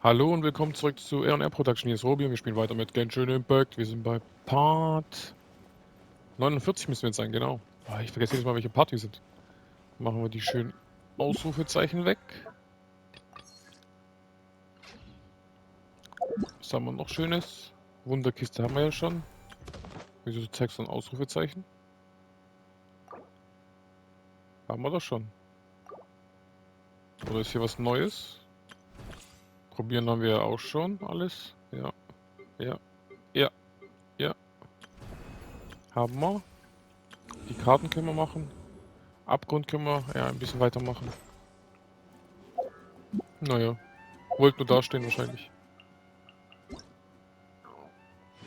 Hallo und willkommen zurück zu R&R Production. Hier ist Robi und wir spielen weiter mit Genshin Impact. Wir sind bei Part 49 müssen wir jetzt sein, genau. Ich vergesse jedes Mal, welche Part wir sind. Machen wir die schönen Ausrufezeichen weg. Was haben wir noch Schönes? Wunderkiste haben wir ja schon. Wieso zeigst du ein Ausrufezeichen? Haben wir doch schon. Oder ist hier was Neues? Probieren haben wir ja auch schon alles. Ja, ja, ja, ja. Haben wir. Die Karten können wir machen. Abgrund können wir ja ein bisschen weitermachen. Naja, wollte nur dastehen wahrscheinlich.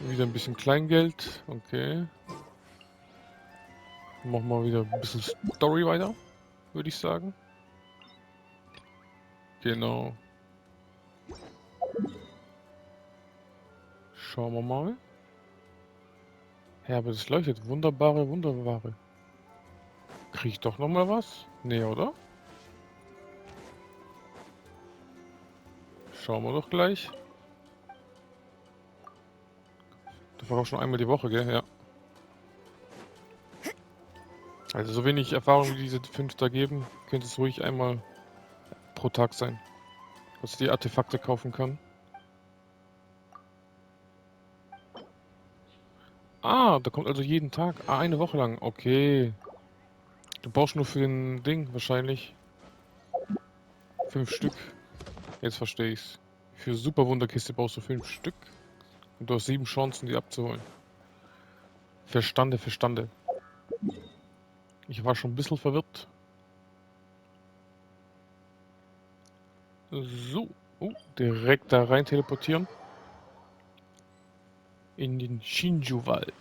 Wieder ein bisschen Kleingeld. Okay. Machen wir wieder ein bisschen Story weiter, würde ich sagen. Genau. Schauen wir mal. Ja, aber das leuchtet. Wunderbare, wunderbare. Kriege ich doch nochmal was? Nee, oder? Schauen wir doch gleich. Das war doch schon einmal die Woche, gell? Ja. Also so wenig Erfahrung wie diese 5 da geben, könnte es ruhig einmal pro Tag sein. Dass ich die Artefakte kaufen kann. Ah, da kommt also jeden Tag. Ah, eine Woche lang. Okay. Du brauchst nur für den Ding wahrscheinlich 5 Stück. Jetzt verstehe ich's. Für Super Wunderkiste brauchst du 5 Stück. Und du hast 7 Chancen, die abzuholen. Verstande, verstande. Ich war schon ein bisschen verwirrt. So. Direkt da rein teleportieren. In den Shinju-Wald.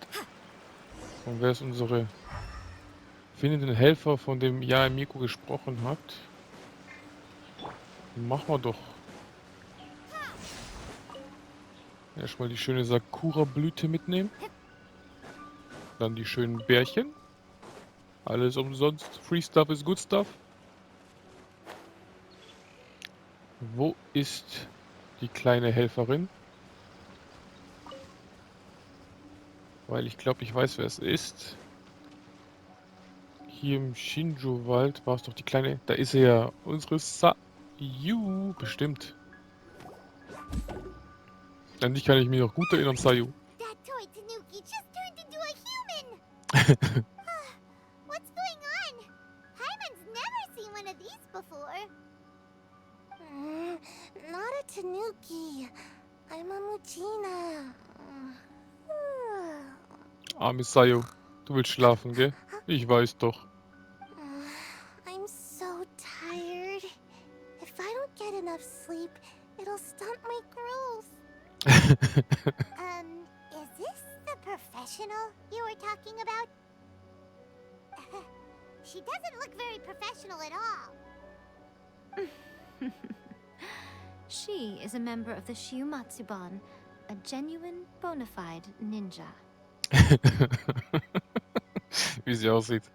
Und wer ist unsere... Finde den Helfer, von dem Miko gesprochen hat. Machen wir doch. Erstmal die schöne Sakura-Blüte mitnehmen. Dann die schönen Bärchen. Alles umsonst. Free Stuff is good stuff. Wo ist die kleine Helferin? Weil ich glaube, ich weiß, wer es ist. Hier im Shinju-Wald war es doch die kleine... Da ist sie ja. Unsere Sayu. Bestimmt. An dich kann ich mich noch gut erinnern, Sayu. That toy Tanuki just turned into a human! What's going on? Hyman's never seen one of these before. Not a Tanuki. I'm a Muchina. Arme Sayu. Du willst schlafen, gell? Ich weiß doch. I'm so tired. If I don't get enough sleep, it'll stunt my growth. Is this the professional you were talking about? She doesn't look very professional at all. She is a member of the Shiumatsuban, a genuine, bona fide ninja. Wie sie aussieht.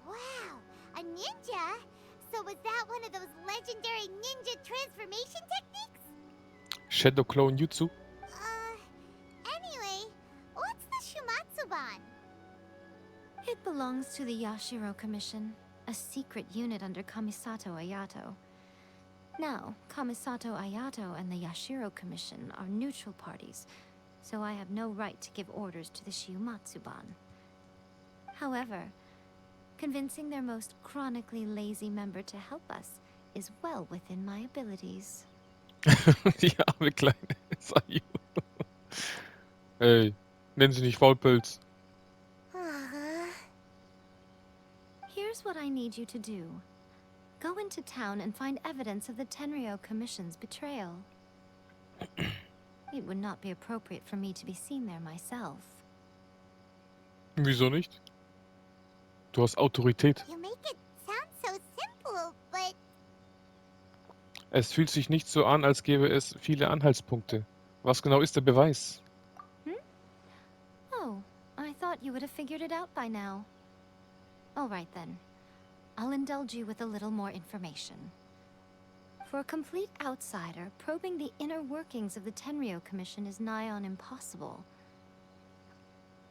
Wow, a ninja? So was that one of those legendary ninja transformation techniques? Shadow Clone Jutsu. Anyway, what's the Shumatsuban? It belongs to the Yashiro Commission, a secret unit under Kamisato Ayato. Now, Kamisato Ayato and the Yashiro Commission are neutral parties, so I have no right to give orders to the Shiumatsuban. However, convincing their most chronically lazy member to help us is well within my abilities. Die arme kleine Sayu. Ey, nennen sie nicht Faulpelz. Here's what I need you to do. Go into town and find evidence of the Tenryo Commission's betrayal. It would not be appropriate for me to be seen there myself. Wieso nicht? Du hast Autorität. You make it sound so simple, but... Es fühlt sich nicht so an, als gäbe es viele Anhaltspunkte. Was genau ist der Beweis? Oh, I thought you would have figured it out by now. All right then. I'll indulge you with a little more information. For a complete outsider, probing the inner workings of the Tenryou Commission is nigh on impossible.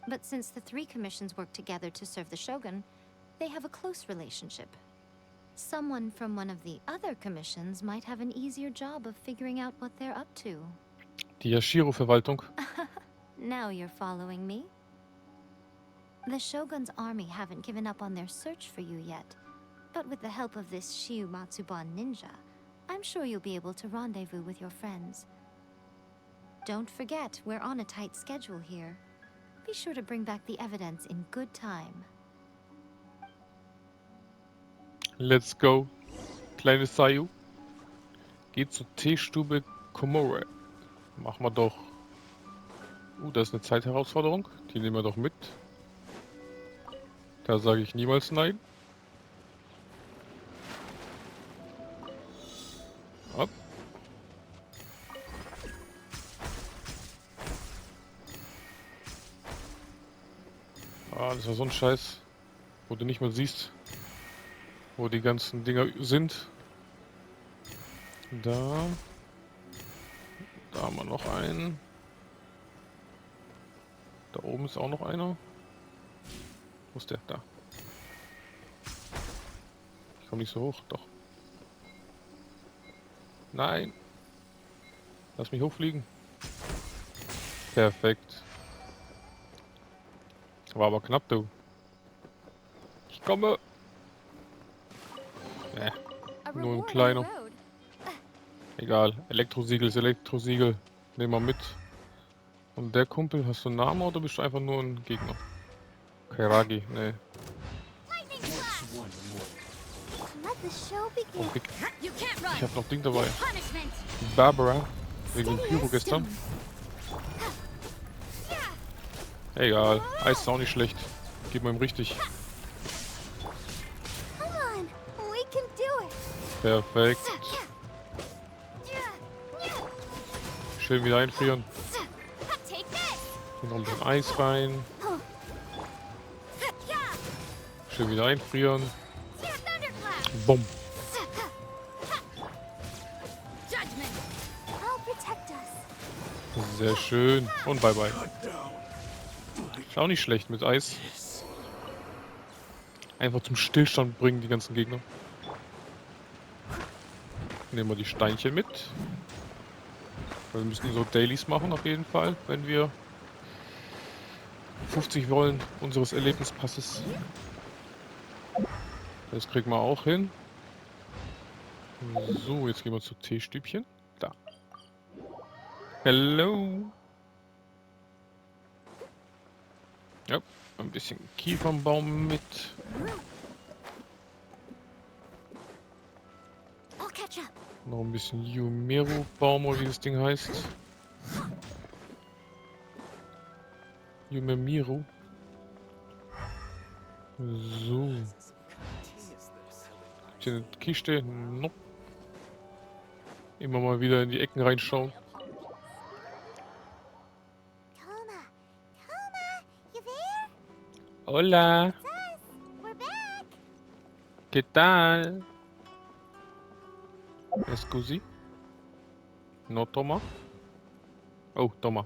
But since the three commissions work together to serve the Shogun, they have a close relationship. Someone from one of the other commissions might have an easier job of figuring out what they're up to. Die Yashiro-Verwaltung. Now you're following me. The Shogun's army haven't given up on their search for you yet, but with the help of this Shiu Matsuban ninja, I'm sure you'll be able to rendezvous with your friends. Don't forget, we're on a tight schedule here. Be sure to bring back the evidence in good time. Let's go. Kleine Sayu. Geht zur Teestube Komore. Machen wir doch. Da ist eine Zeitherausforderung. Die nehmen wir doch mit. Da sage ich niemals nein. Ab. Das war so ein Scheiß, wo du nicht mal siehst, wo die ganzen Dinger sind. Da haben wir noch einen. Da oben ist auch noch einer. Wo ist der? Da. Ich komme nicht so hoch. Doch. Nein. Lass mich hochfliegen. Perfekt. War aber knapp, du. Ich komme. Nur ein kleiner. Egal. Elektrosiegel ist Elektrosiegel. Nehmen wir mit. Und der Kumpel, hast du einen Namen oder bist du einfach nur ein Gegner? Kairagi, nee. Okay. Ich hab noch Ding dabei. Barbara. Wegen dem Pyro gestern. Egal. Eis ist auch nicht schlecht. Gib mir ihm richtig. Perfekt. Schön wieder einfrieren. Und noch ein bisschen Eis rein. Schön wieder einfrieren. Bumm. Sehr schön. Und bye bye. Ist auch nicht schlecht mit Eis. Einfach zum Stillstand bringen die ganzen Gegner. Nehmen wir die Steinchen mit. Wir müssen so Dailies machen auf jeden Fall, wenn wir 50 wollen unseres Erlebnispasses. Das kriegen wir auch hin. So, jetzt gehen wir zu Teestübchen. Da. Hello. Ja, ein bisschen Kiefernbaum mit. Noch ein bisschen Yumeru-Baum, oder wie das Ding heißt. Yumemiru. So. Hier eine Kiste. Nope. Immer mal wieder in die Ecken reinschauen. Hola. ¿Qué tal? Scusi? No toma? Oh, toma.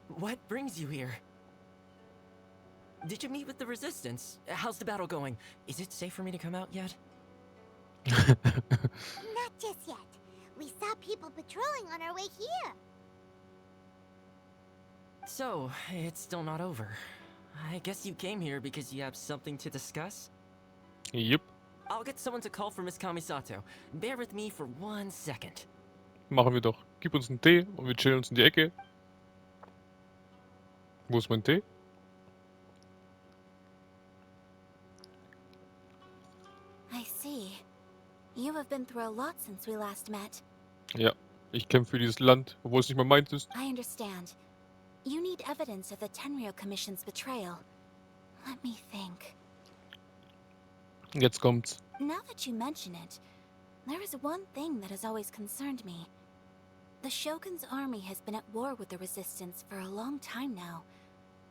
What brings you here? Did you meet with the Resistance? How's the battle going? Is it safe for me to come out yet? Not just yet. We saw people patrolling on our way here. So, it's still not over. I guess you came here because you have something to discuss? Yep. I'll get someone to call for Miss Kamisato. Bear with me for 1 second. Machen wir doch. Gib uns einen Tee und wir chillen uns in die Ecke. Wo ist mein Tee? I see. You have been through a lot since we last met. Ja, ich kämpfe für dieses Land, obwohl es nicht mehr meins ist. I understand. You need evidence of the Tenryou Commission's betrayal. Let me think. Jetzt kommt's. Now that you mention it, there is one thing that has always concerned me. The Shogun's army has been at war with the Resistance for a long time now,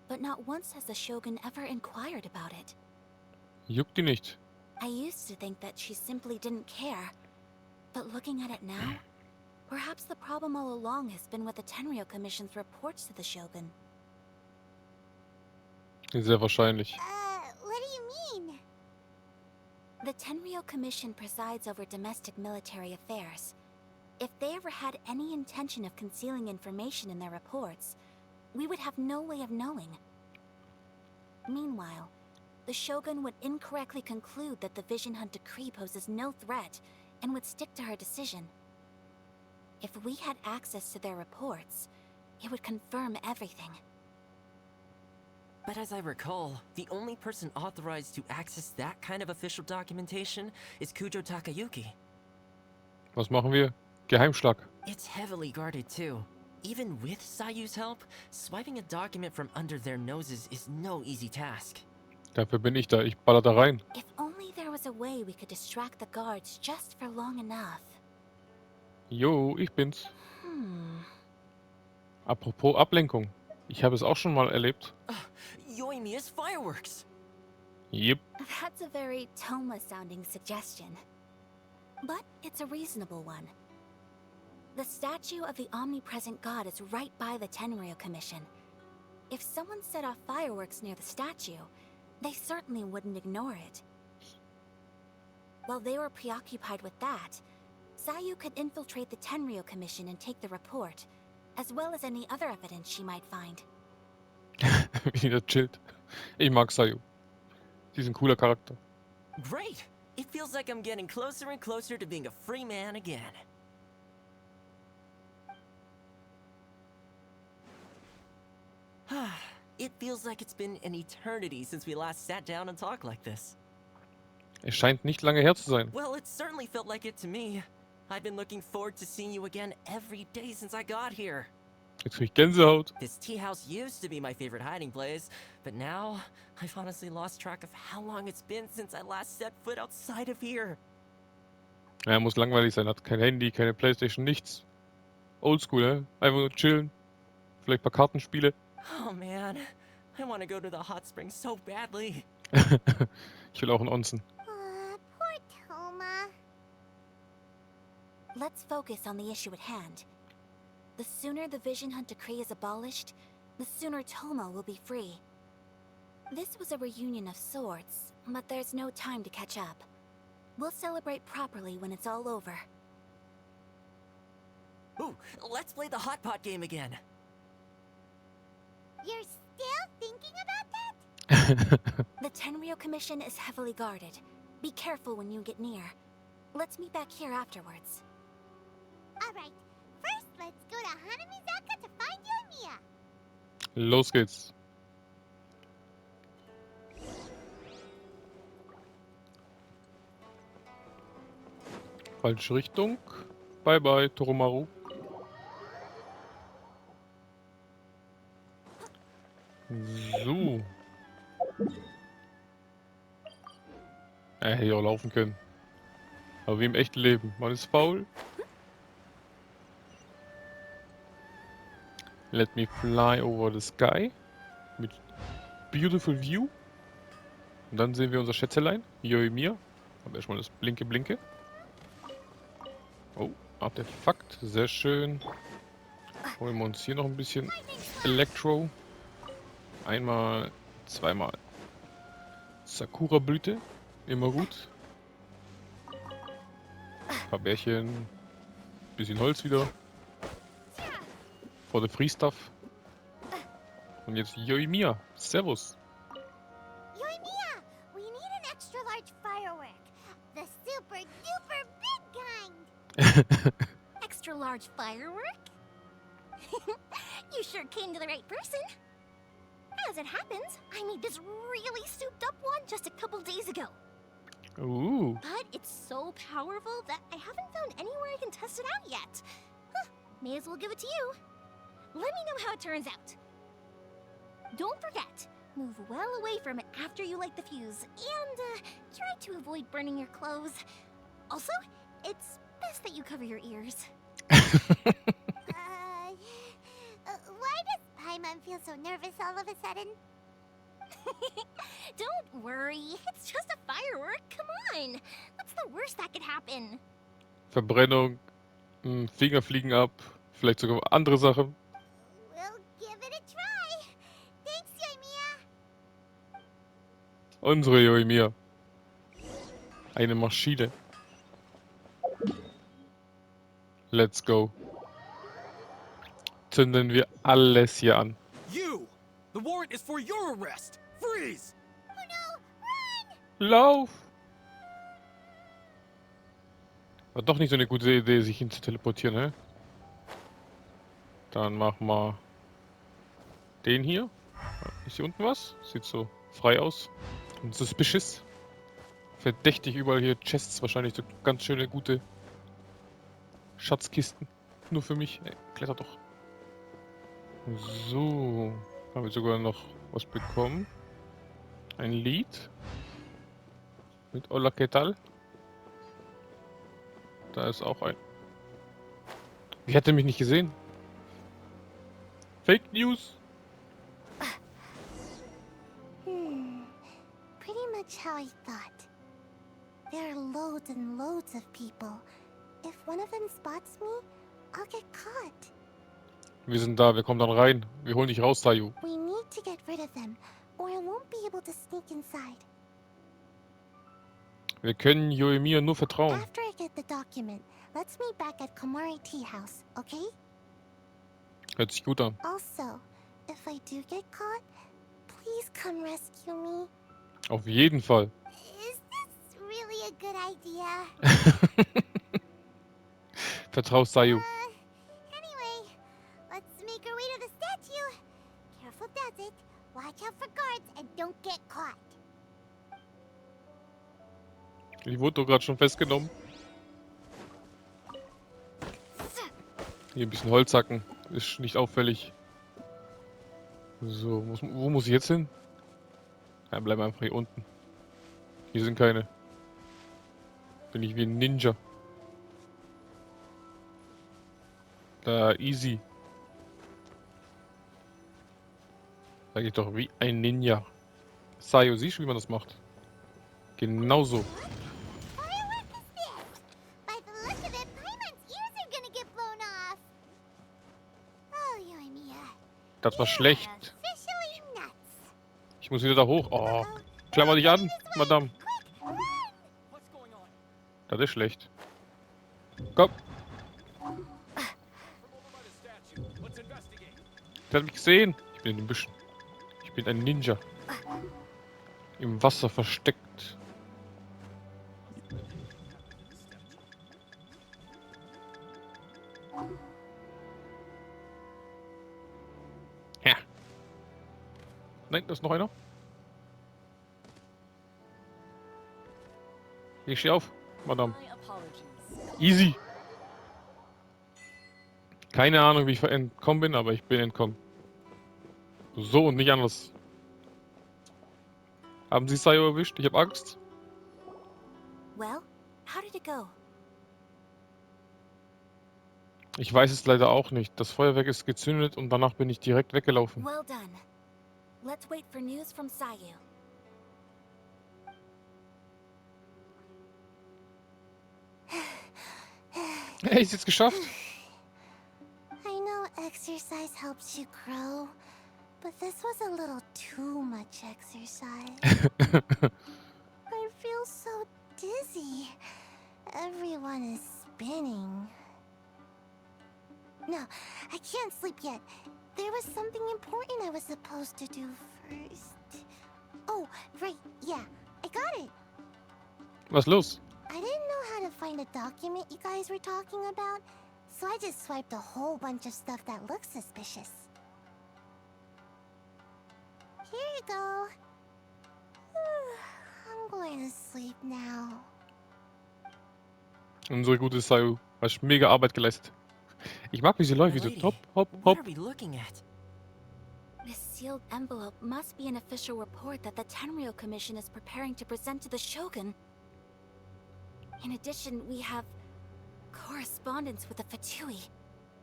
but not once has the Shogun ever inquired about it. Juckt die nicht. I used to think that she simply didn't care, But looking at it now, perhaps the problem all along has been with the Tenryou Commission's reports to the Shogun. Sehr wahrscheinlich. What do you mean? The Tenryou Commission presides over domestic military affairs. If they ever had any intention of concealing information in their reports, we would have no way of knowing. Meanwhile, the Shogun would incorrectly conclude that the Vision Hunt decree poses no threat and would stick to her decision. If we had access to their reports, it would confirm everything. But as I recall, the only person authorized to access that kind of official documentation is Kujo Takayuki. Was machen wir? Geheimschlag. It's heavily guarded too. Even with Sayu's help, swiping a document from under their noses is no easy task. Dafür bin ich da. Ich baller da rein. If only there was a way we could distract the guards just for long enough. Jo, ich bin's. Apropos Ablenkung. Ich habe es auch schon mal erlebt. Yoimiya's fireworks! Yep. That's a very Toma-sounding suggestion. But it's a reasonable one. The statue of the omnipresent god is right by the Tenryou Commission. If someone set off fireworks near the statue, they certainly wouldn't ignore it. While they were preoccupied with that, Sayu could infiltrate the Tenryou Commission and take the report, as well as any other evidence she might find. Wie der chillt. Ich mag Sayu. Sie ist ein cooler Charakter. Great! It feels like I'm getting closer and closer to being a free man again. It feels like it's been an eternity since we last sat down and talked like this. Es scheint nicht lange her zu sein. Well, it certainly felt like it to me. I've been looking forward to seeing you again every day since I got here. Jetzt krieg ich Gänsehaut. This tea house used to be my favorite hiding place, but now I've honestly lost track of how long it's been since I last set foot outside of here. Ja, muss langweilig sein. Hat kein Handy, keine Playstation, nichts. Oldschool, ne? Einfach nur chillen. Vielleicht ein paar Kartenspiele. Oh man, I want to go to the hot springs so badly. Ich will auch einen Onsen. Poor Toma. Let's focus on the issue at hand. The sooner the Vision Hunt decree is abolished, the sooner Toma will be free. This was a reunion of sorts, but there's no time to catch up. We'll celebrate properly when it's all over. Ooh, let's play the hot pot game again. You're still thinking about that? The Tenryou Commission is heavily guarded. Be careful when you get near. Let's meet back here afterwards. Alright, first let's go to Hanamizaka to find Yoimiya. Los geht's. Falsche Richtung. Bye bye, Toromaru. So. Er hätte ja auch laufen können. Aber wie im echten Leben. Man ist faul. Let me fly over the sky. Mit beautiful view. Und dann sehen wir unser Schätzelein. Yoimiya. Aber erstmal das Blinke Blinke. Oh, Artefakt. Sehr schön. Holen wir uns hier noch ein bisschen Elektro. Einmal, zweimal. Sakura-Blüte. Immer gut. Ein paar Bärchen. Bisschen Holz wieder. For the free stuff. Und jetzt Yoimiya. Servus. Yoimiya, we need an extra large firework. The super duper big kind. Extra large firework? You sure came to the right person. As it happens, I made this really souped up one just a couple days ago. Ooh. But it's so powerful that I haven't found anywhere I can test it out yet. Huh, may as well give it to you. Let me know how it turns out. Don't forget, move well away from it after you light the fuse, and try to avoid burning your clothes. Also, it's best that you cover your ears. Why does Paimon feel so nervous all of a sudden? Don't worry, it's just a firework, come on. What's the worst that could happen? Verbrennung, Finger fliegen ab, vielleicht sogar andere Sachen. We'll give it a try. Thanks, Yoimiya. Unsere Yoimiya. Eine Maschine. Let's go. Zünden wir alles hier an. You! The warrant is for your arrest! Freeze! Oh no, run! Lauf! War doch nicht so eine gute Idee, sich hin zu teleportieren, hä? Dann machen wir den hier. Ist hier unten was? Sieht so frei aus. Und suspicious. Verdächtig überall hier Chests, wahrscheinlich so ganz schöne, gute Schatzkisten. Nur für mich. Ey, kletter doch. So. Haben wir sogar noch was bekommen. Ein Lied. Mit Hola, ¿qué tal? Da ist auch ein. Wie hat er mich nicht gesehen? Fake News. Pretty much how I thought. There are loads and loads of people. If one of them spots me, I'll get caught. Wir sind da, wir kommen dann rein. Wir holen dich raus, Sayu. We need to get rid of them, or I won't be able to sneak inside. Wir können Yoimiya nur vertrauen. After I get the document, let's meet back at Komari Tea House, okay? Hört sich gut an. Also, if I do get caught, please come rescue me. Auf jeden Fall. Is this really a good idea? Vertrau Sayu. Anyway, let's make our way to the statue. Careful does it. Watch out for guards and don't get caught. Ich wurde doch gerade schon festgenommen. Hier ein bisschen Holz hacken. Ist nicht auffällig. So, wo muss ich jetzt hin? Ja, bleiben wir einfach hier unten. Hier sind keine. Bin ich wie ein Ninja. Da, easy. Sag ich doch, wie ein Ninja. Sayo, siehst du, wie man das macht? Genauso. Firework is this? By the look of it, Paimon's ears are gonna get blown off. Oh, Yoimiya. Das war schlecht. Officially nuts. Ich muss wieder da hoch. Oh, klammer dich an, Madame. Quick, run! What's going on? Das ist schlecht. Komm. Let's investigate. Der hat mich gesehen. Ich bin in den Büschen. Ich bin ein Ninja. Im Wasser versteckt. Ja. Nein, da ist noch einer. Ich steh auf, Madame. Easy. Keine Ahnung, wie ich entkommen bin, aber ich bin entkommen. So und nicht anders. Haben Sie Sayo erwischt? Ich habe Angst. Well, how did it go? Ich weiß es leider auch nicht. Das Feuerwerk ist gezündet und danach bin ich direkt weggelaufen. Well done. Let's wait for news from Sayu. Hey, ist jetzt geschafft. I know exercise helps you grow, but this was a little too much exercise. I feel so dizzy. Everyone is spinning. No, I can't sleep yet. There was something important I was supposed to do first. Oh, right, yeah, I got it. Was ist los? I didn't know how to find a document you guys were talking about, so I just swiped a whole bunch of stuff that looks suspicious. Here you go. I'm going to sleep now. Unsere gute Sayo. Hast mega Arbeit geleistet. Ich mag, wie sie läuft. Wie so Lady, hopp, hopp, What hopp. are we looking at? This sealed envelope must be an official report that the Tenryou Commission is preparing to present to the Shogun. In addition, we have correspondence with the Fatui.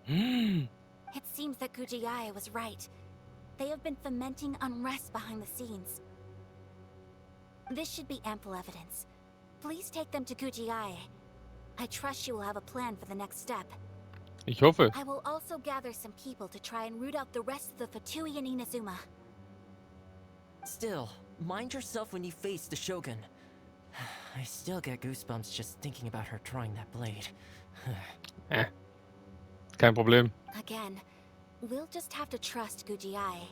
Hm. It seems that Gujiaya was right. They have been fomenting unrest behind the scenes. This should be ample evidence. Please take them to Gujiaya. I trust you will have a plan for the next step. Ich hoffe. I will also gather some people to try and root out the rest of the Fatui in Inazuma. Still, mind yourself when you face the Shogun. I still get goosebumps just thinking about her drawing that blade. Kein Problem. Again, we'll just have to trust Gujiai.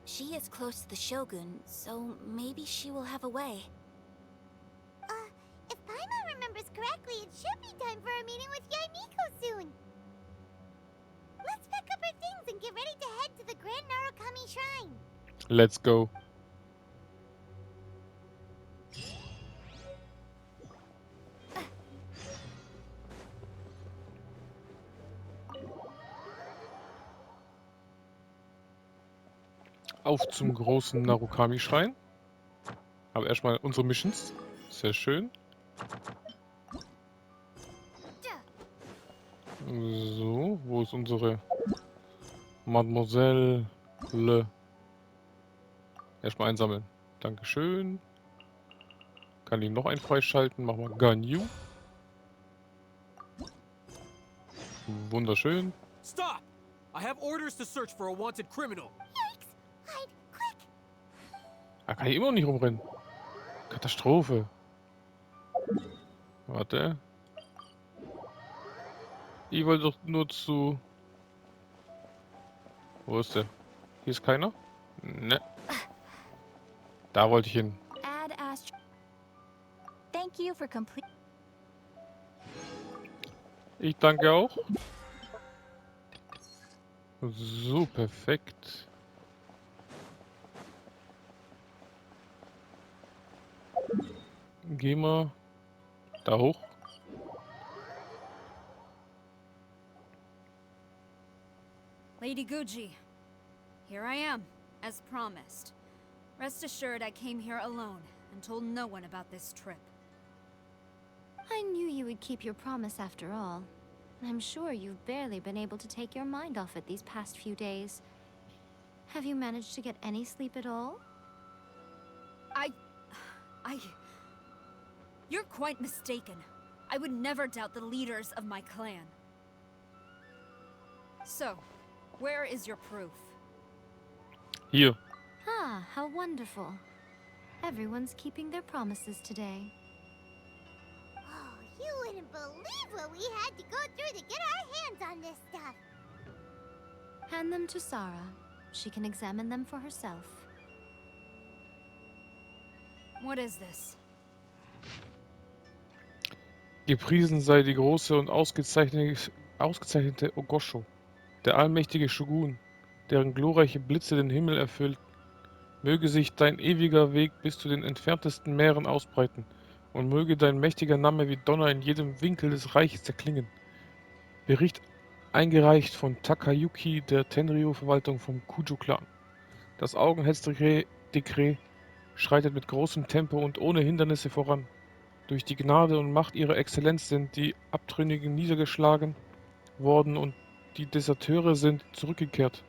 She is close to the Shogun, so maybe she will have a way. If Paimon remembers correctly, it should be time for a meeting with Yaimiko soon. Let's pack up our things and get ready to head to the Grand Narukami Shrine. Let's go. Auf zum großen Narukami-Schrein. Aber erstmal unsere Missions. Sehr schön. So, wo ist unsere Mademoiselle? Erstmal einsammeln. Dankeschön. Kann ich noch einen freischalten? Machen wir Ganyu. Wunderschön. Stop! I have orders to search for a wanted criminal. Hide, quick! Da kann ich immer noch nicht rumrennen. Katastrophe. Warte. Ich wollte doch nur zu... Wo ist der? Hier ist keiner? Ne. Da wollte ich hin. Add Astro. Thank you for complete. Ich danke auch. So, perfekt. Gehen wir da hoch. Lady Guji, here I am, as promised. Rest assured I came here alone and told no one about this trip. I knew you would keep your promise after all. I'm sure you've barely been able to take your mind off it these past few days. Have you managed to get any sleep at all? You're quite mistaken. I would never doubt the leaders of my clan. So, where is your proof? Hier. Ah, how wonderful. Everyone's keeping their promises today. Oh, you wouldn't believe what we had to go through to get our hands on this stuff. Hand them to Sarah. She can examine them for herself. What is this? Gepriesen sei die große und ausgezeichnete Ogosho, der allmächtige Shogun, deren glorreiche Blitze den Himmel erfüllt. Möge sich dein ewiger Weg bis zu den entferntesten Meeren ausbreiten und möge dein mächtiger Name wie Donner in jedem Winkel des Reiches erklingen. Bericht eingereicht von Takayuki der Tenryo-Verwaltung vom Kujo-Clan. Das Augenhetzdekret schreitet mit großem Tempo und ohne Hindernisse voran. Durch die Gnade und Macht ihrer Exzellenz sind die Abtrünnigen niedergeschlagen worden und die Deserteure sind zurückgekehrt.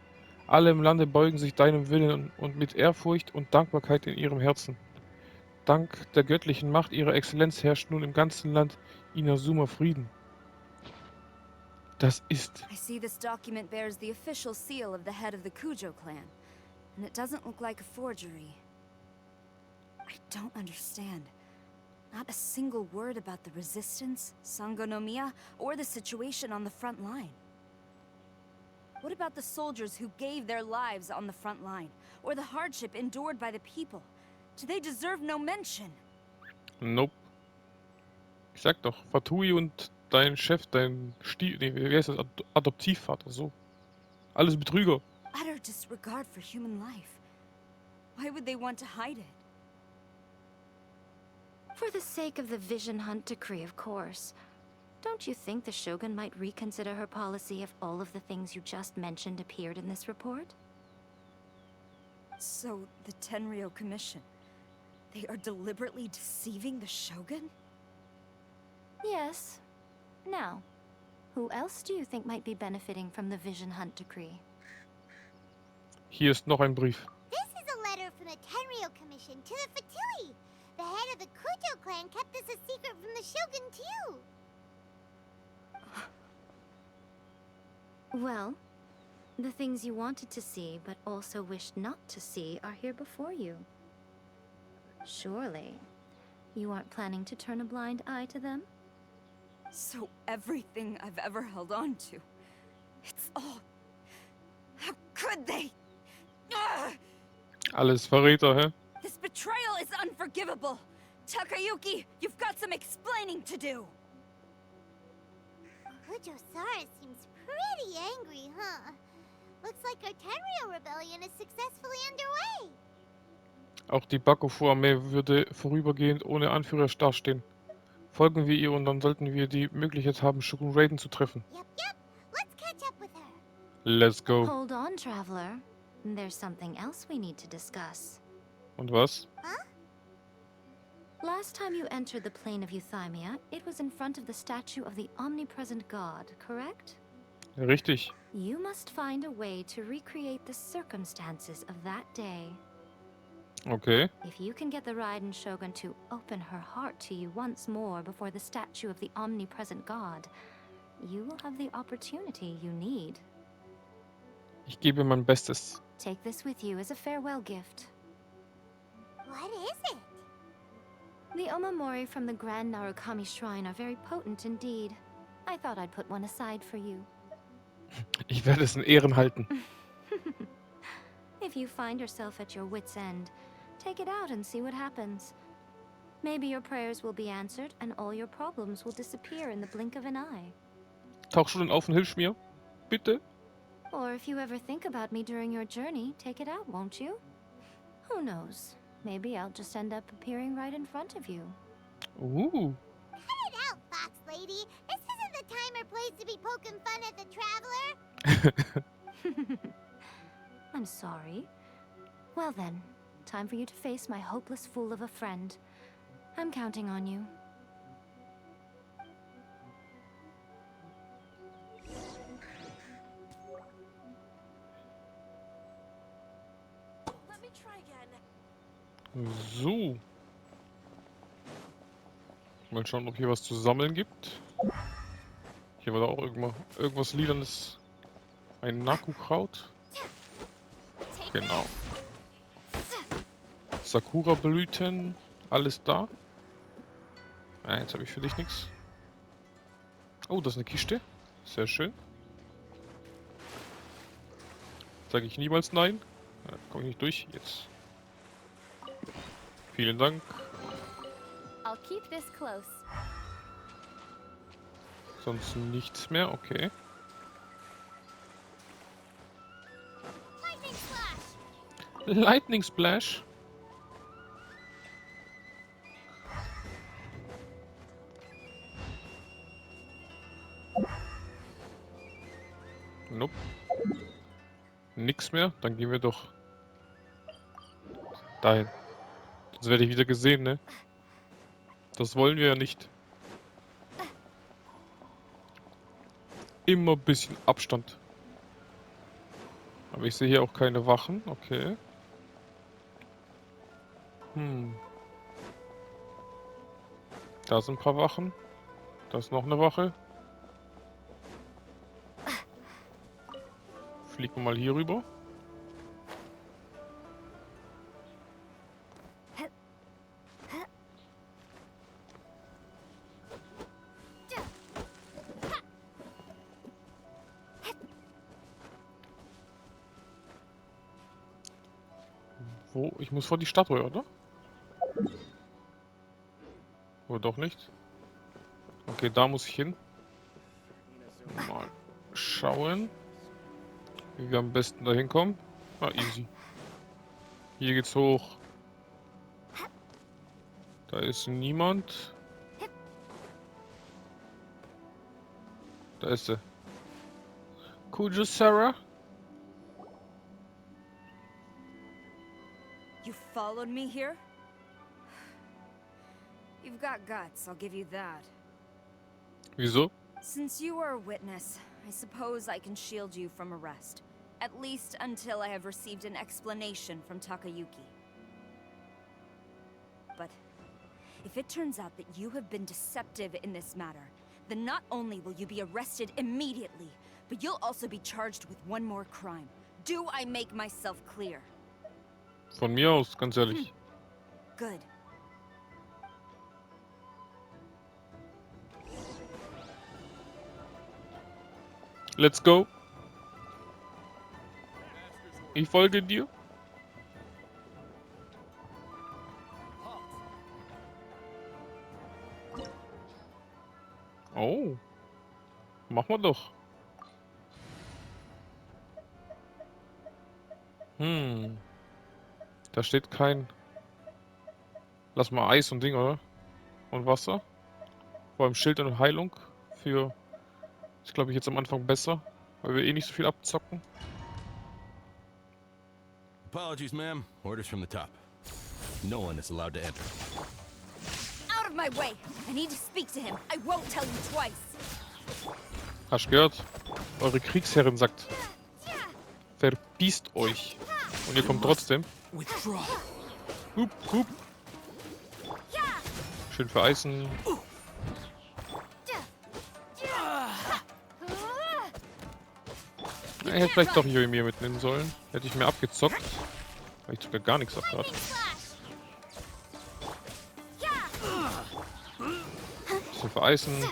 Alle im Lande beugen sich deinem Willen und mit Ehrfurcht und Dankbarkeit in ihrem Herzen. Dank der göttlichen Macht ihrer Exzellenz herrscht nun im ganzen Land Inazuma Frieden. Das ist... I see this document bears the official seal of the head of the Kujo clan, and it doesn't look like a forgery. I don't understand. Not a single word about the resistance, Sangonomiya, or the situation on the front line. What about the soldiers who gave their lives on the front line, or the hardship endured by the people? Do they deserve no mention? Nope. Ich sag doch, Fatui und dein Chef, dein wie heißt das? Adoptivvater, so. Alles Betrüger. Utter disregard for human life. Why would they want to hide it? For the sake of the Vision Hunt decree, of course. Don't you think the Shogun might reconsider her policy if all of the things you just mentioned appeared in this report? So, the Tenryo Commission, they are deliberately deceiving the Shogun? Yes. Now, who else do you think might be benefiting from the Vision Hunt decree? Hier ist noch ein Brief. This is a letter from the Tenryo Commission to the Fatui. The head of the Kujo clan kept this a secret from the Shogun, too. Well, the things you wanted to see but also wished not to see are here before you. Surely, you aren't planning to turn a blind eye to them? So everything I've ever held on to, it's all... How could they? Ugh! Alles Verräter, hä? This betrayal is unforgivable. Takayuki, you've got some explaining to do. Kujo-Sara seems pretty angry, huh? Looks like our Tenryou rebellion is successfully underway. Auch die Bakufu-Armee würde vorübergehend ohne Anführer dastehen. Folgen wir ihr und dann sollten wir die Möglichkeit haben, Shogun Raiden zu treffen. Yep. Let's catch up with her. Let's go. Hold on, traveler. There's something else we need to discuss. Und was? Last time you entered the plane of Euthymia, it was in front of the statue of the omnipresent god, correct? Richtig. You must find a way to recreate the circumstances of that day. Okay. If you can get the Raiden Shogun to open her heart to you once more before the statue of the omnipresent god, you will have the opportunity you need. Ich gebe mein Bestes. Take this with you as a farewell gift. What is it? The omamori from the Grand Narukami Shrine are very potent indeed. I thought I'd put one aside for you. Ich werde es in Ehren halten. If you find yourself at your wit's end, take it out and see what happens. Maybe your prayers will be answered and all your problems will disappear in the blink of an eye. Tauch schon auf und hilf mir. Bitte. Or if you ever think about me during your journey, take it out, won't you? Who knows? Maybe I'll just end up appearing right in front of you. Ooh. Cut it out, Fox Lady. This isn't the time or place to be poking fun at the traveler. I'm sorry. Well then, time for you to face my hopeless fool of a friend. I'm counting on you. Let me try again. So. Mal schauen, ob hier was zu sammeln gibt. Hier war da auch irgendwas Lilanes. Ein Naku-Kraut. Genau. Sakura-Blüten. Alles da. Jetzt habe ich für dich nichts. Oh, das ist eine Kiste. Sehr schön. Sage ich niemals nein. Da komme ich nicht durch. Jetzt. Vielen Dank. I'll keep this close. Sonst nichts mehr. Okay. Lightning Flash! Lightning Splash. Nope. Nix mehr. Dann gehen wir doch dahin. Sonst werde ich wieder gesehen, ne? Das wollen wir ja nicht. Immer ein bisschen Abstand. Aber ich sehe hier auch keine Wachen. Okay. Da sind ein paar Wachen. Da ist noch eine Wache. Fliegen wir mal hier rüber. Wo? Ich muss vor die Statue, oder? Oder doch nicht? Okay, da muss ich hin. Mal schauen, wie wir am besten da hinkommen. Ah, easy. Hier geht's hoch. Da ist niemand. Da ist sie. Kujo-Sara? You followed me here? You've got guts, I'll give you that. Wieso? Since you are a witness, I suppose I can shield you from arrest. At least until I have received an explanation from Takayuki. But if it turns out that you have been deceptive in this matter, then not only will you be arrested immediately, but you'll also be charged with one more crime. Do I make myself clear? Von mir aus, ganz ehrlich. Good. Let's go. Ich folge dir. Oh. Machen wir doch. Da steht kein... Lass mal Eis und Ding, oder? Und Wasser. Vor allem Schild und Heilung. Für... Ist, glaube ich, jetzt am Anfang besser. Weil wir eh nicht so viel abzocken. Apologies, ma'am. Orders from the top. No one is allowed to enter. Out of my way! I need to speak to him. I won't tell you twice. Hast du gehört? Eure Kriegsherrin sagt... Verpisst euch. Und ihr kommt trotzdem. Withdraw. Hup, hup. Schön vereisen. Ich hätte vielleicht doch Yoimiya mitnehmen sollen. Hätte ich mir abgezockt. Weil ich sogar gar nichts hab grad. Bisschen vereisen.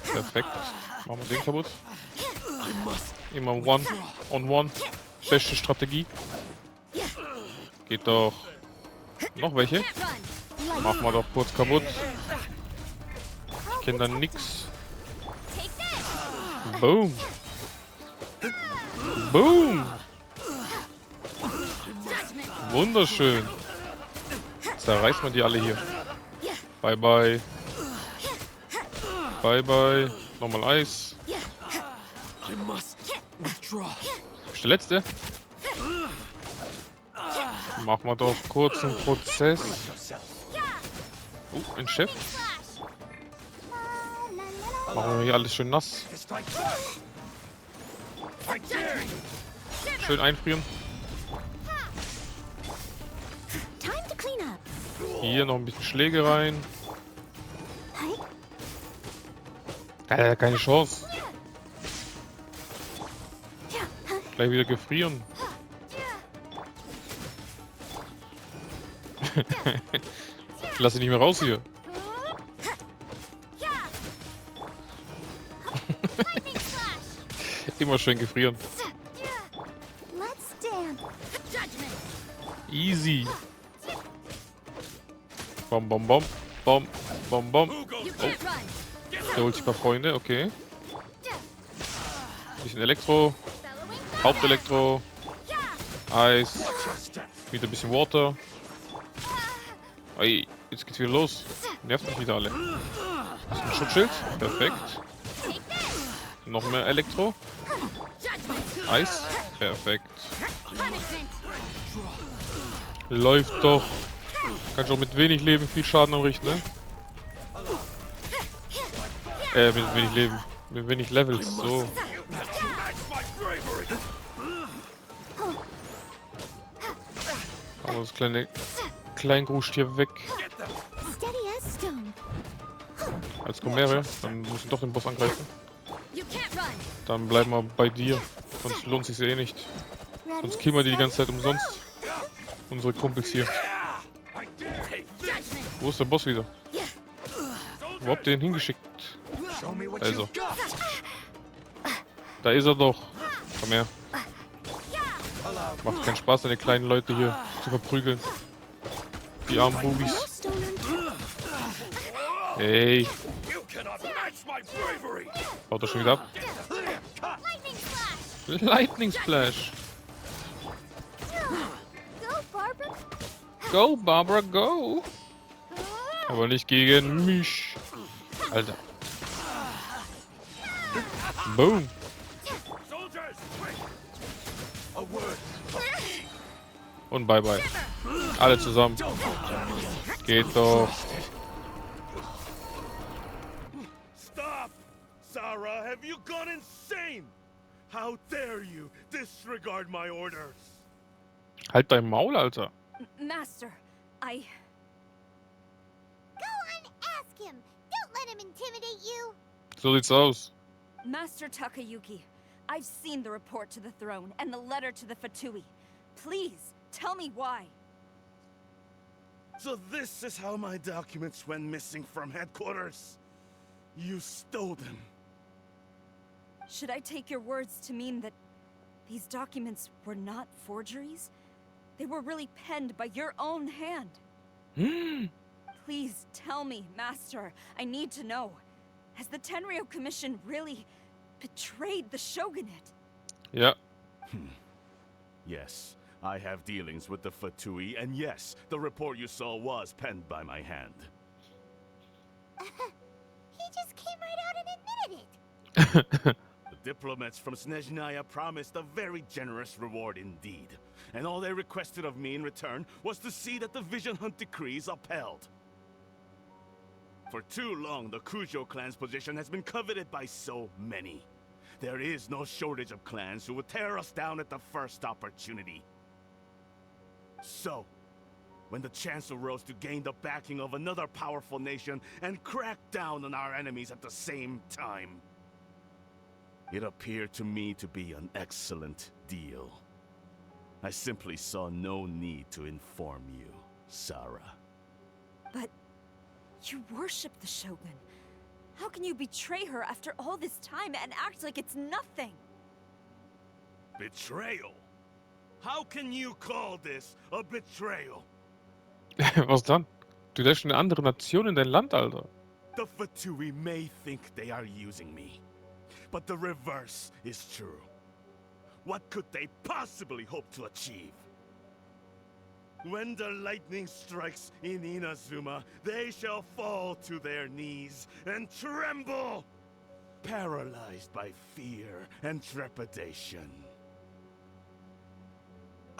Perfekt. Machen wir den kaputt. Immer One on One. Beste Strategie. Geht doch. Noch welche? Machen wir doch kurz kaputt. Ich kenne da nix. Boom. Boom. Wunderschön. Zerreißt man die alle hier. Bye bye. Bye bye. Nochmal Eis. I must withdraw. Ist der letzte? Machen wir doch kurz einen Prozess. Ein Chef. Machen wir hier alles schön nass. Schön einfrieren. Time to clean up. Hier noch ein bisschen Schläge rein. Keine Chance. Gleich wieder gefrieren. Lass dich nicht mehr raus hier. Immer schön gefrieren. Let's dance. Easy. Bom, bom, bom. Bom, bom, bom. Oh. Der holt sich ein paar Freunde, okay. Bisschen Elektro. Hauptelektro. Eis. Wieder ein bisschen Water. Ey, jetzt geht's wieder los. Nervt mich wieder alle. Ein Schutzschild. Perfekt. Noch mehr Elektro. Eis. Perfekt. Läuft doch. Kannst auch mit wenig Leben viel Schaden anrichten, ne? Mit wenig Leben. Mit wenig Levels, so. Aber das kleine Kleingrusch hier weg. Steady as stone. Als Chimere, dann muss ich doch den Boss angreifen. Dann bleiben wir bei dir. Sonst lohnt sich eh nicht. Sonst killen wir die ganze Zeit umsonst. Unsere Kumpels hier. Wo ist der Boss wieder? Wo habt ihr ihn hingeschickt? Da ist er. Da ist er doch. Komm her. Macht keinen Spaß, deine kleinen Leute hier zu verprügeln. Die armen Bubis. Hey. Baut er schon wieder ab? Lightning Splash. Go, Barbara, go. Aber nicht gegen mich. Alter. Boom. Und bye bye. Alle zusammen. Geht doch. Stop! Sarah, have you gone insane? How dare you disregard my orders? Halt dein Maul, Alter. Master, Go and ask him. Don't let him intimidate you? So sieht's aus. Master Takayuki, I've seen the report to the throne and the letter to the Fatui. Please, tell me why. So this is how my documents went missing from headquarters. You stole them. Should I take your words to mean that these documents were not forgeries? They were really penned by your own hand. Please tell me, Master. I need to know. Has the Tenryou Commission really betrayed the shogunate? Ja. Yes, I have dealings with the Fatui, and yes, the report you saw was penned by my hand. He just came right out and admitted it. The diplomats from Snezhnaya promised a very generous reward indeed, and all they requested of me in return was to see that the Vision Hunt decree is upheld. For too long, the Kujo clan's position has been coveted by so many. There is no shortage of clans who would tear us down at the first opportunity. So, when the chance arose to gain the backing of another powerful nation and crack down on our enemies at the same time, it appeared to me to be an excellent deal. I simply saw no need to inform you, Sarah. But you worship the Shogun. How can you betray her after all this time and act like it's nothing? Betrayal? How can you call this a betrayal? Was dann? Du lässt eine andere Nation in dein Land, Alter. The Fatui may think they are using me, but the reverse is true. What could they possibly hope to achieve? When the lightning strikes in Inazuma, they shall fall to their knees and tremble, paralyzed by fear and trepidation.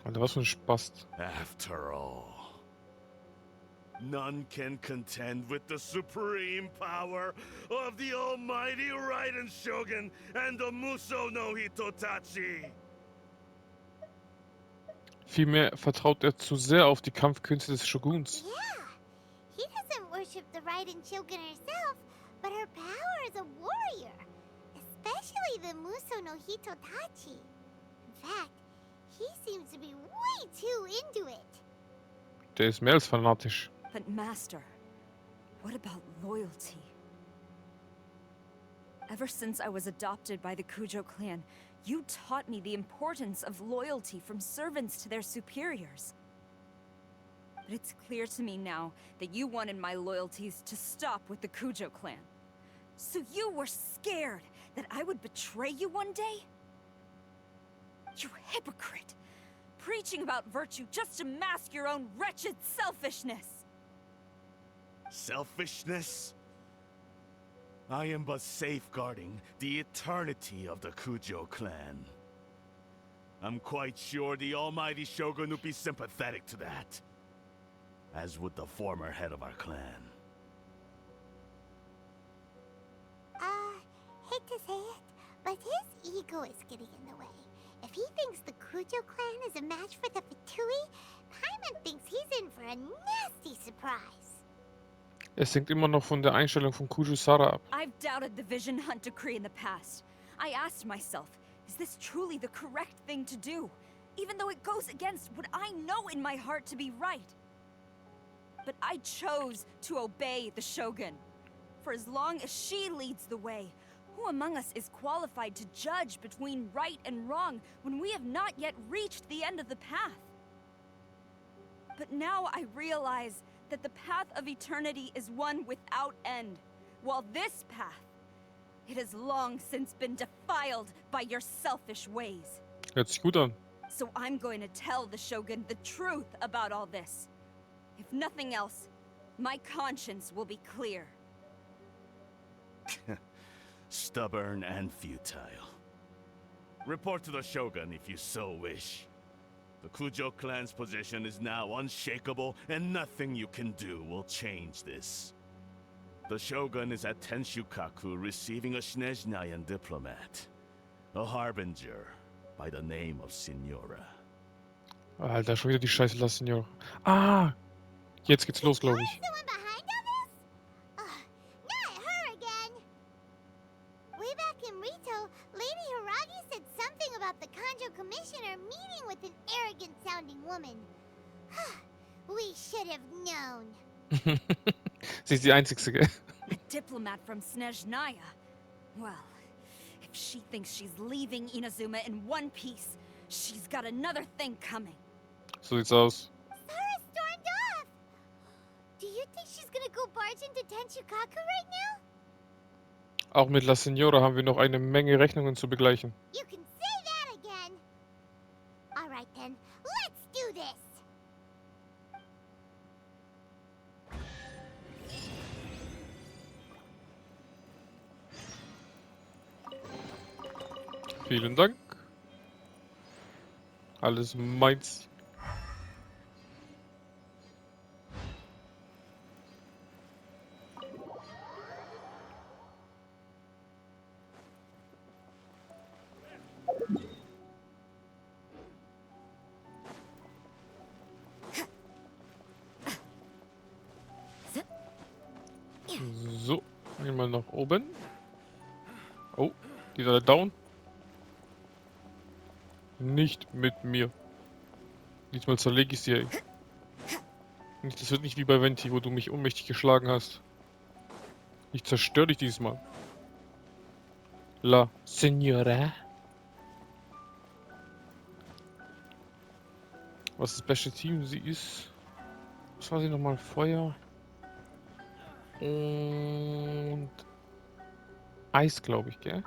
Alter, was für ein Spast. After all, none can contend with the supreme power of the almighty Raiden Shogun and the Muso no Hitotachi. Vielmehr vertraut er zu sehr auf die Kampfkünste des Shoguns. Yeah, he doesn't worship the Raiden Shogun herself, but her power as a warrior, especially the Muso no Hitotachi. In fact, he seems to be way too into it. Der ist mehr als fanatisch. But Master, what about loyalty? Ever since I was adopted by the Kujo clan, you taught me the importance of loyalty from servants to their superiors. But it's clear to me now that you wanted my loyalties to stop with the Kujo clan. So you were scared that I would betray you one day? You hypocrite! Preaching about virtue just to mask your own wretched selfishness! Selfishness? I am but safeguarding the eternity of the Kujo clan. I'm quite sure the almighty Shogun would be sympathetic to that, as would the former head of our clan. Hate to say it, but his ego is getting in the way. If he thinks the Kujo clan is a match for the Fatui, Paimon thinks he's in for a nasty surprise. Es hängt immer noch von der Einstellung von Kujo Sara ab. I've doubted the Vision Hunt decree in the past. I asked myself, is this truly the correct thing to do? Even though it goes against what I know in my heart to be right. But I chose to obey the Shogun. For as long as she leads the way, who among us is qualified to judge between right and wrong when we have not yet reached the end of the path? But now I realize that the path of eternity is one without end, while this path, it has long since been defiled by your selfish ways. Hört sich gut an. So I'm going to tell the Shogun the truth about all this. If nothing else, my conscience will be clear. Stubborn and futile. Report to the Shogun if you so wish. The Kujo clan's position is now unshakable, and nothing you can do will change this. The Shogun is at Tenshukaku receiving a Snezhnayan diplomat, a harbinger by the name of Signora. Alter, schon wieder die scheiße La Signora. Ah! Jetzt geht's los, glaube ich. The one behind all this? Not her Rito, Lady Hiragi said something about the Kanjo Commissioner meeting with an arrogant-sounding woman. We should have known. Sie ist die Einzige, gell? A diplomat from Snezhnaya. Well, if she thinks she's leaving Inazuma in one piece, she's got another thing coming. So sieht's aus. Sarah stormed off! Do you think she's gonna go barge into Tenshukaku right now? Auch mit La Signora haben wir noch eine Menge Rechnungen zu begleichen. You can say that again! Alright then, let's do this! Vielen Dank. Alles meins. So, gehen wir nach oben. Oh, die ist alle down. Nicht mit mir. Diesmal zerlege ich sie. Ey. Das wird nicht wie bei Venti, wo du mich ohnmächtig geschlagen hast. Ich zerstöre dich diesmal. La Signora. Was das beste Team sie ist. Was war sie nochmal? Feuer. Und Eis, glaube ich, gell?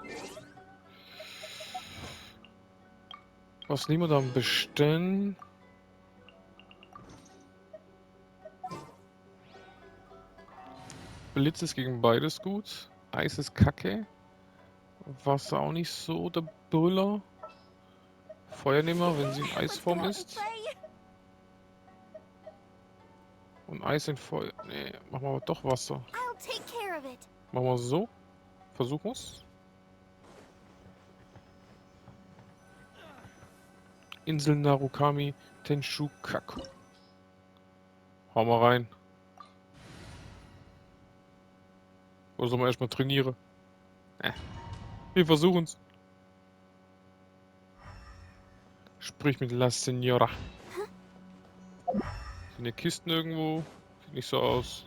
Was nehmen wir da am besten? Blitz ist gegen beides gut. Eis ist kacke. Wasser auch nicht so der Brüller. Feuer nehmen wir, wenn sie in Eisform ist. Und Eis in Feuer. Nee, machen wir aber doch Wasser. I'll take care of it. Machen wir so. Versuchen wir's. Insel Narukami Tenshukaku. Hau mal rein. Oder soll man erstmal trainieren? Wir versuchen's. Sprich mit La Signora. Sind hier Kisten irgendwo? Sieht nicht so aus.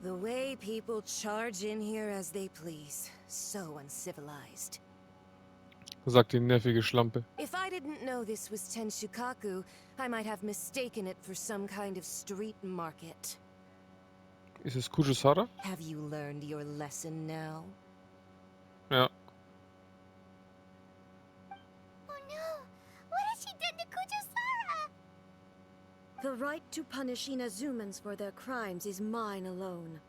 The way people charge in here as they please. So uncivilized. Sagt die nervige Schlampe. If I didn't know this was Tenshukaku, I might have mistaken it for some kind of street market. Ist es Kujusara? Have you learned your lesson now? Ja. Oh no! What has she done to Kujusara? The right to punish Inazumans for their crimes is mine alone.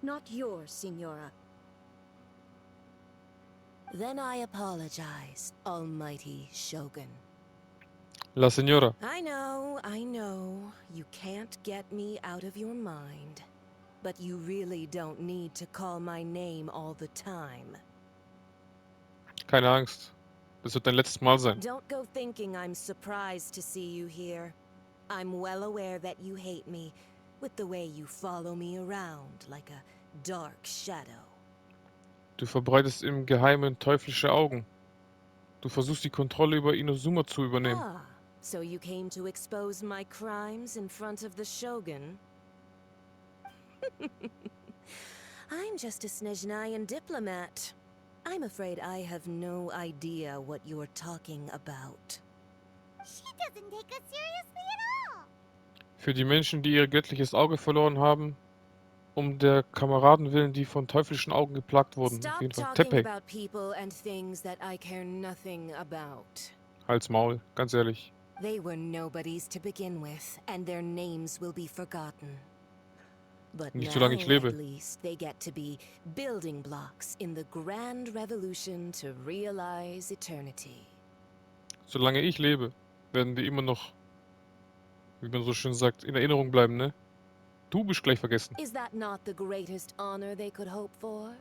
Not yours, Signora. Then I apologize, almighty Shogun. La Signora. I know. You can't get me out of your mind. But you really don't need to call my name all the time. Keine Angst. Das wird dein letztes Mal sein. Don't go thinking I'm surprised to see you here. I'm well aware that you hate me, with the way you follow me around like a dark shadow. Du verbreitest im Geheimen teuflische Augen. Du versuchst die Kontrolle über Inazuma zu übernehmen. Ah, so you came to expose my crimes in front of the Shogun? I'm just a Snezhnayan diplomat. I'm afraid I have no idea what you're talking about. She doesn't take us seriously at all! Für die Menschen, die ihr göttliches Auge verloren haben, um der Kameraden willen, die von teuflischen Augen geplagt wurden. Auf Stop jeden Fall. talking Teppei. about people and things that I care nothing about. Halt's Maul, ganz ehrlich. They were nobodies to begin with, and their names will be forgotten. But Nicht now, solange ich lebe. at least, they get to be building blocks in the grand revolution to realize eternity. Solange ich lebe, werden die immer noch, wie man so schön sagt, in Erinnerung bleiben, ne? Du bist gleich vergessen. Is that not the greatest honor they could hope for?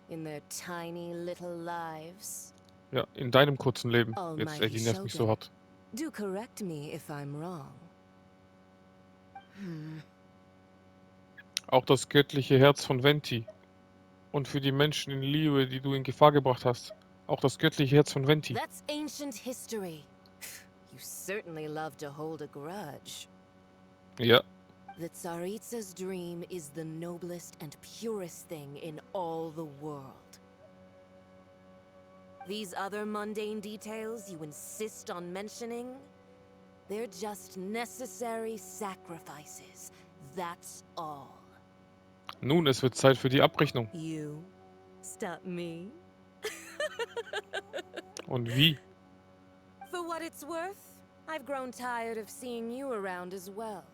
In their tiny little lives? Ja, in deinem kurzen Leben. Jetzt, Almighty die nervt mich so Shogun. hart. Do correct me if I'm wrong. Auch das göttliche Herz von Venti. Und für die Menschen in Liebe, die du in Gefahr gebracht hast. Auch das göttliche Herz von Venti. That's ancient history. You certainly love to hold a grudge. Ja. The Tsaritsa's dream is the noblest and purest thing in all the world. These other mundane details you insist on mentioning, they're just necessary sacrifices. That's all. Nun, es wird Zeit für die Abrechnung. You stop me? Und wie? For what it's worth, I've grown tired of seeing you around as well.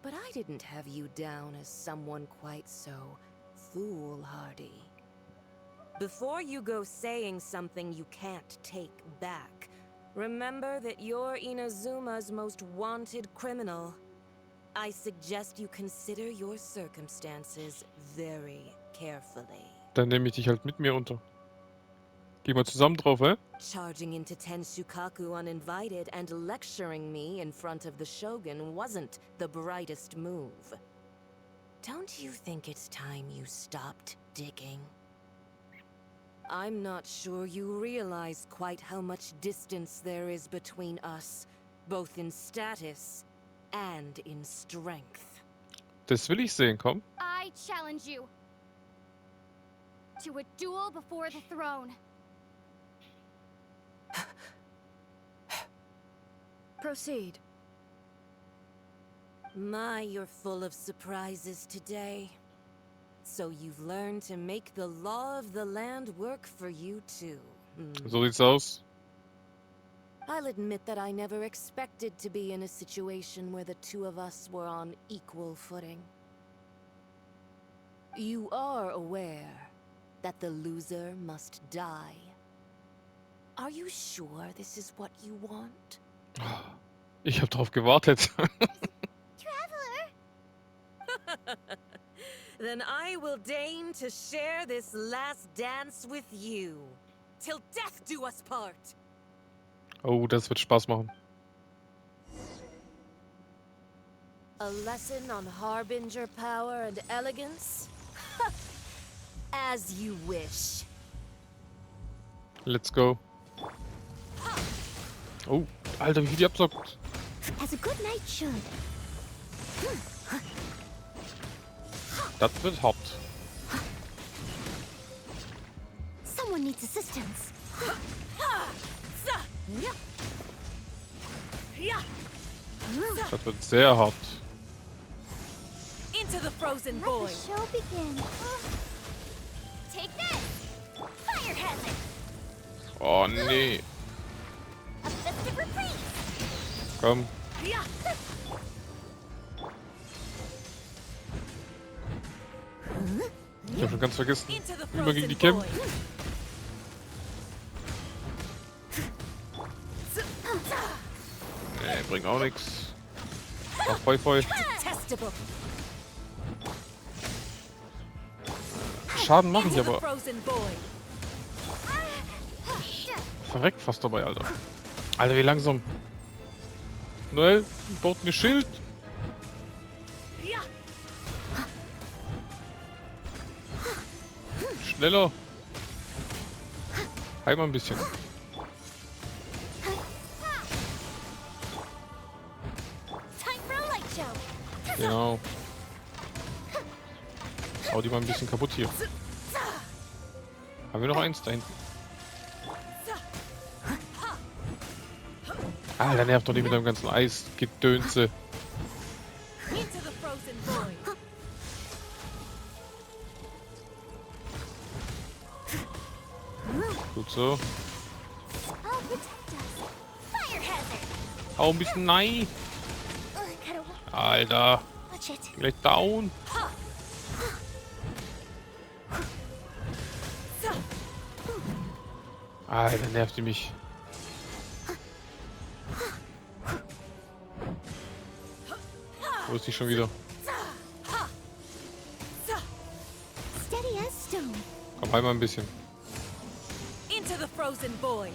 But I didn't have you down as someone quite so foolhardy. Before you go saying something you can't take back, remember that you're Inazuma's most wanted criminal. I suggest you consider your circumstances very carefully. Dann nehme ich dich halt mit mir unter. Gehen wir zusammen drauf, hä? Charging into Tenshukaku uninvited and lecturing me in front of the Shogun wasn't the brightest move. Don't you think it's time you stopped digging? I'm not sure you realize quite how much distance there is between us, both in status and in strength. Das will ich sehen, komm. I challenge you to a duel before the throne. Proceed. My, you're full of surprises today. So you've learned to make the law of the land work for you too. So sieht's aus. I'll admit that I never expected to be in a situation where the two of us were on equal footing. You are aware that the loser must die. Are you sure this is what you want? Ich hab drauf gewartet. Traveler! Then I will deign to share this last dance with you. Till death do us part! Oh, das wird Spaß machen. A lesson on harbinger power and elegance? As you wish. Let's go. Oh, Alter, wie viel die absockt. As a good knight should. Das wird hart. Someone needs assistance. Das wird sehr hart. Into the frozen Let void. the show begin. Take this! Fire hazard! Oh, nee. A festive reprise! Komm. Ich hab schon ganz vergessen, Into the wie man gegen die frozen kämpft. void. Nee, bringt auch nichts. Ach, voll. Detestable. Schaden mache ich Into the aber. frozen void. Verreckt fast dabei, Alter. Alter, wie langsam. Noel, baut ein Schild. Schneller. Heim mal ein bisschen. Time for a light show! Genau. Hau die mal ein bisschen kaputt hier. Haben wir noch eins da hinten? Ah, der nervt doch nicht mit deinem ganzen Eisgedönse. Into the frozen void. Gut so. I'll protect us. Fire hazard! Hau ein bisschen nein. Gotta Alter. watch it. Gleich down. Alter, nervt die mich. Wo ist die schon wieder? Steady as stone. Komm, heim mal ein bisschen. Into the frozen void.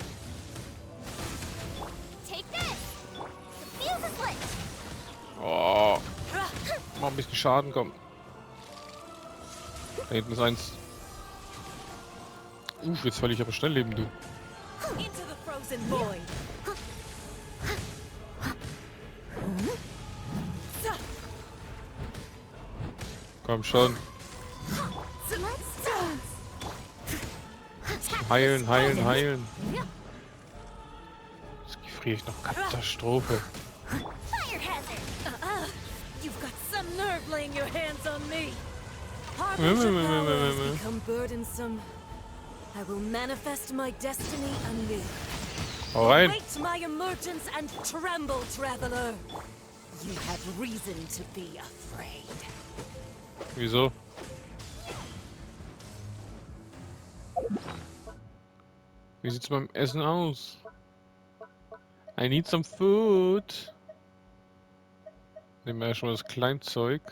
Take this! The fuse is lit! Oh. Mach ein bisschen Schaden, komm. Da hinten ist eins. Jetzt falle ich aber schnell Leben, du. Into the frozen void. Komm schon. Heilen, heilen, heilen. Jetzt gefriere ich noch. Katastrophe. You've got some nerve laying your hands on me. Harbinger power has become burdensome. I will manifest my destiny anew. Hau rein. Await my emergence and tremble, traveler. You have reason to be afraid. Wieso? Wie sieht's beim Essen aus? I need some food. Nehmen wir erstmal das Kleinzeug.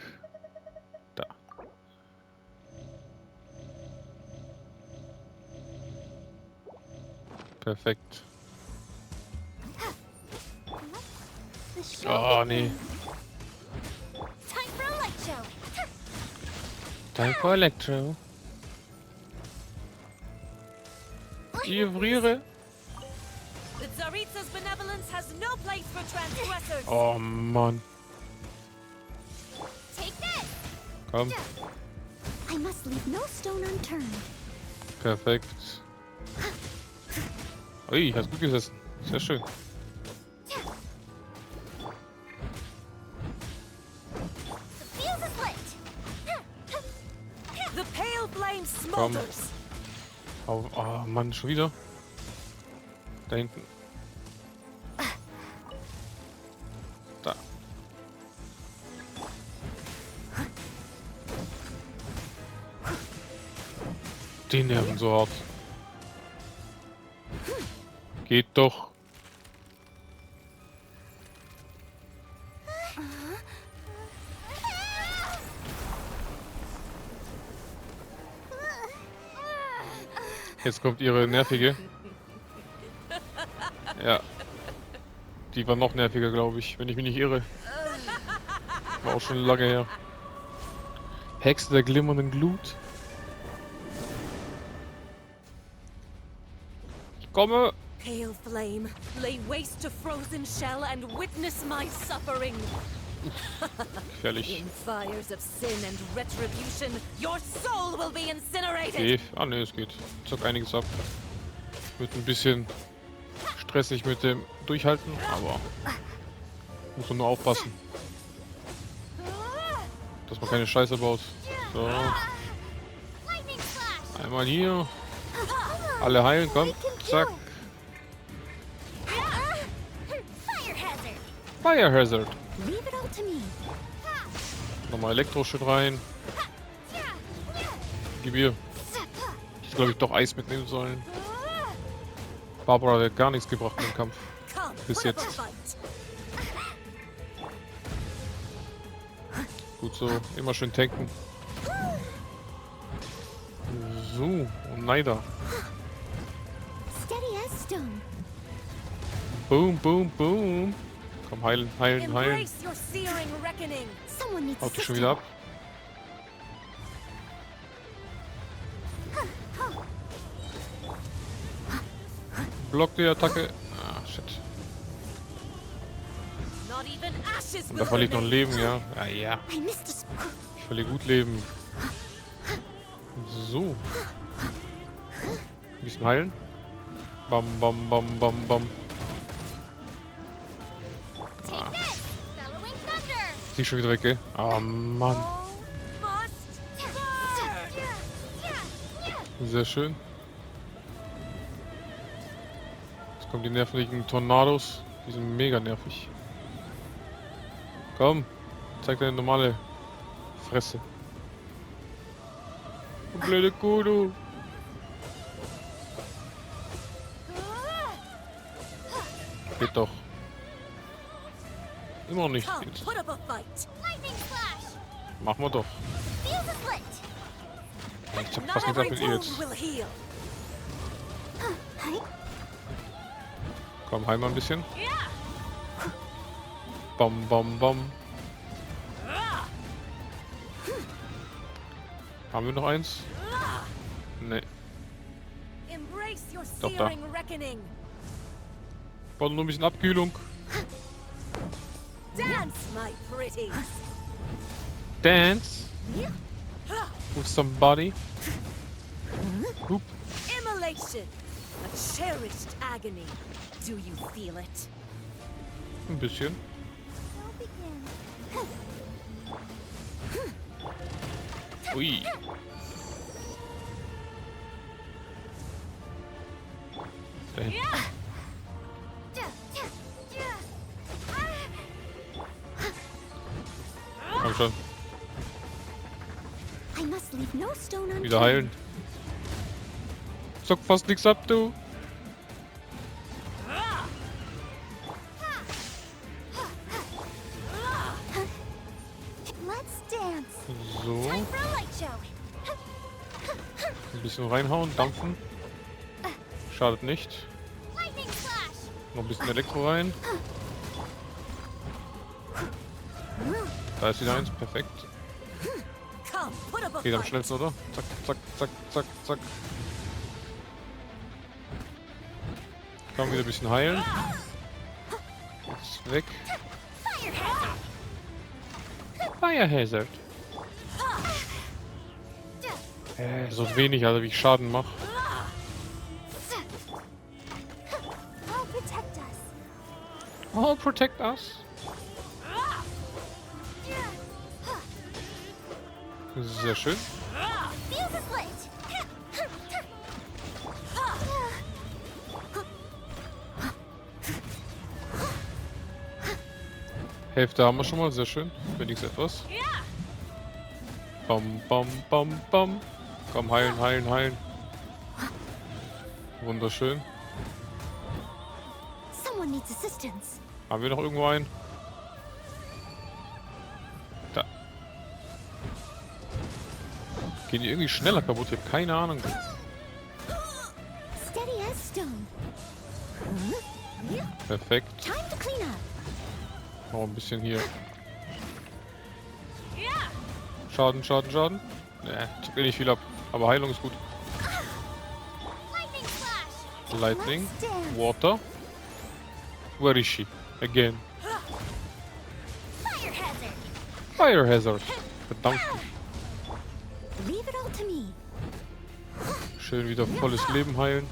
Da. Perfekt. Oh, nee. Time for Electro. Time for Electro. Ich friere. The Tsaritsa's benevolence has no place for transgressors. Oh, Mann. Take this. Komm. I must leave no stone unturned. Perfekt. Ui, hast gut gesessen. Sehr schön. The fuse is lit. The pale flame Komm. smolders. Oh, Mann, schon wieder. Da hinten. Da. Die nerven so hart. Geht doch. Jetzt kommt ihre nervige. Ja. Die war noch nerviger, glaube ich, wenn ich mich nicht irre. War auch schon lange her. Hexe der glimmernden Glut. Ich komme. Pale flame, lay waste to frozen shell and witness my suffering. Gefährlich. In fires of sin and retribution, your soul will be incinerated. Okay. Ah ne, es geht. Zock einiges ab. Wird ein bisschen stressig mit dem Durchhalten, aber muss man nur aufpassen, dass man keine Scheiße baut. So. Einmal hier. Alle heilen, komm. Zack. Fire Hazard. Leave it all to me. Nochmal Elektroschütt rein. Gib ihr. Ich glaube ich doch Eis mitnehmen sollen. Barbara hat gar nichts gebracht im Kampf. Bis jetzt. Gut so. Immer schön tanken. So. Und Neider. Steady as stone. Boom, boom, boom. Komm, heilen, heilen, heilen. Embrace your searing reckoning. Someone needs Haut dich schon assistance. wieder ab. Block die Attacke. Ah, shit. Not even ashes Und will da verliert noch ein remain. Leben, ja. Ja, ja. I missed a Ich verliere gut Leben. So. Ein bisschen heilen. Bam, bam, bam, bam, bam. Ah. bellowing thunder. Die ist schon wieder weg, gell? Ah, Mann. Must burn. Sehr schön. Jetzt kommen die nervigen Tornados. Die sind mega nervig. Komm, zeig deine normale Fresse. Du blöde Kuh, du. Geht doch. Immer noch nicht. Come, Geht's. put up a fight. Lightning flash. Machen wir doch. Fuse is lit. Ich hab Not fast gedacht every mit ihr wound jetzt. will heal. Komm, heim mal ein bisschen. Bam, bam, bam. Haben wir noch eins? Nee. Embrace your Doch, da. searing reckoning. Brauchen nur ein bisschen Abkühlung. Dance, my pretties. Dance. With somebody. Oop. Immolation. A cherished agony. Do you feel it? Ein bisschen. Ui. Damn. Komm schon. I must leave no stone unturned. Wieder heilen. Zock fast nichts ab, du. Let's dance. So. Time for a light show. Ein bisschen reinhauen, dampfen. Schadet nicht. Lightning flash! Noch ein bisschen Elektro rein. Da ist wieder eins, perfekt. Come, put up a Geht am fight. schnellsten, oder? Zack, zack, zack, zack, zack. Kann wieder ein bisschen heilen. Jetzt weg. Fire Hazard. So wenig, also wie ich Schaden mache. I'll protect us. Oh, protect us. Sehr schön. Fuse is lit. Hälfte haben wir schon mal, sehr schön. Wenigstens etwas. Bam, bam, bam, bam. Komm, heilen, heilen, heilen. Wunderschön. Someone needs assistance. Haben wir noch irgendwo einen? Da. Gehen die irgendwie schneller kaputt? Ich habe keine Ahnung. Steady as stone. Perfekt. Time to clean up. Noch ein bisschen hier. Schaden, Schaden, Schaden. Ne, tut eh nicht viel ab. Aber Heilung ist gut. Lightning flash! Lightning. Water. Where is she? Again. Fire hazard. Fire Hazard. Verdammt. Leave it all to me. Schön wieder volles Leben heilen.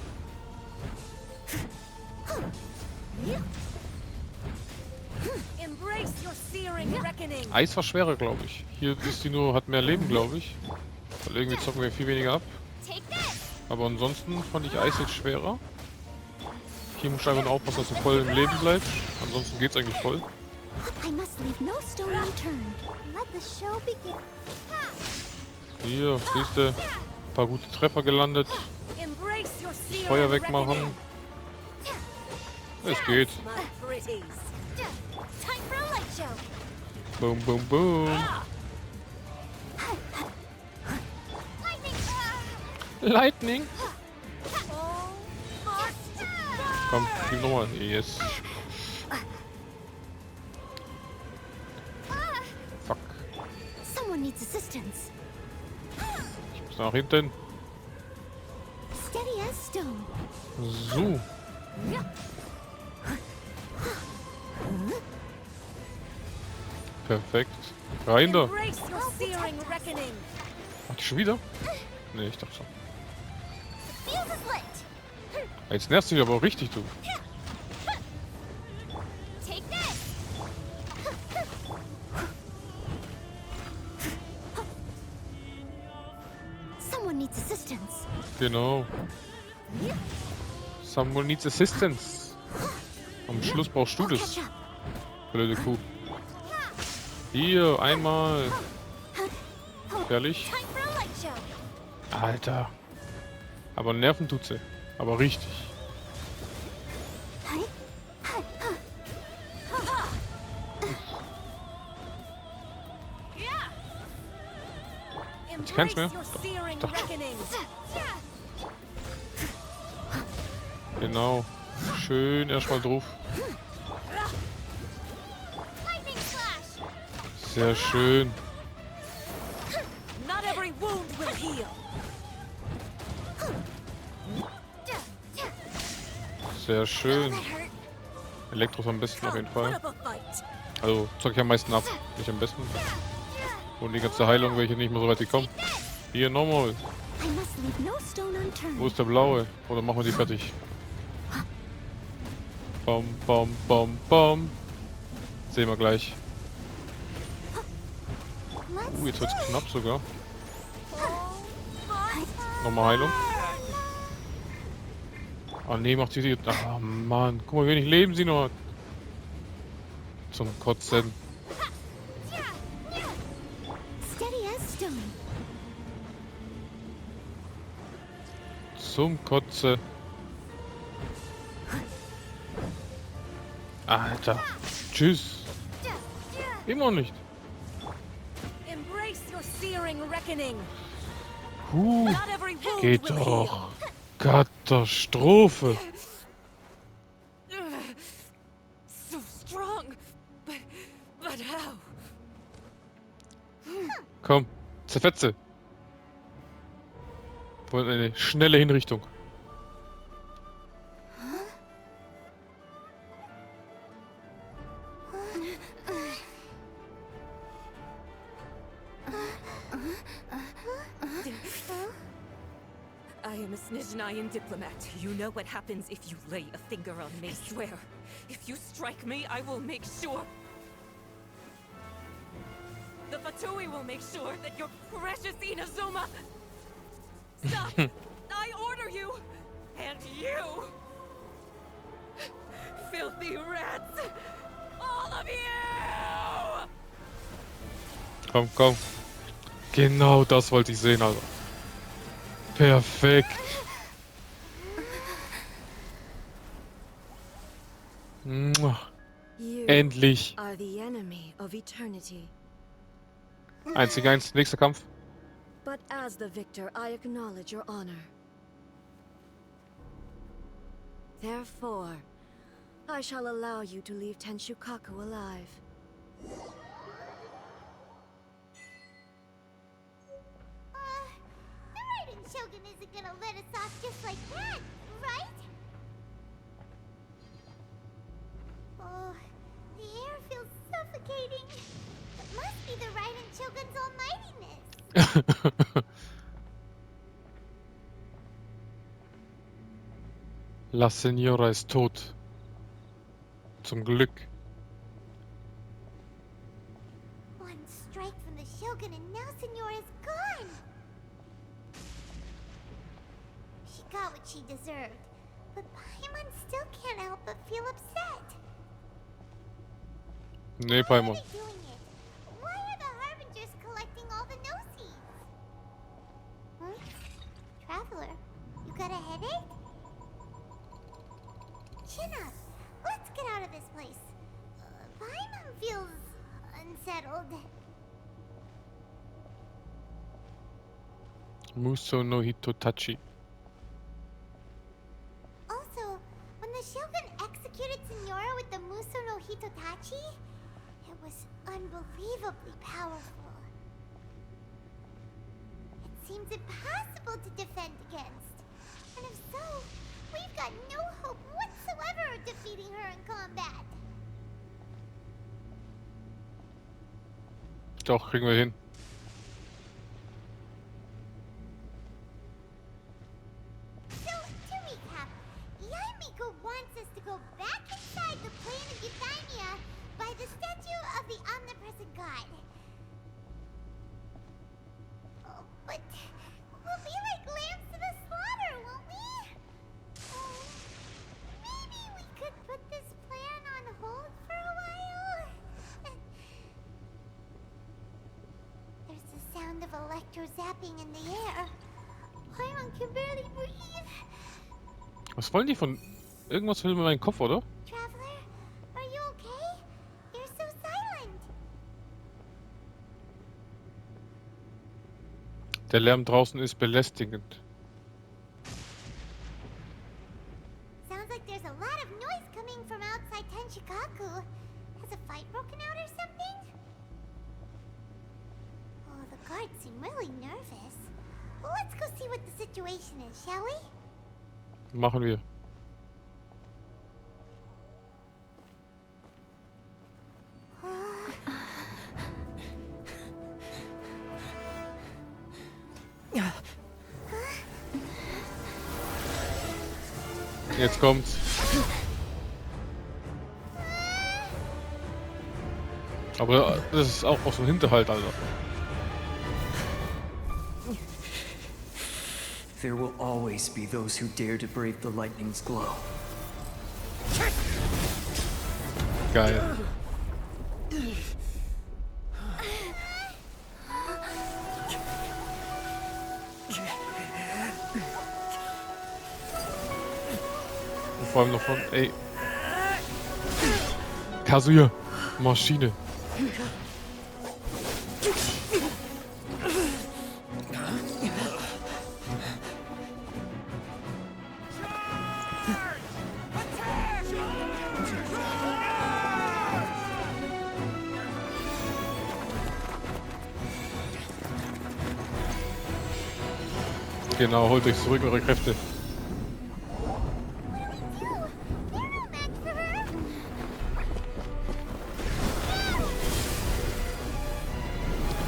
Embrace your searing reckoning. Eis war schwerer, glaube ich. Hier ist die nur, hat mehr Leben, glaube ich. Weil irgendwie zocken wir viel weniger ab. Take this! Aber ansonsten fand ich Eis jetzt schwerer. Hier musst du einfach nur aufpassen, dass du voll im Leben bleibst. Ansonsten geht's eigentlich voll. I must leave no stone unturned. Let the show begin. Hier, siehst du, ein paar gute Treffer gelandet. Embrace your Das searing Feuer reckoning. wegmachen. Es geht. My pretties. Time for a light show. Boom, boom, boom. Lightning! Lightning. Oh, my. Komm, gib nochmal. Yes. Fuck. Someone needs assistance. Ich muss nach hinten. Steady as stone. So. Perfekt. Rein da. Embrace your searing reckoning. Ach, schon wieder? Ne, ich dachte schon. Fuse is lit. Jetzt nervst du mich aber auch richtig, du. Take this! Someone needs assistance. Genau. Someone needs assistance. Am Schluss brauchst du I'll das. catch up. Blöde Kuh. Hier, einmal. Fertig. Time for a light show. Alter. Aber nerven tut sie. Aber richtig. Ich kann's mehr. Embrace your searing Doch. reckoning. Genau. Schön erstmal drauf. Lightning flash! Sehr schön. Not every wound will heal. Sehr schön. Elektro ist am besten auf jeden Fall. Also zock ich am meisten ab. Nicht am besten. Und die ganze Heilung, welche nicht mehr so weit gekommen. Hier nochmal. I must leave no stone unturned. Wo ist der blaue? Oder machen wir die fertig? Bom, bom, bom, bom. Sehen wir gleich. Jetzt wird's knapp sogar. Nochmal Heilung. Ah nee, macht sie. Ah Mann, guck mal, wie wenig Leben sie noch hat. Zum Kotzen. Steady as stone. Zum Kotze. Alter. Tschüss. Immer nicht. Embrace your searing reckoning. Not every wound geht doch. Katastrophe. So strong, but how? Komm, zerfetze. Wollen eine schnelle Hinrichtung. I am a Snezhnayan diplomat. You know what happens if you lay a finger on me. I swear, if you strike me, I will make sure. The Fatui will make sure that your precious Inazuma. Stop! I order you! And you! Filthy rats! All of you! Komm, komm. Genau das wollte ich sehen, Alter. Perfekt. Endlich. Are the enemy of eternity. 1 gegen 1, nächster Kampf. But as the victor, I acknowledge your honor. Therefore, I shall allow you to leave Tenshukaku alive. The Raiden Shogun isn't gonna let us off just like that, right? Oh, the air feels suffocating. It must be the Raiden Shogun's almightiness. La Senora ist tot. Zum Glück. One strike from the Shogun and now Senora's gone. She got what she deserved, but Paimon still can't help but feel upset. Nee, Why are Paimon. they doing it? Why are the Harbingers collecting all the no-seeds? Huh? Traveler, you got a headache? Chin up. Let's get out of this place. Paimon feels unsettled. Muso no Hitotachi. Also, when the Shogun executed Senora with the Muso no Hitotachi, it was unbelievably powerful. It seems impossible to defend against. And if so, we've got no hope whatsoever of defeating her in combat. Doch, kriegen wir hin. So, to recap, Yaimiko wants us to go back inside the plane of Euthymia by the statue of the omnipresent god. Oh, but we'll be like lambs to the slaughter, won't we? Oh, maybe we could put this plan on hold for a while? There's the sound of electro-zapping in the air. Paimon can barely breathe. Was wollen die von... Irgendwas will mit meinem Kopf, oder? Traveler, are you okay? You're so silent. Der Lärm draußen ist belästigend. Sounds like there's a lot of noise coming from outside Tenshukaku. Has a fight broken out or something? Oh, the guards seem really nervous. Let's go see what the situation is, shall we? Machen wir. Jetzt kommt's. Aber das ist auch so ein Hinterhalt, Alter. There will always be those who dare to brave the lightning's glow. Geil. Und vor allem noch von, ey. Kazuya, Maschine. Genau, holt euch zurück eure Kräfte.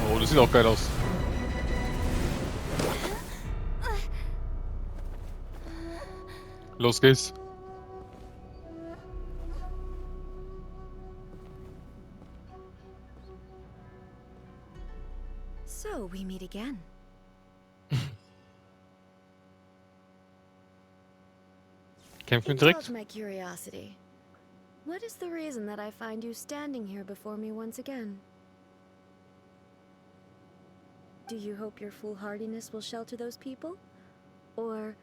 Oh, das sieht auch geil aus. Los geht's. So, we meet again. Kämpfen direkt. Indulge my curiosity. What is the reason that I find you standing here before me once again? Do you hope your foolhardiness will shelter those people? Or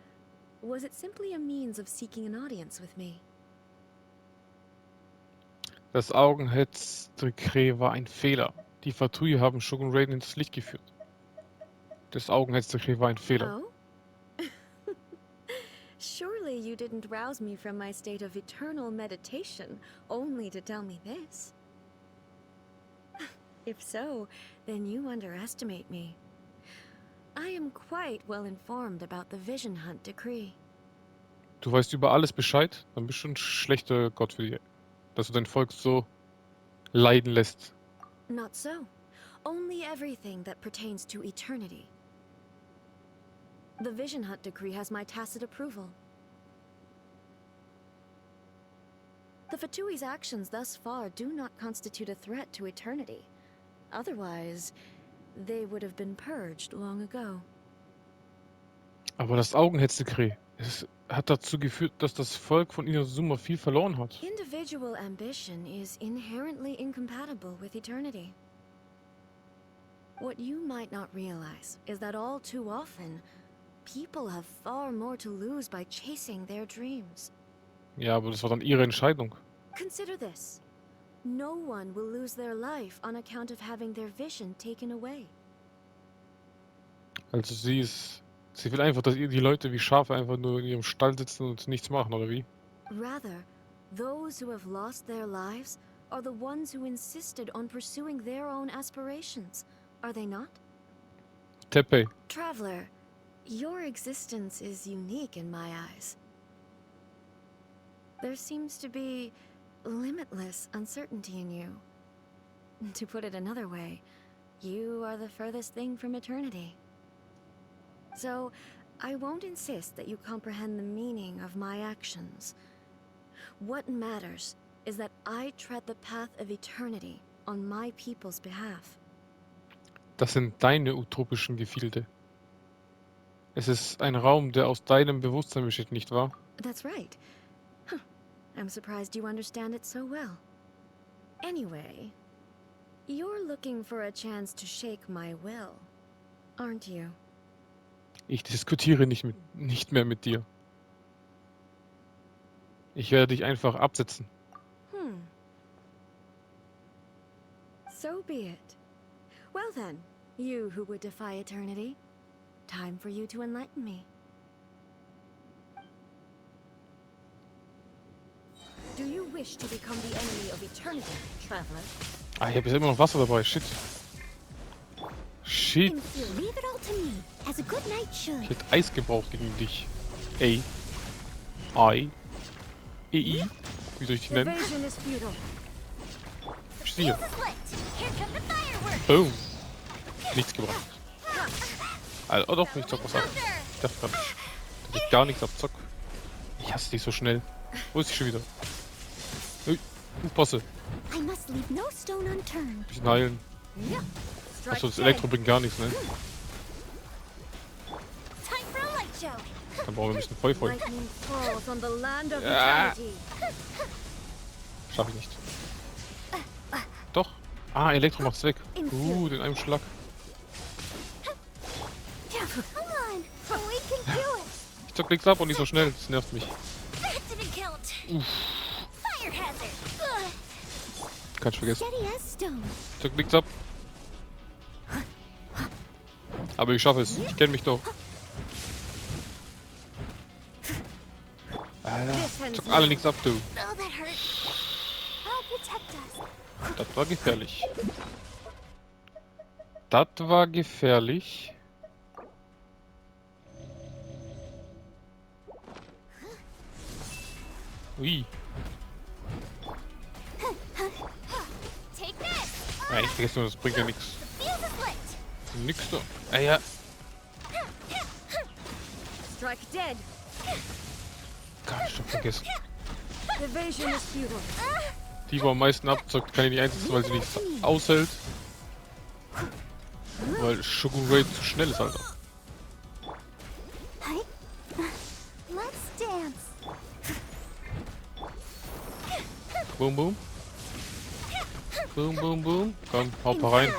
was it simply a means of seeking an audience with me? Das Augenhetztrekret war ein Fehler. Die Fatui haben Shogun Raiden ins Licht geführt. Das Augenhetztrekret war ein Fehler. Oh? Surely you didn't rouse me from my state of eternal meditation only to tell me this. If so, then you underestimate me. I am quite well informed about the Vision Hunt decree. Du weißt über alles Bescheid? Dann bist du ein schlechter Gott für dich. Dass du dein Volk so leiden lässt. Not so. Only everything that pertains to eternity. The Vision Hunt decree has my tacit approval. The Fatui's actions thus far do not constitute a threat to eternity. Otherwise, they would have been purged long ago. Aber das Augenhetztrekret, es hat dazu geführt, dass das Volk von Inazuma viel verloren hat. Individual ambition is inherently incompatible with eternity. What you might not realize is that all too often, people have far more to lose by chasing their dreams. Ja, aber das war dann ihre Entscheidung. Consider this. No one will lose their life on account of having their vision taken away. Also sie will einfach, dass die Leute wie Schafe einfach nur in ihrem Stall sitzen und nichts machen, oder wie? Rather, those who have lost their lives are the ones who insisted on pursuing their own aspirations, are they not? Teppei. Traveler, your existence is unique in my eyes. There seems to be limitless uncertainty in you. To put it another way, you are the furthest thing from eternity. So, I won't insist that you comprehend the meaning of my actions. What matters is that I tread the path of eternity on my people's behalf. Das sind deine utopischen Gefilde. Es ist ein Raum, der aus deinem Bewusstsein besteht, nicht wahr? That's right. Huh. I'm surprised you understand it so well. Anyway, you're looking for a chance to shake my will, aren't you? Ich diskutiere nicht mehr mit dir. Ich werde dich einfach absetzen. So be it. Well then, you who would defy eternity, time for you to enlighten me. Do you wish to become the enemy of eternity, traveler? Ah, ich habe jetzt immer noch Wasser dabei. Shit. Shit. Leave it all to me, as a good knight should. Ich hätte Eis gebraucht gegen dich. Ey. Ei. Ei. Wie soll ich die nennen? Evasion is futile. Hier. Here come the fireworks. Boom. Nichts gebracht. Also, oh doch, ich zock was ab. Ich dachte gerade, dass ich gar nichts abzock. Ich hasse dich so schnell. Wo ist sie schon wieder? Ui, Bosse. I must leave no stone unturned. Bisschen heilen. Achso, das Elektro bringt gar nichts, ne? Time for a light show. Dann brauchen wir ein bisschen Feuer. Lightning falls on the land of Ja. eternity. Schaff ich nicht. Doch. Ah, Elektro macht's weg. Den einem Schlag. Come on, we can do it. Ich zock nichts ab und nicht so schnell. Das nervt mich. That didn't count. Fire hazard. Kannst vergessen. Steady as stone. Ich zock nichts ab. Aber ich schaffe es. Ich kenne mich doch. Alter, zock alle nichts ab, du. Oh, that hurt. I'll protect us. Das war gefährlich. Das war gefährlich. Ui. Take this. Ja, ich vergesse nur, das bringt ja nichts. The fuse is lit. Nix so. Ja. Strike dead. Kann ich doch vergessen. Evasion is futile. Die, wo am meisten abzockt, kann ich nicht einsetzen, weil sie nichts aushält. Weil Shogun Raid zu schnell ist, Alter. Let's dance. Boom, boom. Boom, boom, boom. Komm, hau mal rein.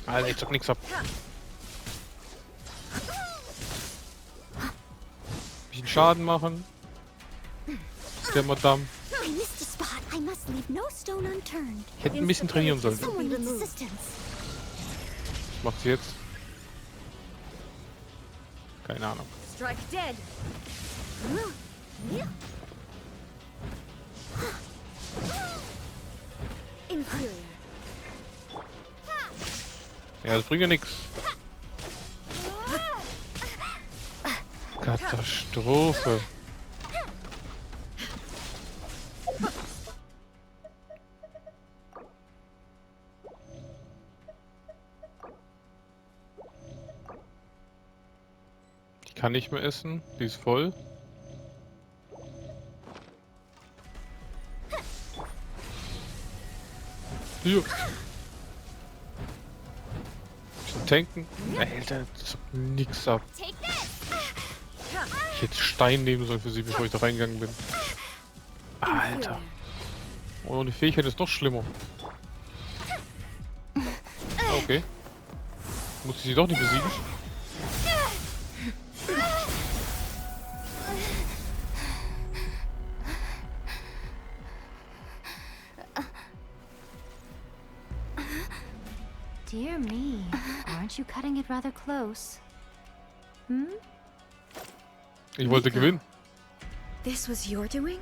Alter, ich zock nix ab. Bisschen Schaden machen. Der Madame. I missed a spot. I must leave no stone unturned. Ich hätte ein bisschen trainieren sollen. Someone needs assistance. Was macht sie jetzt? Keine Ahnung. Strike dead. Inferior. Ja, das bringt ja nichts. Katastrophe. Die kann nicht mehr essen. Die ist voll. Hier. Bisschen tanken. Alter, das hat nix ab. Take this. Ich hätte Stein nehmen sollen für sie, bevor ich da reingegangen bin. Alter. Oh, die Fähigkeit ist noch schlimmer. Okay. Muss ich sie doch nicht besiegen? Dear me, aren't you cutting it rather close? Hmm? Ich wollte gewinnen. This was your doing?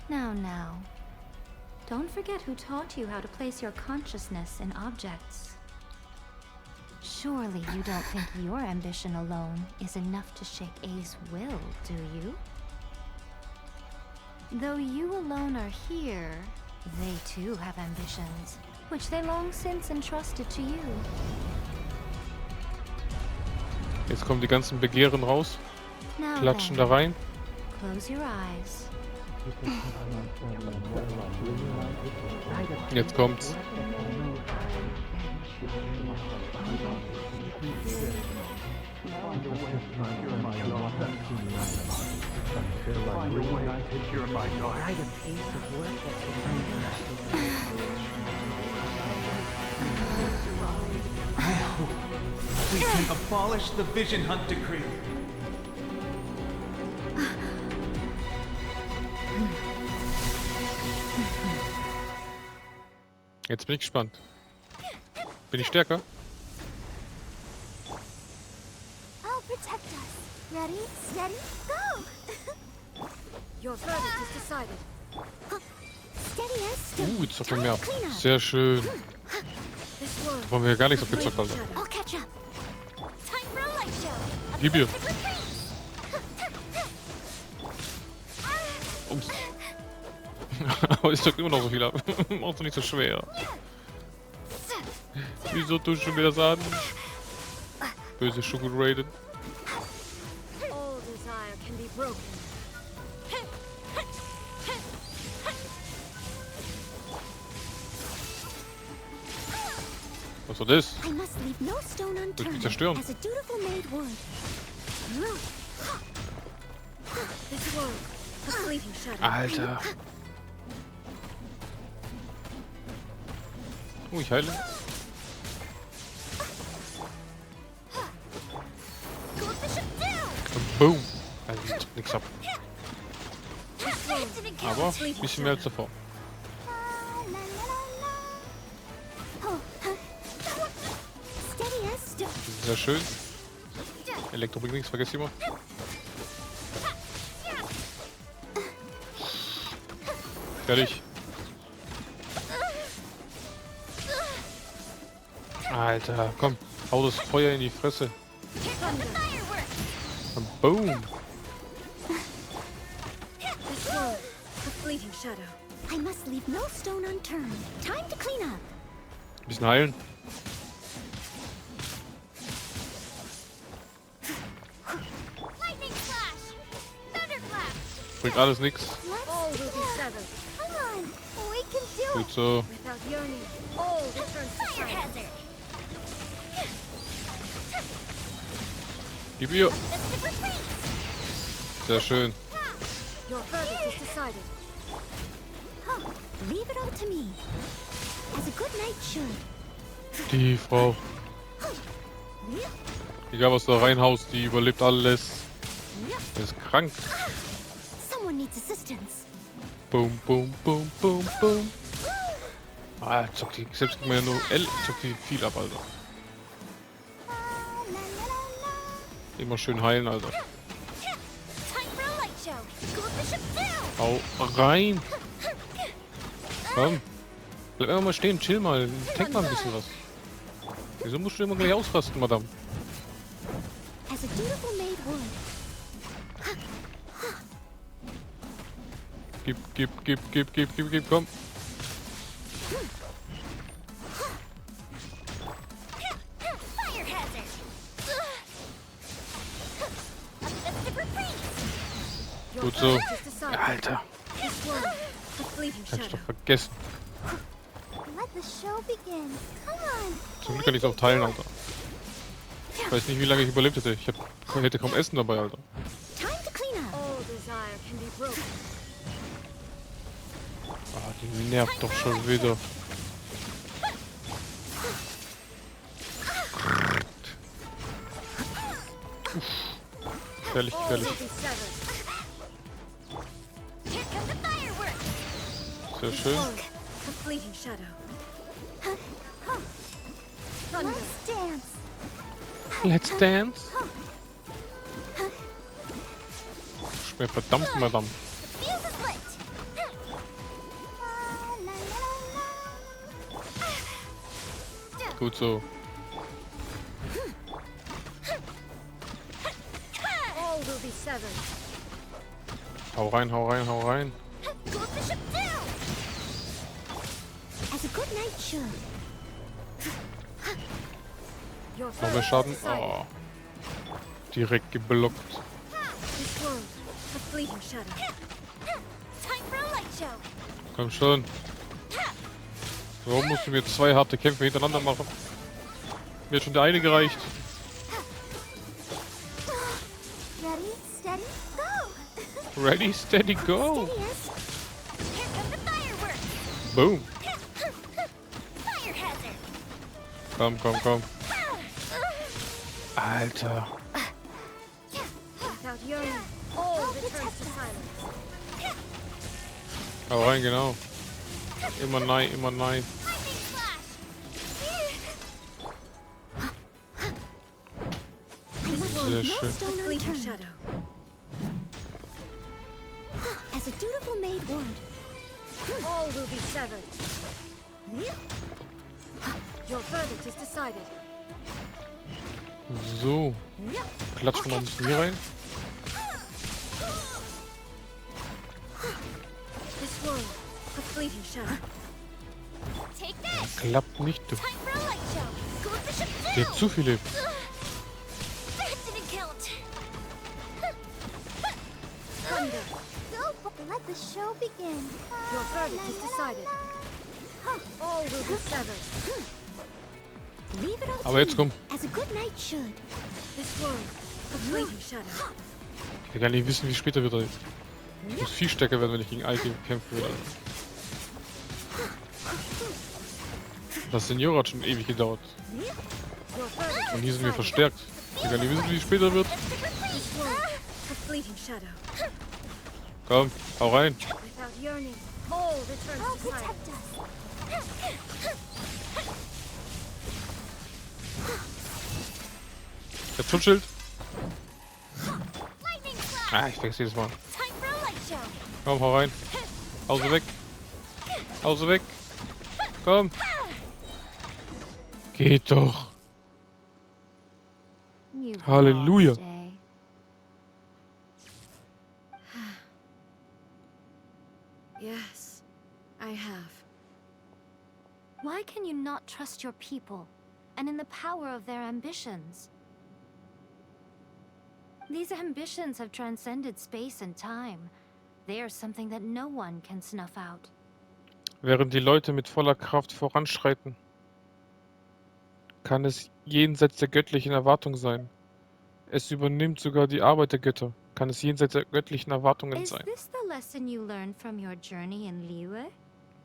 Now. Don't forget who taught you how to place your consciousness in objects. Surely you don't think your ambition alone is enough to shake A's will, do you? Though you alone are here, they too have ambitions, which they long since entrusted to you. Jetzt kommen die ganzen Begehren raus. Now Klatschen then, da rein. close your eyes. Jetzt kommt's. We can abolish the Vision Hunt Decree. Jetzt bin ich gespannt. Bin ich stärker? I'll protect us. Ready, steady, go. Your verdict is decided. Steady as stone. Jetzt doch schon mehr ab. Sehr schön. Da haben wir ja gar nichts abgezockt, Alter. I'll catch up. Time for a light show. A Gib ihr. bit of retreat. Ups. Aber ich zockt immer noch so viel ab. Mach's doch nicht so schwer. Wieso tust du mir das an? Böse Sugar Raiden. All desire can be broken. Was war das? I must leave no stone Willst du mich unturned. zerstören? As a dutiful maid would. This world, a fleeting shadow. Alter. Oh, ich heile. Boom. Also sieht nichts ab. Aber ein bisschen mehr als davor. Steady as stone. Sehr schön. Elektro bringt nichts, vergesst immer. Fertig. Alter, komm. Hau das Feuer in die Fresse. Und boom. This world, a fleeting shadow. I must leave no stone unturned. Time to clean up. Bisschen heilen. Lightning flash! Thunderclap! Bringt alles nix. All will be severed. Come on! We can do Gut so. Without yearning, all returns to Fire silence. hazard! Gib ihr. Let's retreat! Sehr schön. Your verdict is decided. Leave it all to me. As a good knight should. Die Frau. Egal was du da reinhaust, die überlebt alles. Die ist krank. Someone needs assistance. Boom, boom, boom, boom, boom. Ah, zockt die, selbst gegen meine nur L, zockt die viel ab, Alter. Immer schön heilen, Alter. Time for a light show. Go the ship down. Hau rein. Komm. Bleib einfach mal stehen, chill mal. Tank mal ein bisschen was. Wieso musst du immer gleich ausrasten, Madame? As a dutiful maid would. Gib, komm. Fire hazard! Let's retreat! Your Gut so. verdict is decided. Alter, This world, a fleeting hab ich shadow. doch vergessen. Let the show begin. Come on! Zum Glück kann ich es auch teilen, Alter. Ich weiß nicht, wie lange ich überlebt hätte. Hätte kaum Essen dabei, Alter. Time to clean up. All desire can be broken. Ah, die nervt doch schon wieder. Gefährlich, All will gefährlich. be severed. Here come the fireworks! Sehr schön. A fleeting shadow. Thunder. Let's dance! Let's dance. Schwer verdammt, Madame. Fuse is lit! La, la, la, Gut so. All will be severed. Hau rein, hau rein, hau rein. Go the ship down! As a good knight should. Your Noch mehr verdict Schaden. is decided. Oh. Direkt geblockt. This world, a fleeting shadow. Time for a light show! Komm schon. Warum musst du mir 2 harte Kämpfe hintereinander machen? Mir hat schon der eine gereicht. Ready, steady, go! Ready, steady, go. Steady as... Here come the fireworks! Boom. Fire hazard! Komm. Alter. Without yearning, all returns to silence. Hau rein, genau. Immer nein, immer nein. Lightning flash! Sehr schön. Stone A fleeting unturned. shadow. As a dutiful maid would. All will be severed. Your verdict is decided. So. Klatschen wir noch ein bisschen hier rein. This world, a fleeting shadow. Take this! Klappt nicht. Time for a light show! Go with the ship Der hat zu viele. That didn't count! Thunder. So, let the show begin. Your verdict is decided. All will be severed. Leave it all Aber jetzt komm. as a good night should. This world, a fleeting shadow. Ich will gar nicht wissen, wie später wird. Ich muss viel stärker werden, wenn ich gegen Alki kämpfen will. Das Senior hat schon ewig gedauert. Und hier sind wir verstärkt. Ich will gar nicht wissen, wie es später wird. This world, a fleeting shadow. Komm, hau rein. Without yearning, all returns to silence. Der Schutzschild. Lightning flash! Ah, ich vergesse jedes Mal. Time for a light show! Komm, hau rein. Hau sie weg. Hau sie weg. Komm. Geht doch. You've Halleluja. lost, eh? Yes, I have. Why can you not trust your people and in the power of their ambitions? These ambitions have transcended space and time. They are something that no one can snuff out. Während die Leute mit voller Kraft voranschreiten, kann es jenseits der göttlichen Erwartung sein. Es übernimmt sogar die Arbeit der Götter. Kann es jenseits der göttlichen Erwartungen Is sein. this the lesson you learned from your journey in Liyue?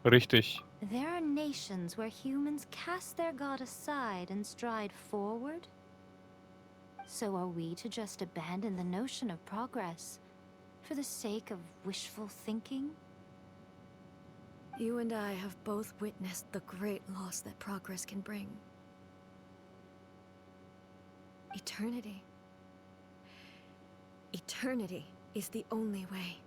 Richtig. There are nations where humans cast their god aside and stride forward. So are we to just abandon the notion of progress for the sake of wishful thinking? You and I have both witnessed the great loss that progress can bring. Eternity. Eternity is the only way.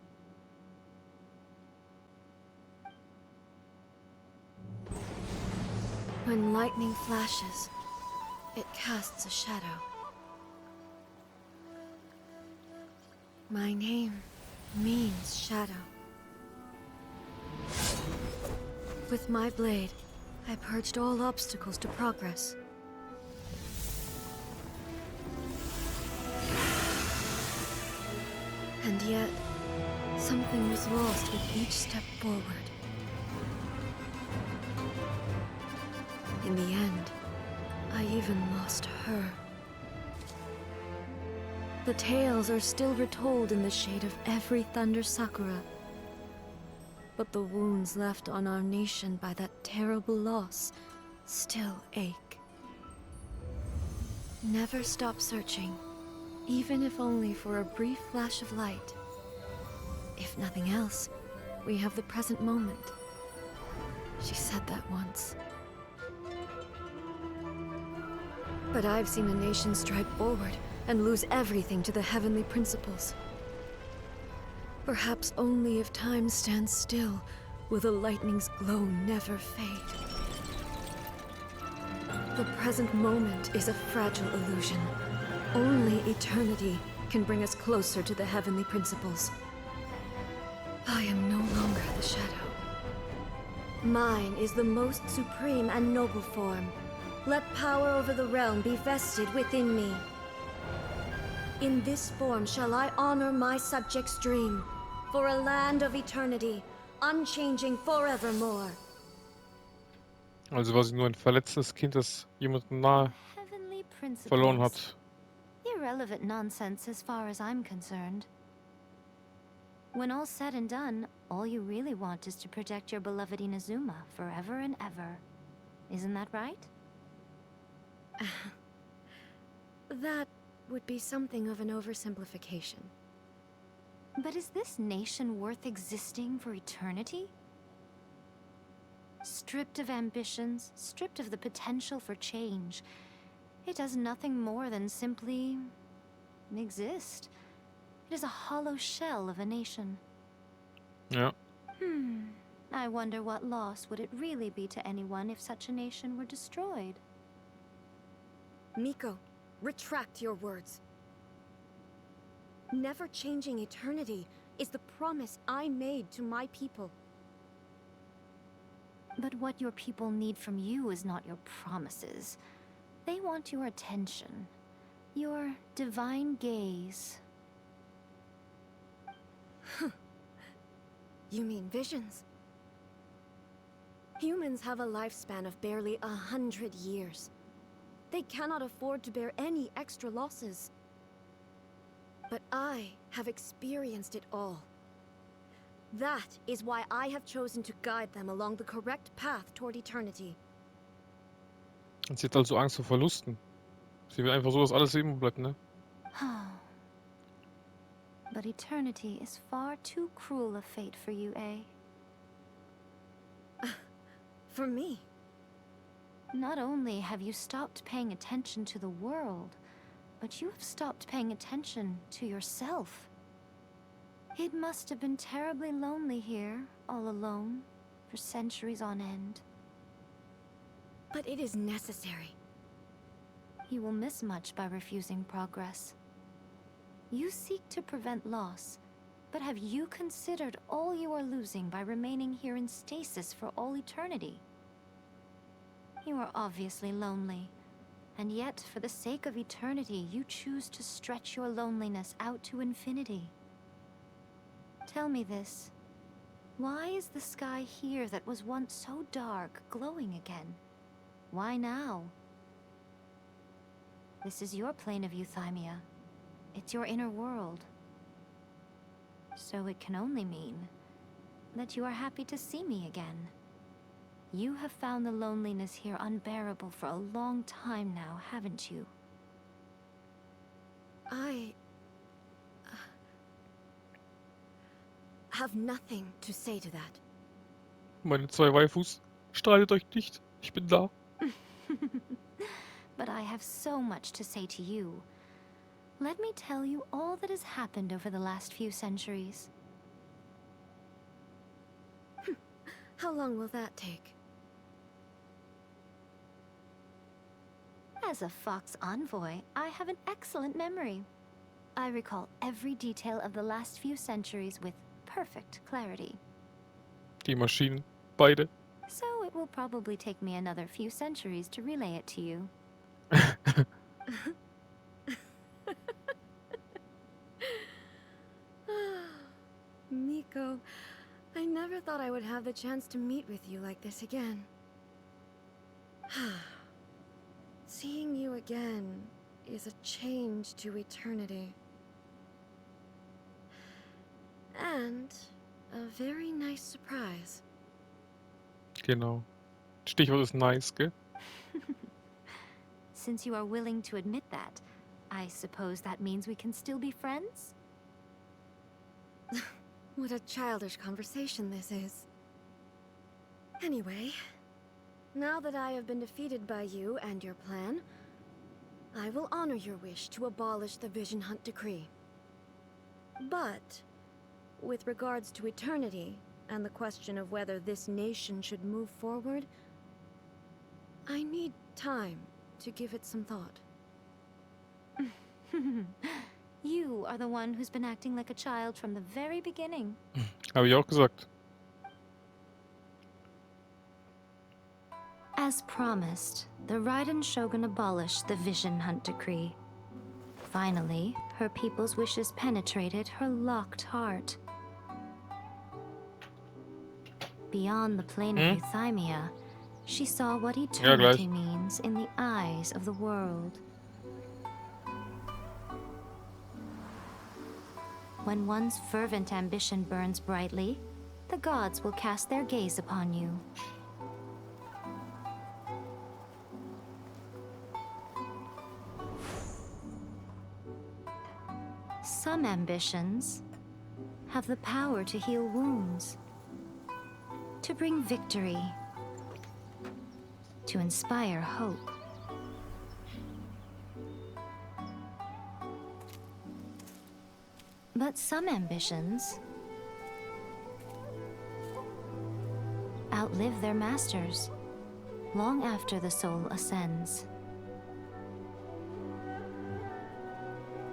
When lightning flashes, it casts a shadow. My name means shadow. With my blade, I purged all obstacles to progress. And yet, something was lost with each step forward. In the end, I even lost her. The tales are still retold in the shade of every Thunder Sakura. But the wounds left on our nation by that terrible loss still ache. Never stop searching, even if only for a brief flash of light. If nothing else, we have the present moment. She said that once. But I've seen a nation stride forward and lose everything to the heavenly principles. Perhaps only if time stands still will the lightning's glow never fade. The present moment is a fragile illusion. Only eternity can bring us closer to the heavenly principles. I am no longer the shadow. Mine is the most supreme and noble form. Let power over the realm be vested within me. In this form shall I honor my subjects' dream, for a land of eternity, unchanging forevermore. Also war sie nur ein verletztes Kind, das jemanden nahe Heavenly principles. verloren hat. Irrelevant nonsense as far as I'm concerned. When all's said and done, all you really want is to protect your beloved Inazuma forever and ever. Isn't that right? That would be something of an oversimplification. But is this nation worth existing for eternity? Stripped of ambitions, stripped of the potential for change, it does nothing more than simply exist. It is a hollow shell of a nation. Ja. I wonder what loss would it really be to anyone if such a nation were destroyed? Miko, retract your words. Never changing eternity is the promise I made to my people. But what your people need from you is not your promises. They want your attention. Your divine gaze. You mean visions? Humans have a lifespan of barely 100 years. They cannot afford to bear any extra losses. But I have experienced it all. That is why I have chosen to guide them along the correct path toward eternity. Und sie hat also Angst vor Verlusten. Sie will einfach so, dass alles eben bleibt, ne? But eternity is far too cruel a fate for you, eh? For me? Not only have you stopped paying attention to the world, but you have stopped paying attention to yourself. It must have been terribly lonely here, all alone, for centuries on end. But it is necessary. You will miss much by refusing progress. You seek to prevent loss, but have you considered all you are losing by remaining here in stasis for all eternity? You are obviously lonely, and yet for the sake of eternity, you choose to stretch your loneliness out to infinity. Tell me this. Why is the sky here that was once so dark glowing again? Why now? This is your plane of euthymia. It's your inner world. So it can only mean that you are happy to see me again. You have found the loneliness here unbearable for a long time now, haven't you? I have nothing to say to that. Meine zwei Waifus, streitet euch nicht. Ich bin da. But I have so much to say to you. Let me tell you all that has happened over the last few centuries. How long will that take? As a Fox envoy, I have an excellent memory. I recall every detail of the last few centuries with perfect clarity. Die Maschinen, beide. So it will probably take me another few centuries to relay it to you. Miko, I never thought I would have the chance to meet with you like this again. Seeing you again is a change to eternity. And a very nice surprise. Genau. Stichwort ist nice, gell? Since you are willing to admit that, I suppose that means we can still be friends? What a childish conversation this is. Anyway, now that I have been defeated by you and your plan, I will honor your wish to abolish the Vision Hunt Decree. But, with regards to eternity, and the question of whether this nation should move forward, I need time to give it some thought. You are the one who's been acting like a child from the very beginning. Habe ich auch gesagt. As promised, the Raiden Shogun abolished the Vision Hunt Decree. Finally, her people's wishes penetrated her locked heart. Beyond the plane of euthymia, she saw what eternity means in the eyes of the world. When one's fervent ambition burns brightly, the gods will cast their gaze upon you. Some ambitions have the power to heal wounds, to bring victory, to inspire hope. But some ambitions outlive their masters, long after the soul ascends.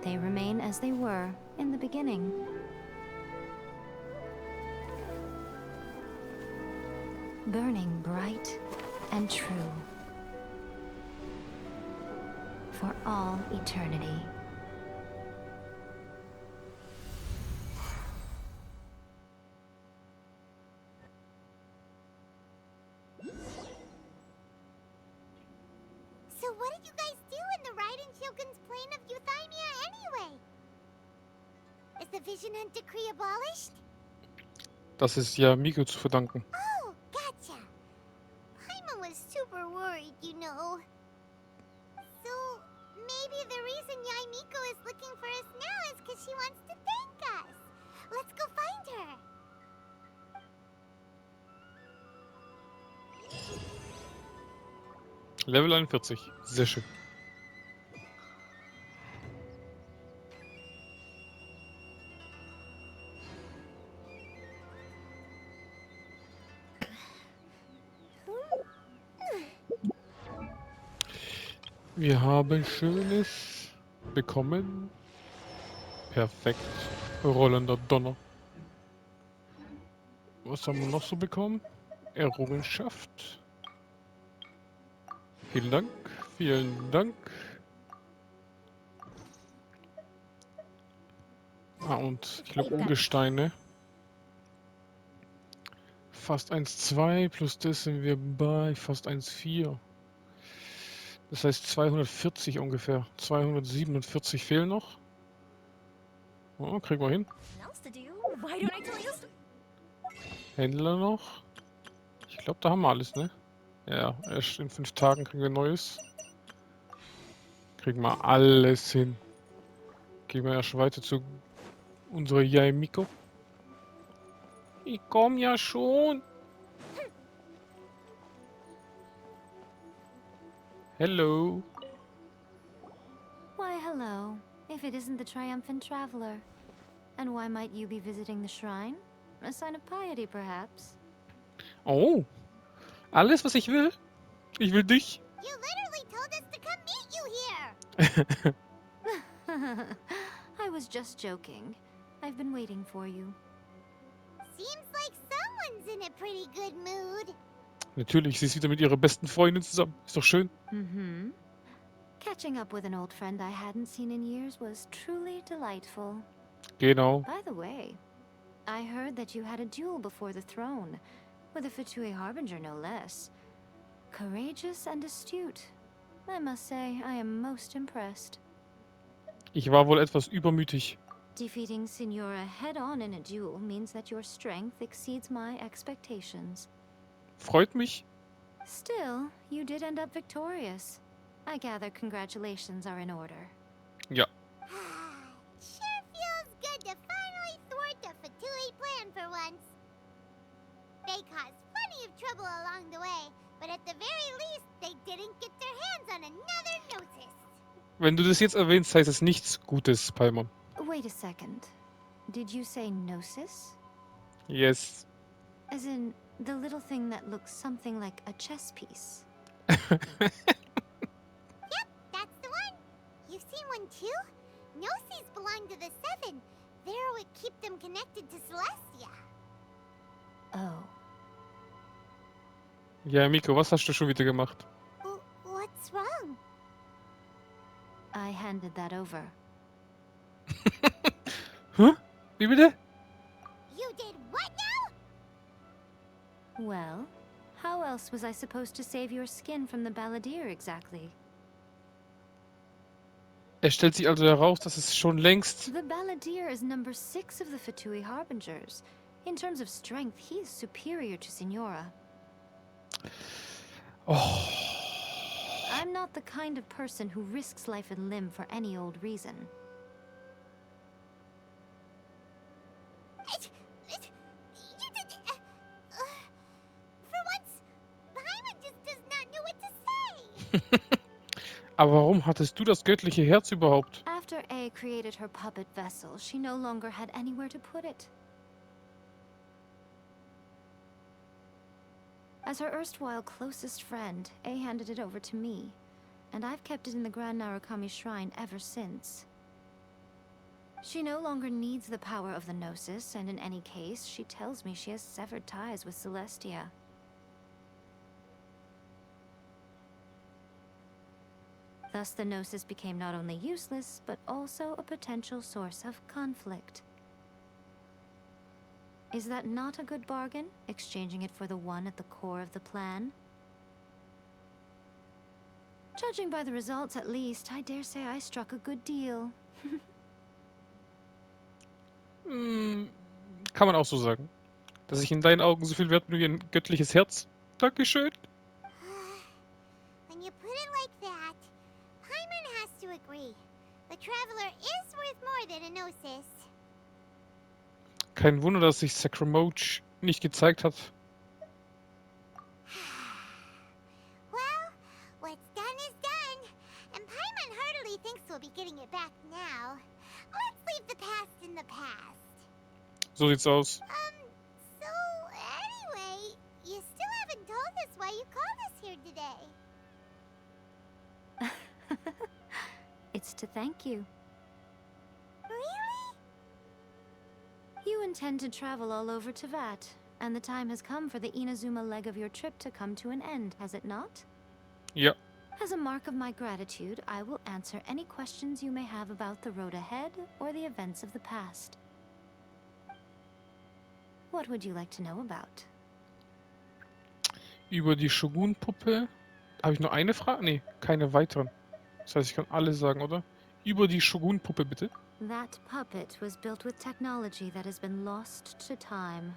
They remain as they were in the beginning. Burning bright and true for all eternity. So what did you guys do in the Raiden Shogun's plane of Euthymia anyway? Is the Vision Hunt decree abolished? Das ist ja Miko zu verdanken. Oh, gotcha. Paimon was super worried, you know. So maybe the reason Yai Miko is looking for us now is because she wants to thank us. Let's go find her. Level 41. Sehr schön. Wir haben Schönes bekommen. Perfekt. Rollender Donner. Was haben wir noch so bekommen? Errungenschaft. Vielen Dank. Vielen Dank. Ah, und ich glaube Urgesteine. Fast 1,2 plus das sind wir bei fast 1,4. Das heißt 240 ungefähr. 247 fehlen noch. Oh, kriegen wir hin. Händler noch. Ich glaube, da haben wir alles, ne? Ja, erst in 5 Tagen kriegen wir Neues. Kriegen wir alles hin. Gehen wir erst weiter zu unserer Yai Miko. Ich komm ja schon. Hello. Why, hello, if it isn't the triumphant traveler. And why might you be visiting the shrine? A sign of piety, perhaps? Oh. Alles, was ich will? Ich will dich. You literally told us to come meet you here. I was just joking. I've been waiting for you. Seems like someone's in a pretty good mood. Natürlich, sie ist wieder mit ihrer besten Freundin zusammen. Ist doch schön. Mm-hmm. Catching up with an old friend I hadn't seen in years was truly delightful. Genau. By the way, I heard that you had a duel before the throne, with a Fatui Harbinger no less. Courageous and astute. I must say, I am most impressed. Ich war wohl etwas übermütig. Defeating Signora head-on in a duel means that your strength exceeds my expectations. Freut mich. Still, you did end up victorious. I gather congratulations are in order. Ja. Sure feels good to finally thwart the Fatui plan for once. They caused plenty of trouble along the way, but at the very least, they didn't get their hands on another Gnosis. Wenn du das jetzt erwähnst, heißt es nichts Gutes, Paimon. Wait a second. Did you say Gnosis? Yes. As in, the little thing that looks something like a chess piece. Yep, that's the one. You've seen one too? Gnosis belong to the Seven. They're what keep them connected to Celestia. Oh. Ja, Miko, was hast du schon wieder gemacht? What's wrong? I handed that over. Huh? Wie bitte? You did what now? Well, how else was I supposed to save your skin from the balladeer exactly? Es stellt sich also heraus, dass es schon längst... The balladeer is number 6 of the Fatui Harbingers. In terms of strength, he is superior to Signora. Oh. I'm not the kind of person who risks life and limb for any old reason. For once, Paimon just does not know what to say. Aber warum hattest du das göttliche Herz überhaupt? After A created her puppet vessel, she no longer had anywhere to put it. As her erstwhile closest friend, A handed it over to me, and I've kept it in the Grand Narukami Shrine ever since. She no longer needs the power of the Gnosis, and in any case, she tells me she has severed ties with Celestia. Thus, the Gnosis became not only useless, but also a potential source of conflict. Is that not a good bargain, exchanging it for the one at the core of the plan? Judging by the results, at least, I dare say I struck a good deal. Kann man auch so sagen. Dass ich in deinen Augen so viel wert bin wie ein göttliches Herz. Dankeschön. When you put it like that, Paimon has to agree. The Traveler is worth more than a Gnosis. Kein Wunder, dass sich Sacramoach nicht gezeigt hat. Well, what's done is done, and Paimon heartily thinks we'll be getting it back now. Let's leave the past in the past. So sieht's aus. So anyway, you still haven't told us why you called us here today. It's to thank you. Really? You intend to travel all over Teyvat, and the time has come for the Inazuma leg of your trip to come to an end, has it not? Ja. As a mark of my gratitude, I will answer any questions you may have about the road ahead or the events of the past. What would you like to know about? Über die Shogun-Puppe. Habe ich nur eine Frage? Nee, keine weiteren. Das heißt, ich kann alles sagen, oder? Über die Shogun-Puppe, bitte. That puppet was built with technology that has been lost to time.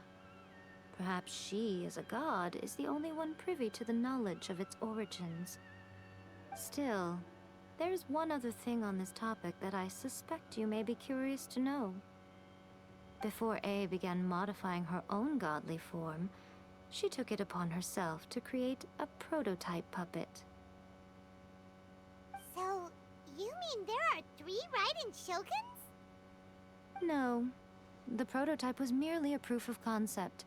Perhaps she, as a god, is the only one privy to the knowledge of its origins. Still, there is one other thing on this topic that I suspect you may be curious to know. Before A began modifying her own godly form, she took it upon herself to create a prototype puppet. So, you mean there are 3 Raiden Shoguns? No. The prototype was merely a proof of concept.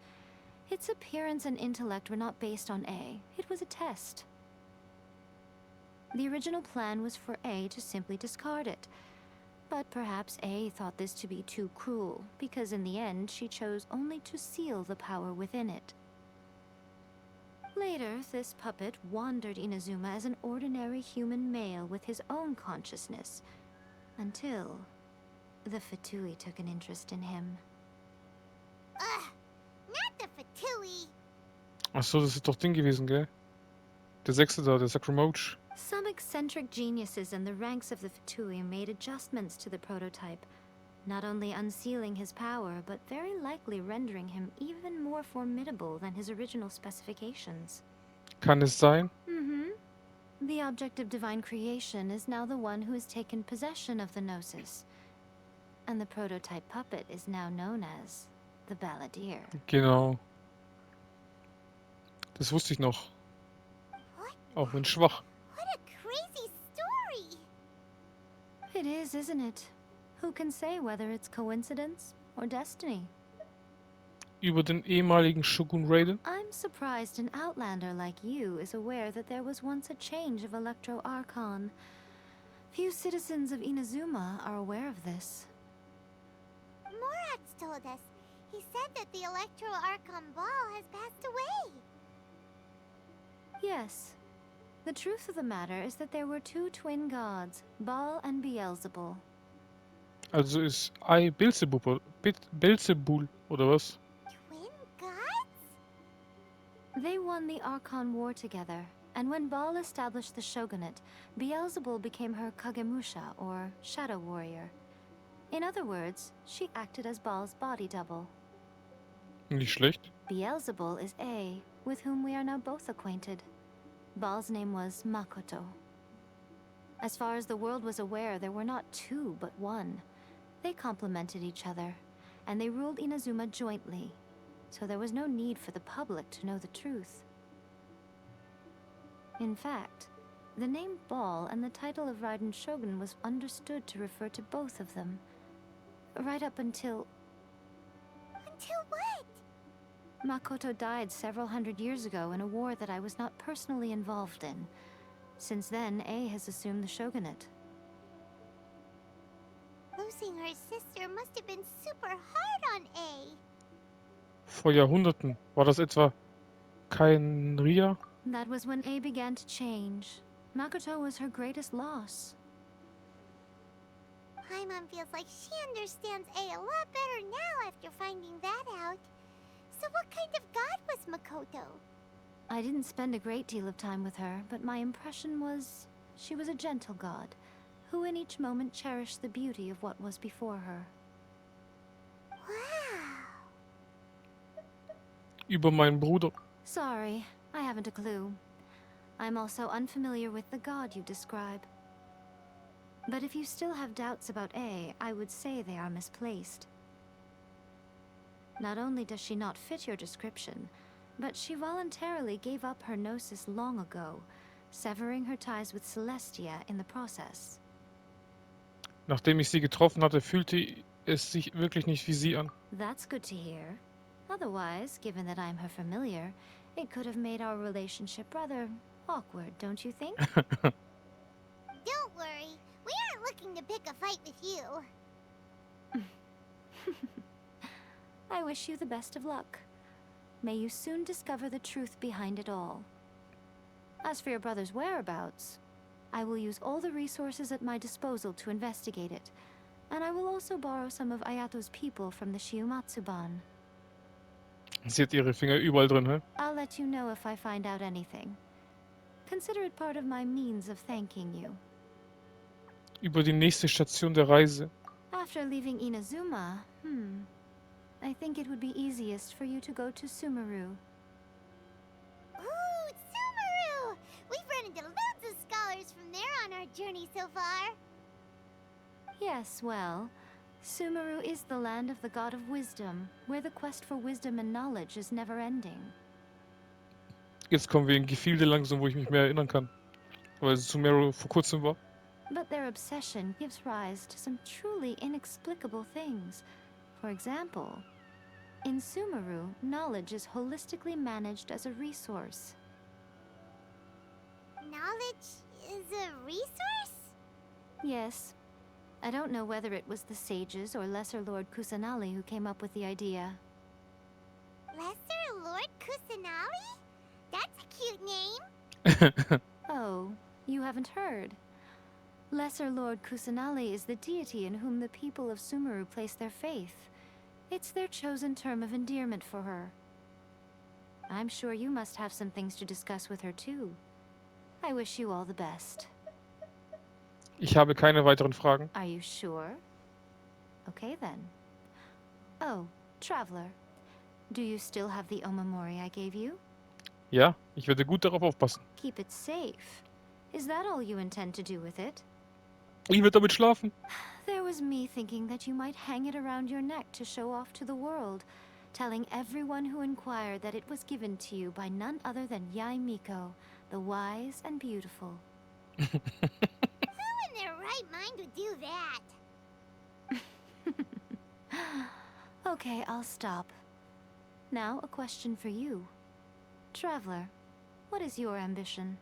Its appearance and intellect were not based on A. It was a test. The original plan was for A to simply discard it. But perhaps A thought this to be too cruel, because in the end she chose only to seal the power within it. Later, this puppet wandered Inazuma as an ordinary human male with his own consciousness, until the Fatui took an interest in him. Ugh, not the Fatui. Achso, das ist doch Ding gewesen, gell? Der Sechste da, der Sacramoach. Some eccentric geniuses in the ranks of the Fatui made adjustments to the prototype, not only unsealing his power, but very likely rendering him even more formidable than his original specifications. Kann es sein? The object of divine creation is now the one who has taken possession of the Gnosis, and the prototype puppet is now known as the Balladeer. Genau. Das wusste ich noch. Auch wenn schwach. What a crazy story! It is, isn't it? Who can say whether it's coincidence or destiny? Über den ehemaligen Shogun Raiden? I'm surprised an outlander like you is aware that there was once a change of Electro Archon. Few citizens of Inazuma are aware of this. Morat's told us. He said that the Electro Archon Ball has passed away. Yes. The truth of the matter is that there were 2 twin gods, Baal and Beelzebul. Also ist Ei Beelzebul, oder was? Twin gods? They won the Archon War together, and when Baal established the shogunate, Beelzebul became her Kagemusha, or shadow warrior. In other words, she acted as Baal's body double. Nicht schlecht. Beelzebul is A, with whom we are now both acquainted. Baal's name was Makoto. As far as the world was aware, there were not 2, but 1. They complemented each other, and they ruled Inazuma jointly, so there was no need for the public to know the truth. In fact, the name Baal and the title of Raiden Shogun was understood to refer to both of them. Right up until... Until what? Makoto died several hundred years ago in a war that I was not personally involved in. Since then, A has assumed the shogunate. Losing her sister must have been super hard on A. Vor Jahrhunderten. War das etwa kein Ria? That was when A began to change. Makoto was her greatest loss. Paimon feels like she understands A a lot better now after finding that out. So what kind of god was Makoto? I didn't spend a great deal of time with her, but my impression was she was a gentle god, who in each moment cherished the beauty of what was before her. Wow. Über meinen Bruder. Sorry, I haven't a clue. I'm also unfamiliar with the god you describe. But if you still have doubts about A, I would say they are misplaced. Not only does she not fit your description, but she voluntarily gave up her gnosis long ago, severing her ties with Celestia in the process. Nachdem ich sie getroffen hatte, fühlte es sich wirklich nicht wie sie an. That's good to hear. Otherwise, given that I'm her familiar, it could have made our relationship rather awkward, don't you think? Don't worry. We aren't looking to pick a fight with you. I wish you the best of luck. May you soon discover the truth behind it all. As for your brother's whereabouts, I will use all the resources at my disposal to investigate it, and I will also borrow some of Ayato's people from the Shiumatsuban. Sie hat ihre Finger überall drin, hä? I'll let you know if I find out anything. Consider it part of my means of thanking you. Über die nächste Station der Reise. After leaving Inazuma, I think it would be easiest for you to go to Sumeru. Ooh, Sumeru! We've run into loads of scholars from there on our journey so far. Yes, well, Sumeru is the land of the god of wisdom, where the quest for wisdom and knowledge is never ending. Jetzt kommen wir in Gefilde langsam, wo ich mich mehr erinnern kann. Weil Sumeru vor kurzem war. But their obsession gives rise to some truly inexplicable things. For example, in Sumeru, knowledge is holistically managed as a resource. Knowledge is a resource? Yes. I don't know whether it was the sages or Lesser Lord Kusanali who came up with the idea. Lesser Lord Kusanali? That's a cute name. Oh, you haven't heard. Lesser Lord Kusanali is the deity in whom the people of Sumeru place their faith. It's their chosen term of endearment for her. I'm sure you must have some things to discuss with her too. I wish you all the best. Ich habe keine weiteren Fragen. Are you sure? Okay then. Oh, Traveler. Do you still have the Omamori I gave you? Ja, ich werde gut darauf aufpassen. Keep it safe. Is that all you intend to do with it? Ich werde damit schlafen. There was me thinking that you might hang it around your neck to show off to the world, telling everyone who inquired that it was given to you by none other than Yae Miko, the wise and beautiful. Who in their right mind would do that? Okay, I'll stop. Now, a question for you. Traveler, what is your ambition?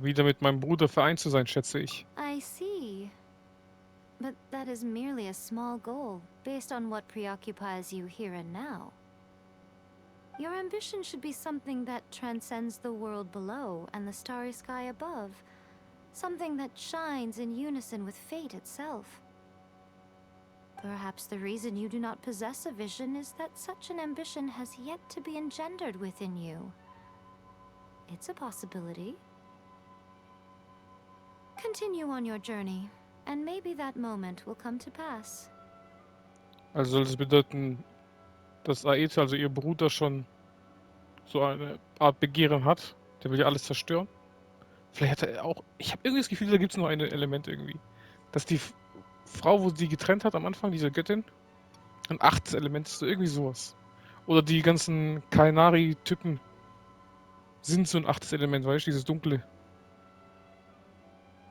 Wieder mit meinem Bruder vereint zu sein, schätze ich. I see. But that is merely a small goal, based on what preoccupies you here and now. Your ambition should be something that transcends the world below and the starry sky above. Something that shines in unison with fate itself. Perhaps the reason you do not possess a vision is that such an ambition has yet to be engendered within you. It's a possibility. Continue on your journey, and maybe that moment will come to pass. Also soll das bedeuten, dass Aeta, also ihr Bruder, schon so eine Art Begehren hat? Der will ja alles zerstören? Vielleicht hat er auch... Ich habe irgendwie das Gefühl, da gibt es noch ein Element irgendwie. Dass die Frau, wo sie getrennt hat am Anfang, diese Göttin, ein 8. Element ist, so irgendwie sowas. Oder die ganzen Kainari-Typen sind so ein 8. Element, weißt du, dieses dunkle.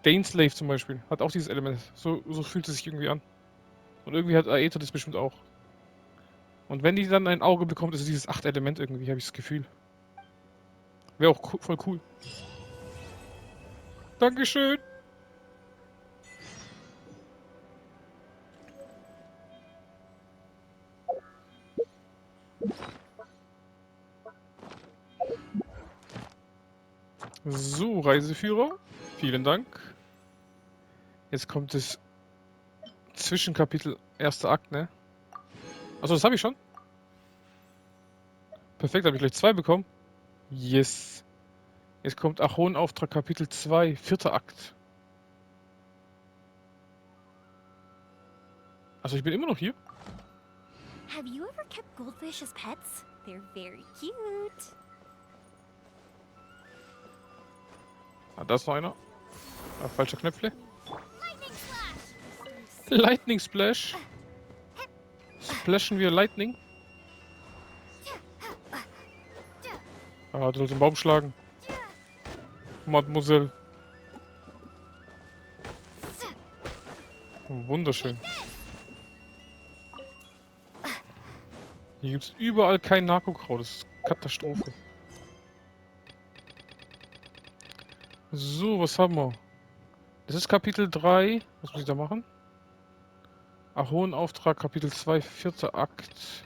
Daneslave zum Beispiel hat auch dieses Element. So fühlt es sich irgendwie an. Und irgendwie hat Aeta das bestimmt auch. Und wenn die dann ein Auge bekommt, ist es dieses 8-Element irgendwie, habe ich das Gefühl. Wäre auch voll cool. Dankeschön. So, Reiseführer. Vielen Dank. Jetzt kommt das Zwischenkapitel, erster Akt, ne? Achso, das habe ich schon. Perfekt, habe ich gleich 2 bekommen. Yes. Jetzt kommt Achonenauftrag Kapitel 2, vierter Akt. Also ich bin immer noch hier. Have you ever kept goldfish as pets? They're very cute. Ah, da ist noch einer. Ah, falscher Knöpfle. Lightning Splash. Splashen wir Lightning. Ah, du sollst den Baum schlagen. Mademoiselle. Wunderschön. Hier gibt es überall kein Narkokraut. Das ist Katastrophe. So, was haben wir? Das ist Kapitel 3. Was muss ich da machen? Achonenauftrag, Kapitel 2, vierter Akt.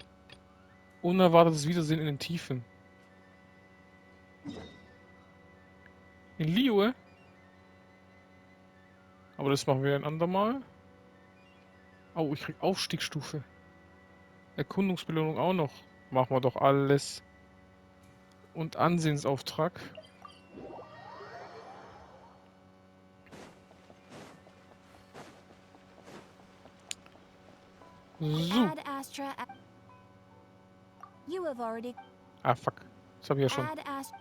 Unerwartetes Wiedersehen in den Tiefen. In Liyue? Aber das machen wir ein andermal. Oh, ich krieg Aufstiegsstufe. Erkundungsbelohnung auch noch. Machen wir doch alles. Und Ansehensauftrag. So. Ad Astra. You have already. Ah, fuck. Das habe ich ja schon. Ad Astra.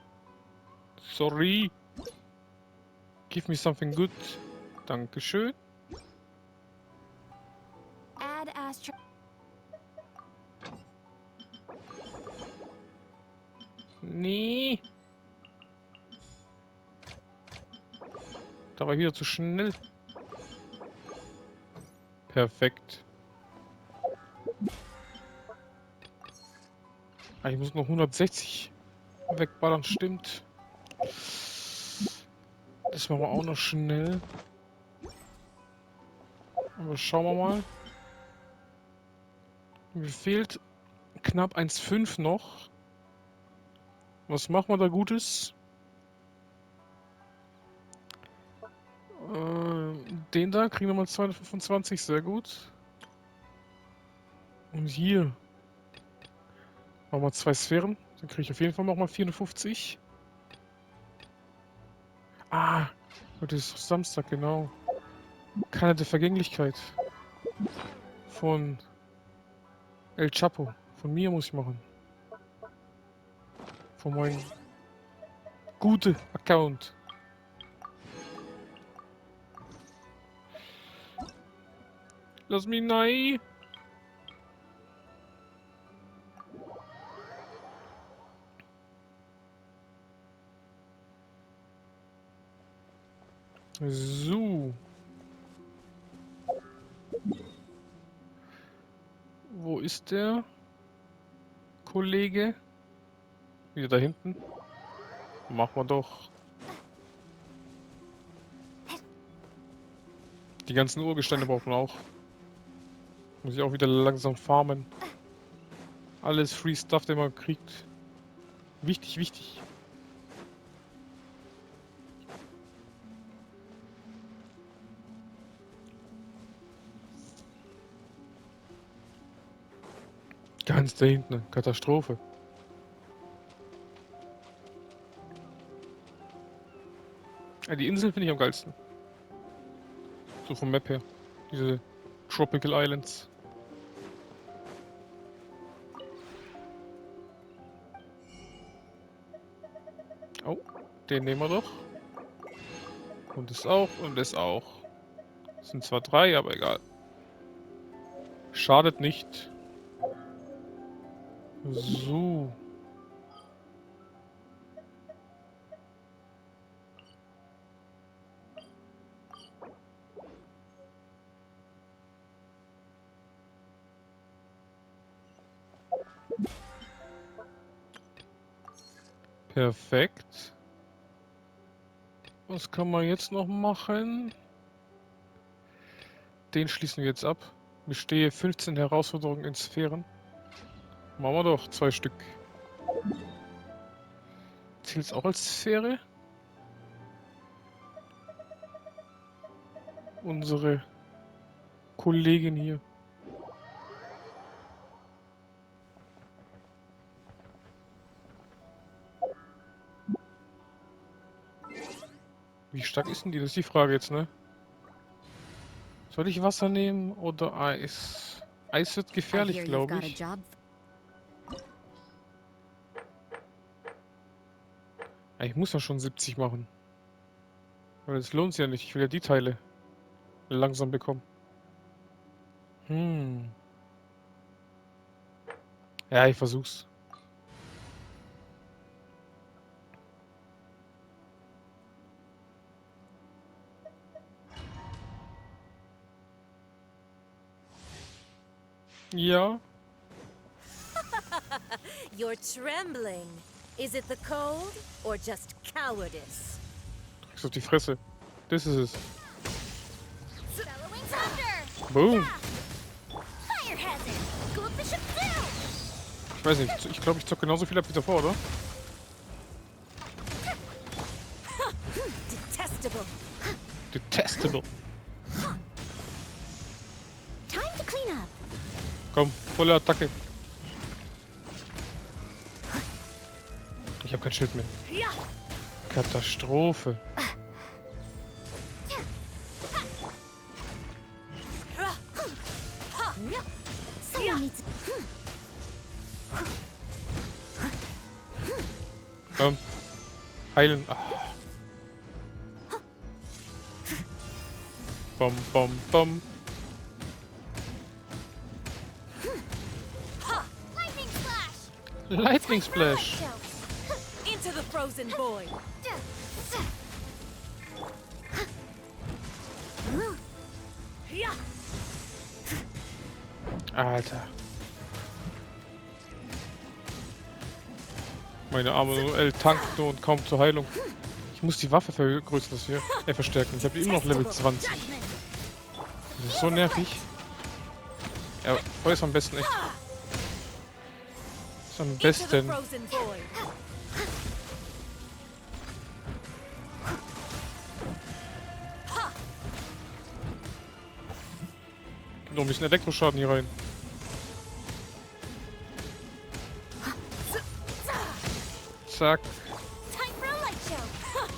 Sorry. Give me something good. Dankeschön. Ad Astra. Nee. Da war ich wieder zu schnell. Perfekt. Ah, ich muss noch 160 wegballern, stimmt. Das machen wir auch noch schnell. Aber schauen wir mal. Mir fehlt knapp 1,5 noch. Was machen wir da Gutes? Den da kriegen wir mal 225, sehr gut. Und hier machen wir 2 Sphären. Dann kriege ich auf jeden Fall noch mal 450. Ah, heute ist Samstag, genau. Keine der Vergänglichkeit. Von El Chapo. Von mir muss ich machen. Von meinem guten Account. Lass mich nein. So. Wo ist der Kollege? Wieder da hinten. Machen wir doch. Die ganzen Urgesteine brauchen wir auch. Muss ich auch wieder langsam farmen. Alles Free Stuff, den man kriegt. Wichtig, wichtig. Ganz da hinten. Katastrophe. Ja, die Inseln finde ich am geilsten. So vom Map her. Diese Tropical Islands. Oh, den nehmen wir doch. Und das auch und das auch. Das sind zwar 3, aber egal. Schadet nicht. So. Perfekt. Was kann man jetzt noch machen? Den schließen wir jetzt ab. Bestehe 15 Herausforderungen in Sphären. Machen wir doch 2 Stück. Zählt es auch als Sphäre? Unsere Kollegin hier. Wie stark ist denn die? Das ist die Frage jetzt, ne? Soll ich Wasser nehmen oder Eis? Eis wird gefährlich, glaube ich. Ja, ich muss ja schon 70 machen. Weil es lohnt sich ja nicht. Ich will ja die Teile langsam bekommen. Ja, ich versuch's. Ja. You're trembling. Is it the cold or just cowardice? Kriegst auf die Fresse. Das ist es. Bellowing thunder! Boom. Fire hazard! Goldfish of doom! Ich weiß nicht. Ich glaube, ich zocke genauso viel ab wie davor, oder? Detestable. Detestable. Time to clean up. Komm, volle Attacke. Ich habe kein Schild mehr. Katastrophe. Someone needs. Komm. Heilen. Ah. Bom, bom, bom. Lightning splash! Lightning Splash. Into the frozen void. Alter. Meine arme tankt nur und kaum zur Heilung. Ich muss die Waffe vergrößern, das hier. Verstärken. Ich habe immer noch Level 20. Das ist so nervig. Ja, Feuer ist am besten echt. Ist am besten. Noch ein bisschen Elektroschaden hier rein. Zack.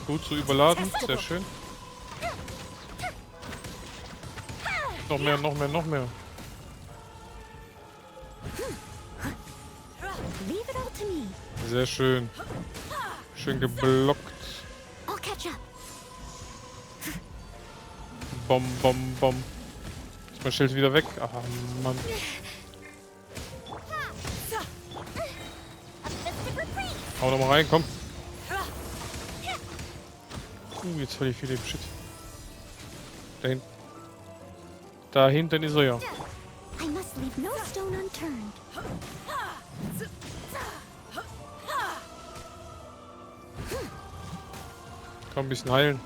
Gut zu überladen. Sehr schön. Noch mehr, noch mehr, noch mehr. Sehr schön. Schön geblockt. Bom, bom, bom. Ist mein Schild wieder weg? Ah, Mann. Hau noch mal rein, komm. Jetzt verliere ich viel Leben. Shit. Da hinten. Da hinten ist er ja. I must leave no stone unturned. Komm, ein bisschen heilen.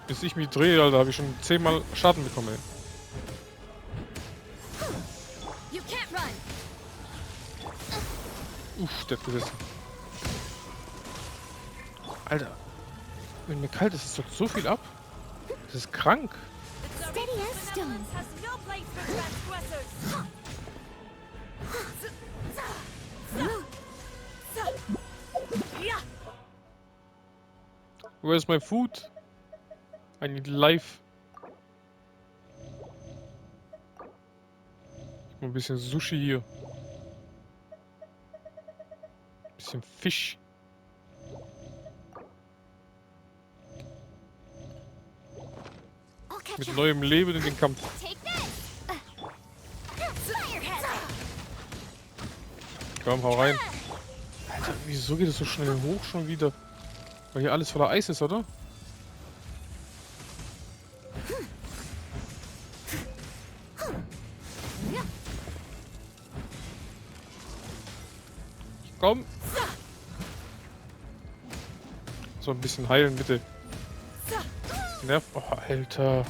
Bis ich mich drehe, Alter, habe ich schon 10-mal Schaden bekommen, ey. Uff, der hat gesessen. Alter. Wenn mir kalt ist, es drückt so viel ab. Das ist krank. Steady as stone. Where's my food? I need life. Ein bisschen Sushi hier. Ein bisschen Fisch. Mit neuem Leben in den Kampf. Komm, hau rein. Alter, wieso geht es so schnell hoch schon wieder? Weil hier alles voller Eis ist, oder? Komm. So ein bisschen heilen, bitte. Nerv. Oh, Alter.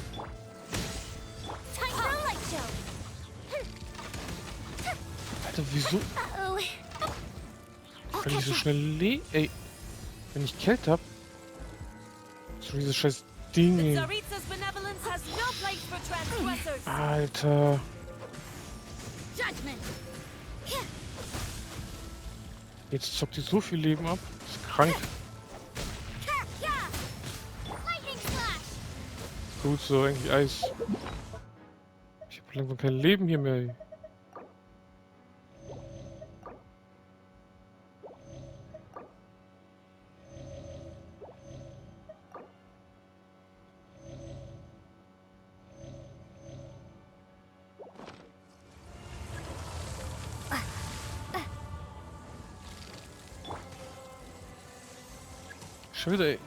Alter, wieso? Kann ich so schnell Ey. Wenn ich Kälte hab. So dieses scheiß Ding, ey. Alter. Jetzt zockt die so viel Leben ab. Das ist krank. Gut so, eigentlich Eis. Ich hab langsam kein Leben hier mehr, ey. Schon wieder, ey.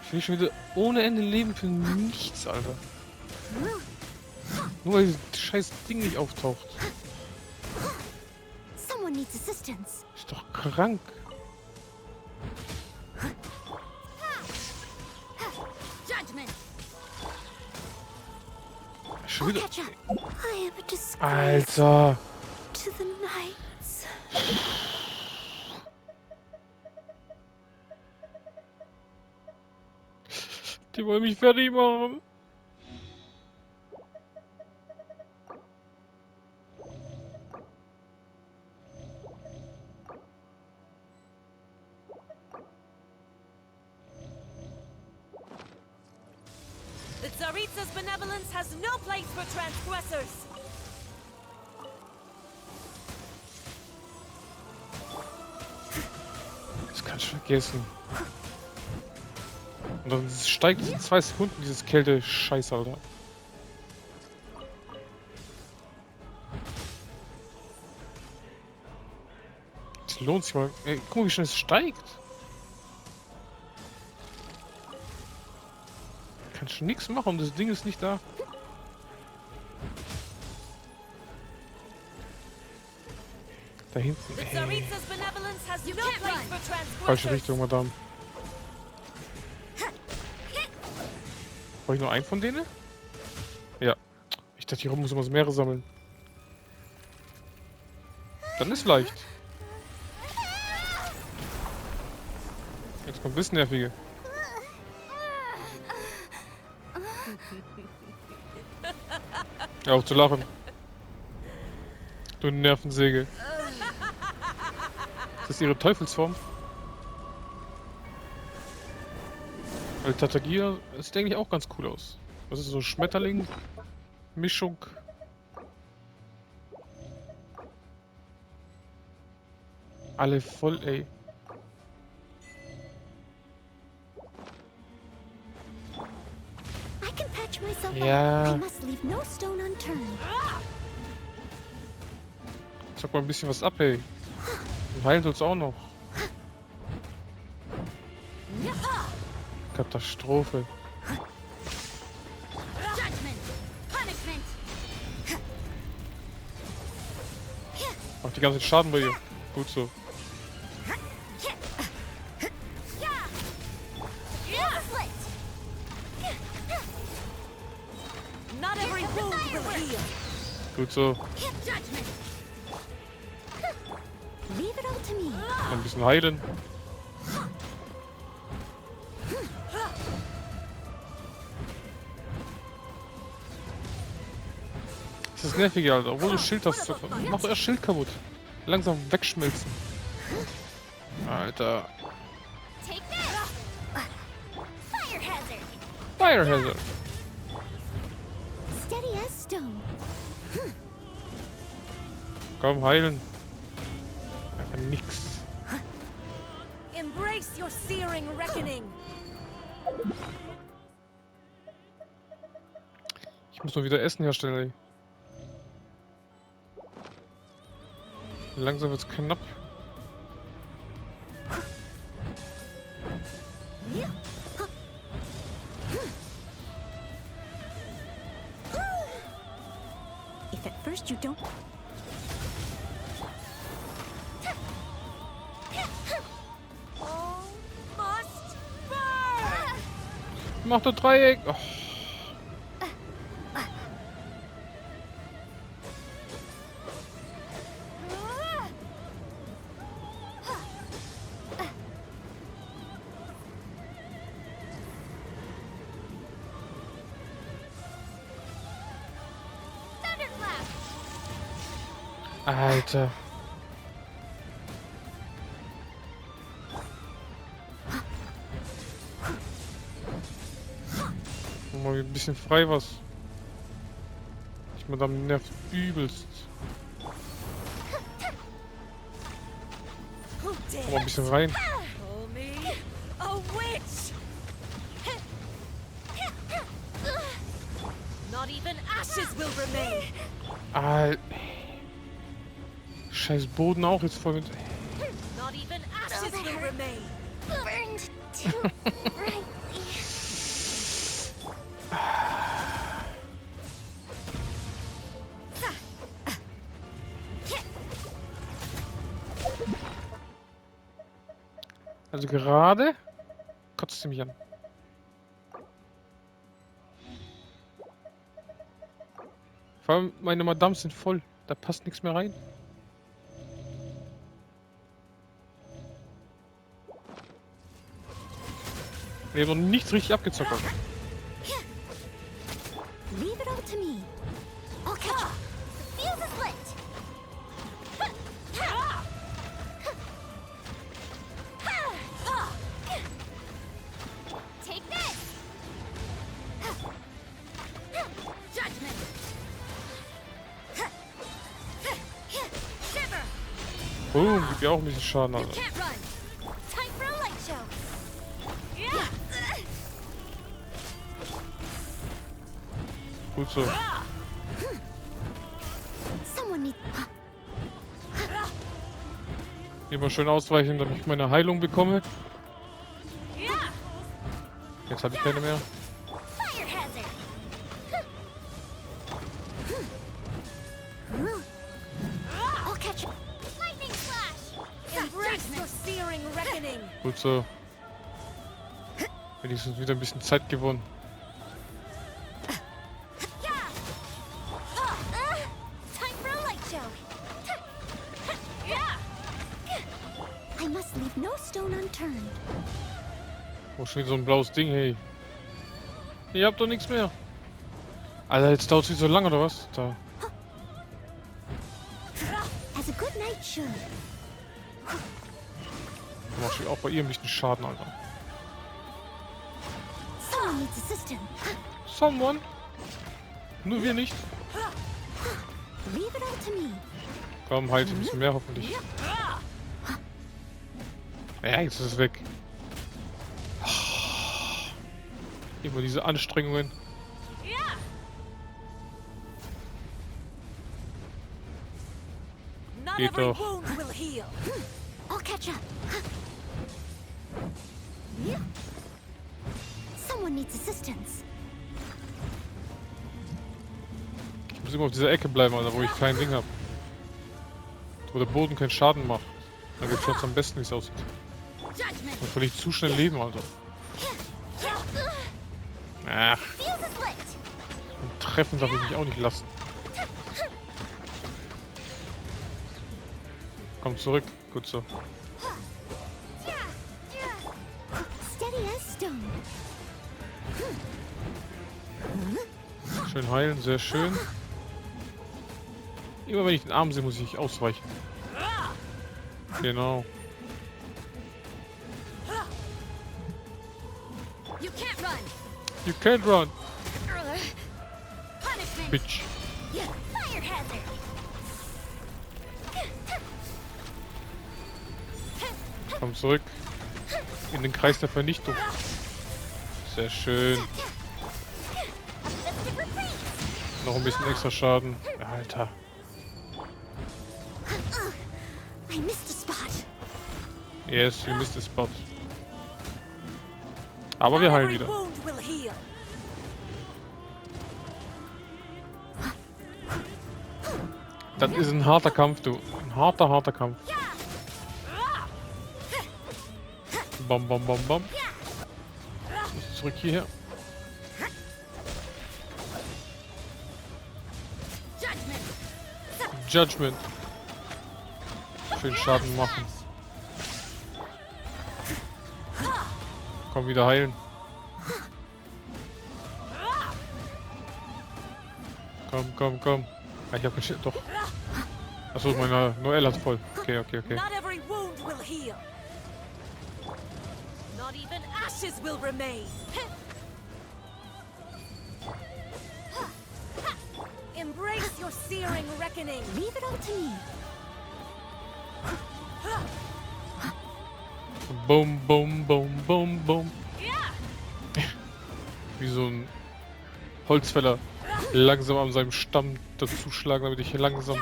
Ich will schon wieder ohne Ende leben für nichts, Alter. Nur weil dieses scheiß Ding nicht auftaucht. Ist doch krank. Schon wieder. Alter. Die wollen mich fertig machen. The Tsaritsa's benevolence has no place for transgressors. Das kann ich vergessen. Und dann steigt es in 2 Sekunden, dieses Kälte-Scheiß, Alter. Das lohnt sich mal. Ey, guck mal, wie schnell es steigt. Kannst du nichts machen, das Ding ist nicht da. Da hinten. Ey. Falsche Richtung, Madame. Brauche ich nur einen von denen? Ja. Ich dachte, hier muss man mehrere sammeln. Dann ist leicht. Jetzt kommt ein bisschen nervige. Ja, auch zu lachen. Du Nervensäge. Ist das ihre Teufelsform? Weil Tatagia sieht eigentlich auch ganz cool aus. Das ist so Schmetterling, Mischung. Alle voll, ey. Ja. Sag mal ein bisschen was ab, ey. Und heilt uns auch noch. Katastrophe. Macht die ganze Schaden bei ihr. Gut so. Gut so. Ein bisschen heilen. Das ist nervig, Alter. Obwohl du Schild hast, mach doch erst Schild kaputt. Langsam wegschmelzen. Alter. Fire Hazard. Komm, heilen. Einfach nix. Embrace your searing reckoning. Ich muss nur wieder Essen herstellen, ey. Langsam wird's knapp. If at first you don't... Mach doch Dreieck. Oh. Alter. Mal ein bisschen frei was. Ich Madame nervt übelst. Komm mal ein bisschen rein. Alter. Scheiß Boden auch jetzt voll mit. Burned too brightly. Also gerade kotzt sie mich an. Vor allem meine Madams sind voll. Da passt nichts mehr rein. Wir haben noch nichts richtig abgezockt. Leave it all to me. I'll catch up. The fuse is lit. Take this. Judgment. Shiver. Boom, gibt ja auch ein bisschen Schaden, Alter. Can't run. Time for a light show. Gut so. Immer schön ausweichen, damit ich meine Heilung bekomme. Jetzt habe ich keine mehr. Gut so. Wenigstens wieder ein bisschen Zeit gewonnen. I must leave no stone unturned. Oh, schon wieder so ein blaues Ding, hey. Ihr habt doch nichts mehr. Alter, jetzt dauert es wieder so lange, oder was? Da. As a good night should. Da mach ich auch bei ihr ein bisschen Schaden, Alter. Someone needs assistance. Someone? Nur wir nicht. Leave it all to me. Komm, halt ein bisschen mehr hoffentlich. Ja, jetzt ist es weg. Immer diese Anstrengungen. Geht doch. I'll catch up. Someone needs assistance. Ich muss immer auf dieser Ecke bleiben, Alter, wo ich kein Ding habe. Wo der Boden keinen Schaden macht. Dann wird es am besten, wie es aussieht. Und will ich zu schnell leben, Alter. Ach. Und treffen darf ich mich auch nicht lassen. Komm zurück. Gut so. Schön heilen, sehr schön. Immer wenn ich den Arm sehe, muss ich ausweichen. Genau. You can't run. Bitch. Komm zurück. In den Kreis der Vernichtung. Sehr schön. Noch ein bisschen extra Schaden. Alter. Yes, you missed the spot. Aber wir heilen wieder. Das ist ein harter Kampf, du. Ein harter Kampf. Bam, bam, bam, bam. Zurück hierher. Judgment. Schön Schaden machen. Komm, wieder heilen. Komm, komm, komm. Ah, ich hab kein Schild. Doch. Achso, meine Noelle hat voll. Okay, okay, okay. Not every wound will heal. Not even ashes will remain. Embrace your searing reckoning. Leave it all to me. Boom, boom, boom, boom, boom. Wie so ein Holzfäller langsam an seinem Stamm dazu schlagen, damit ich hier langsam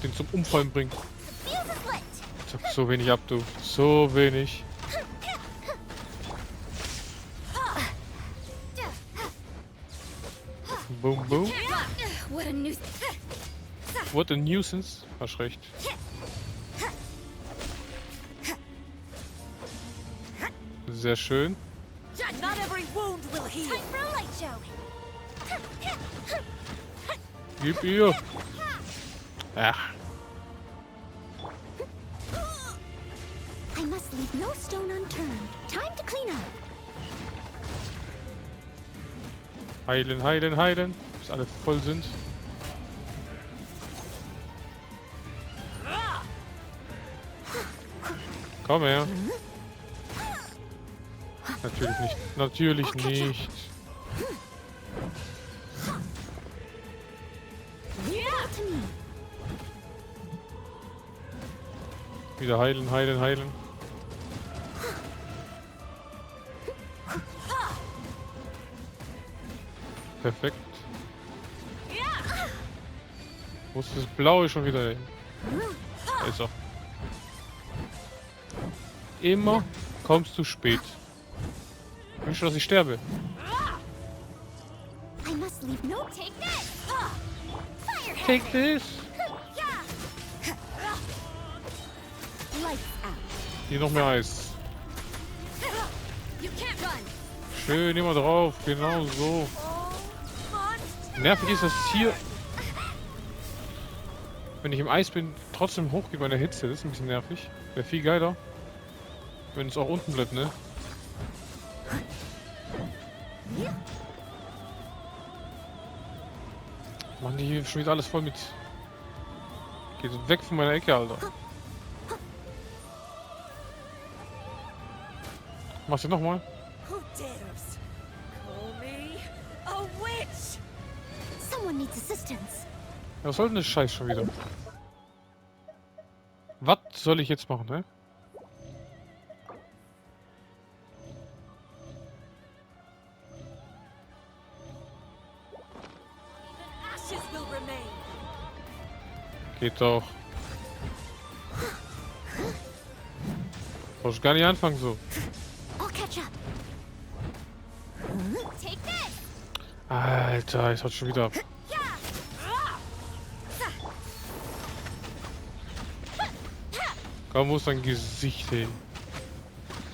den zum Umfallen bringe. Ich hab so wenig ab, du. So wenig. Boom, boom. What a nuisance. Hast recht. Sehr schön. Not every wound will heal. Time for a light show. Gib ihr. Ach. I must leave no stone unturned. Time to clean up. Heilen, heilen, heilen. Bis alle voll sind. Komm her. Natürlich nicht. Natürlich nicht. Wieder heilen, heilen, heilen. Perfekt. Wo ist das Blaue schon wieder hin? Da ist er. Immer kommst du spät. Ich wünsche, dass ich sterbe. I must leave no. Take this. Take this. Lights out. Hier noch mehr Eis. You can't run. Schön immer drauf. Genau so. Nervig ist, dass hier, wenn ich im Eis bin, trotzdem hochgeht bei der Hitze. Das ist ein bisschen nervig. Wäre viel geiler, wenn es auch unten bleibt, ne? Machen die hier schon wieder alles voll mit. Geht weg von meiner Ecke, Alter. Machst du nochmal? Who dares call me a witch? Someone needs assistance. Ja, was soll denn das Scheiß schon wieder? Was soll ich jetzt machen, ne? Ashes will remain. Geht doch. Brauchst gar nicht anfangen so. I'll catch up. Take this. Alter, ich haut schon wieder ab. Komm, wo ist dein Gesicht hin?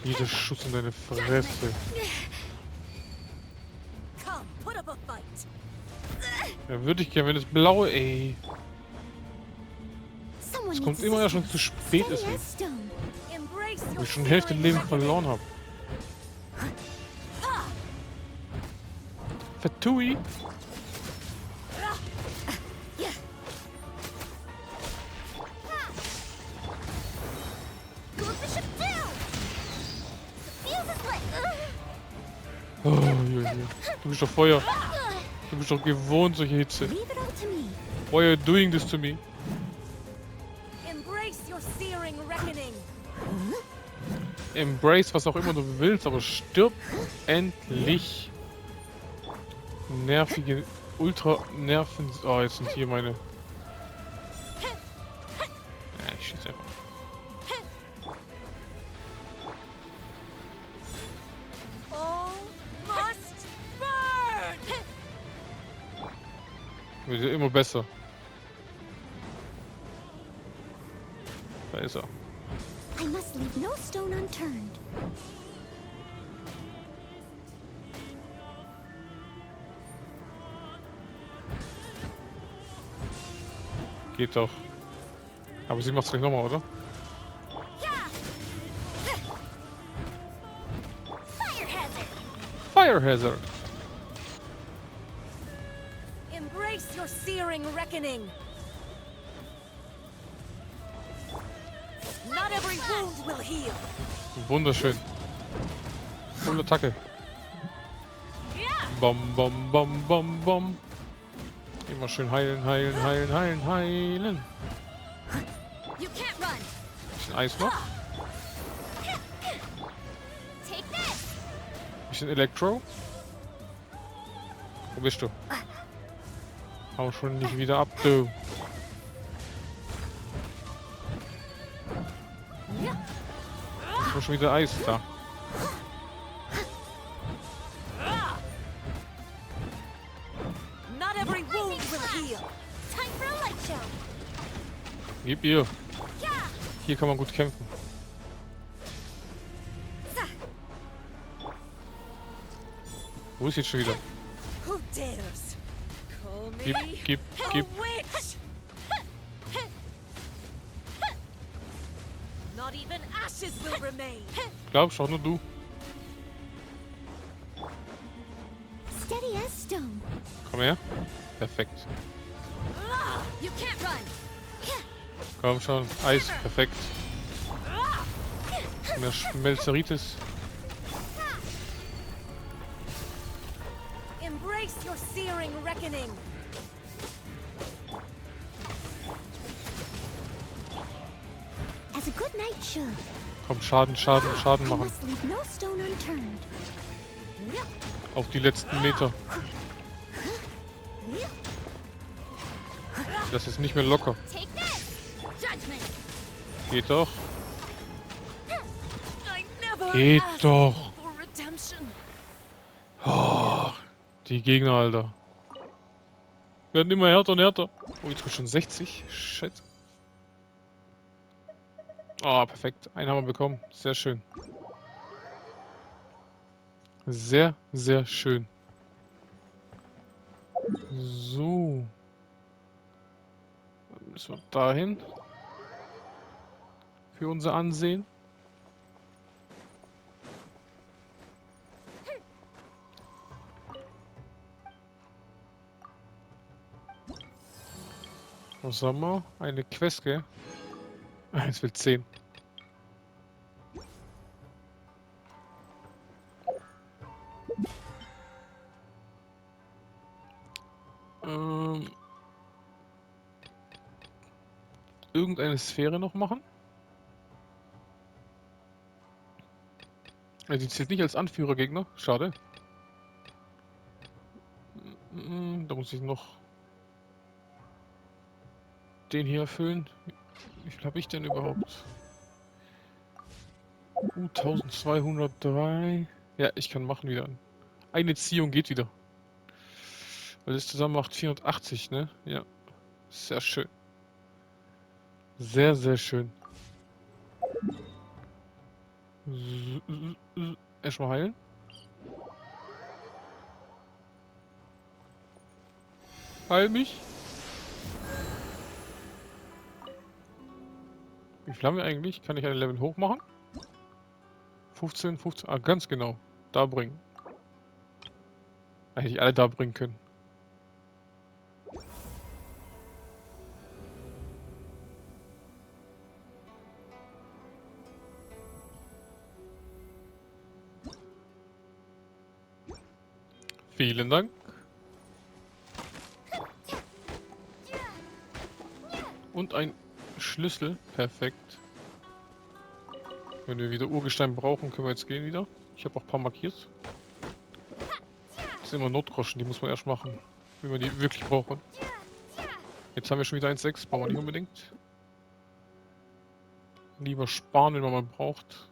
Jeder Schuss in deine Fresse. Come, put up a fight. Ja, würde ich gerne, wenn das Blaue, ey. Es kommt immer ja schon zu spät ist, ey. Embrace Wo your ich schon Hälfte searing Leben reckoning. verloren habe. Vertui. Oh, Junge. Du bist doch Feuer. Du bist doch gewohnt, solche Hitze. Leave it all to me. Why are you doing this to me? Embrace your searing reckoning. Embrace, was auch immer du willst, aber stirb endlich. Nervige, ultra-nerven... Oh, jetzt sind hier meine... Ja, ich schieße einfach. All must burn. Wird ja immer besser. Da ist er. I must leave no stone unturned. Geht doch. Aber sie macht's gleich nochmal, oder? Fire Hazard. Embrace your searing reckoning. Not every wound will heal. Wunderschön. Coole Attacke. Bom, bom, bom, bom, bom. Immer schön heilen, heilen, heilen, heilen, heilen. You can't run. Bisschen Eis noch. Take this. Bisschen Elektro. Wo bist du? Hau schon nicht wieder ab, du. Ich muss schon wieder Eis da. Not every wound will heal. Time for a light show. Gib ihr. Hier kann man gut kämpfen. Wo ist jetzt schon wieder? Who dares? Call me Gib. a witch. Not even ashes will remain. Glaub schon, nur du. Steady as stone. Komm her. Perfekt. You can't run. Komm schon. Eis. Perfekt. Und der Schmelzeritis. Embrace your searing reckoning. As a good knight should. Komm, Schaden, Schaden, Schaden I machen. must leave no stone unturned. Auf die letzten Meter. Das ist nicht mehr locker. Take this. Judgment. Geht doch. I never Geht asked doch. for redemption. Oh, die Gegner, Alter. Werden immer härter und härter. Oh, jetzt kommt schon 60. Shit. Oh, perfekt. Einen haben wir bekommen. Sehr schön. Sehr, sehr schön. So. Dann müssen wir dahin. Für unser Ansehen. Was haben wir? Eine Quest, gell? Jetzt will 10. Irgendeine Sphäre noch machen? Die zählt nicht als Anführergegner. Schade. Da muss ich noch den hier erfüllen. Wie viel habe ich denn überhaupt? 1203. Ja, ich kann machen wieder. Eine Ziehung geht wieder. Weil das zusammen macht 480, ne? Ja. Sehr schön. Sehr, sehr schön. Erstmal heilen. Heil mich. Wie viel haben wir eigentlich? Kann ich ein Level hoch machen? 15, 15. Ah, ganz genau. Da bringen. Hätte ich alle da bringen können. Vielen Dank. Und ein Schlüssel. Perfekt. Wenn wir wieder Urgestein brauchen, können wir jetzt gehen wieder. Ich habe auch ein paar markiert. Das sind immer Notgroschen, die muss man erst machen, wenn wir die wirklich brauchen. Jetzt haben wir schon wieder 1,6, brauchen wir nicht unbedingt. Lieber sparen, wenn man mal braucht.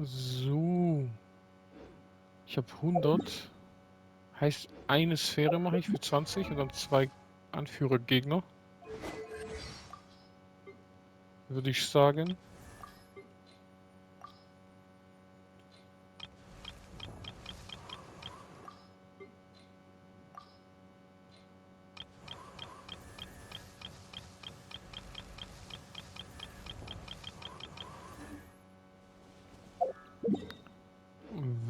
So. Ich habe 100. Heißt, eine Sphäre mache ich für 20 und dann 2 Anführergegner. Würde ich sagen.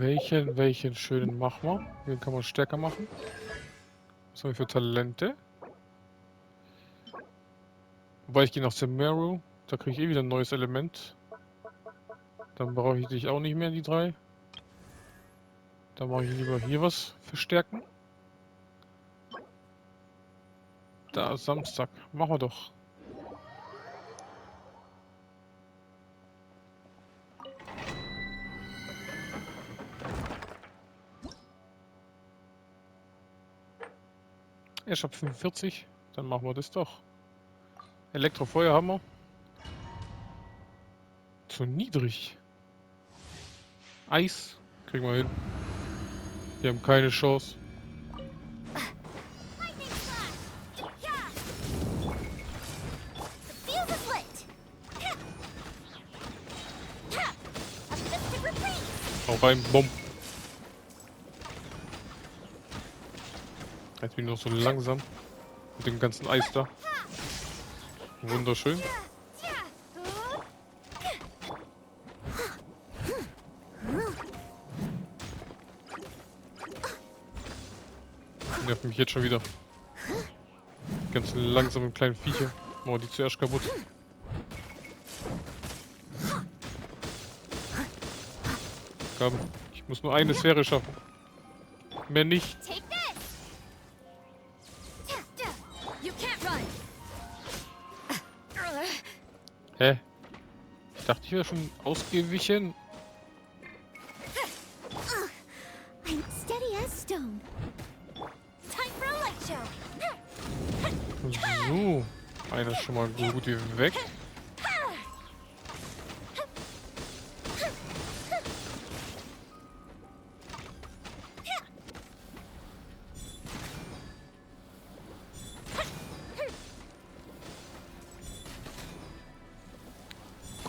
Welchen schönen machen wir? Den kann man stärker machen. Was haben wir für Talente? Wobei ich gehe nach Semeru. Da kriege ich eh wieder ein neues Element. Dann brauche ich dich auch nicht mehr, die 3. Dann mache ich lieber hier was verstärken. Da ist Samstag. Machen wir doch. Ich habe 45. Dann machen wir das doch. Elektrofeuer haben wir. Zu niedrig. Eis. Kriegen wir hin. Wir haben keine Chance. Auch rein, Bomb. Jetzt bin ich noch so langsam. Mit dem ganzen Eis da. Wunderschön. Nervt mich jetzt schon wieder. Die ganzen langsamen kleinen Viecher. Machen wir die zuerst kaputt. Komm, ich muss nur eine Sphäre schaffen. Mehr nicht. Hä? Ich dachte, ich wäre schon ausgewichen. I'm steady as stone. Time for a light show. So, einer ist schon mal gut weg.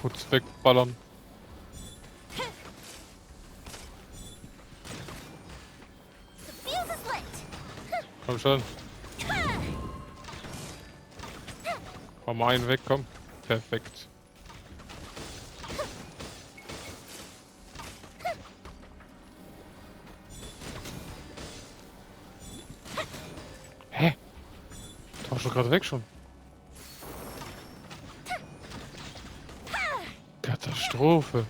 Kurz wegballern. Komm schon. Mach mal einen weg, komm. Perfekt. Hä? Du warst doch gerade weg schon. Katastrophe.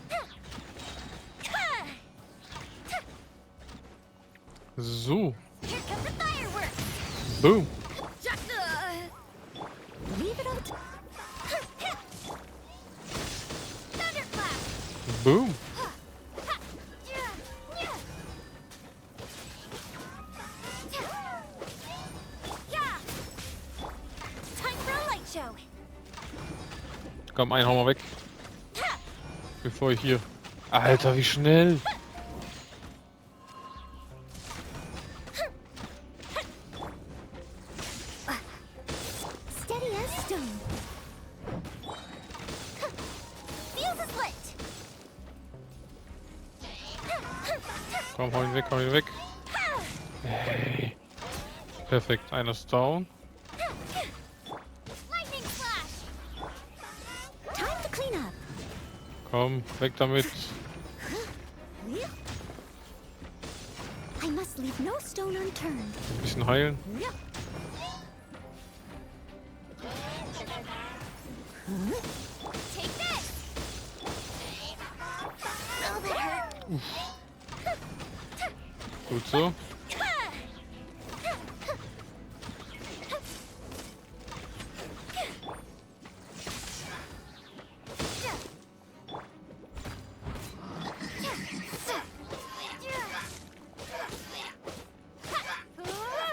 So. Boom. Boom. Komm, einen hauen wir weg. Bevor ich hier... Alter, wie schnell! Komm, hau ihn weg, hau ihn weg. Hey. Perfekt, einer ist down. Komm, weg damit. Ein bisschen heilen. Uff. Gut so.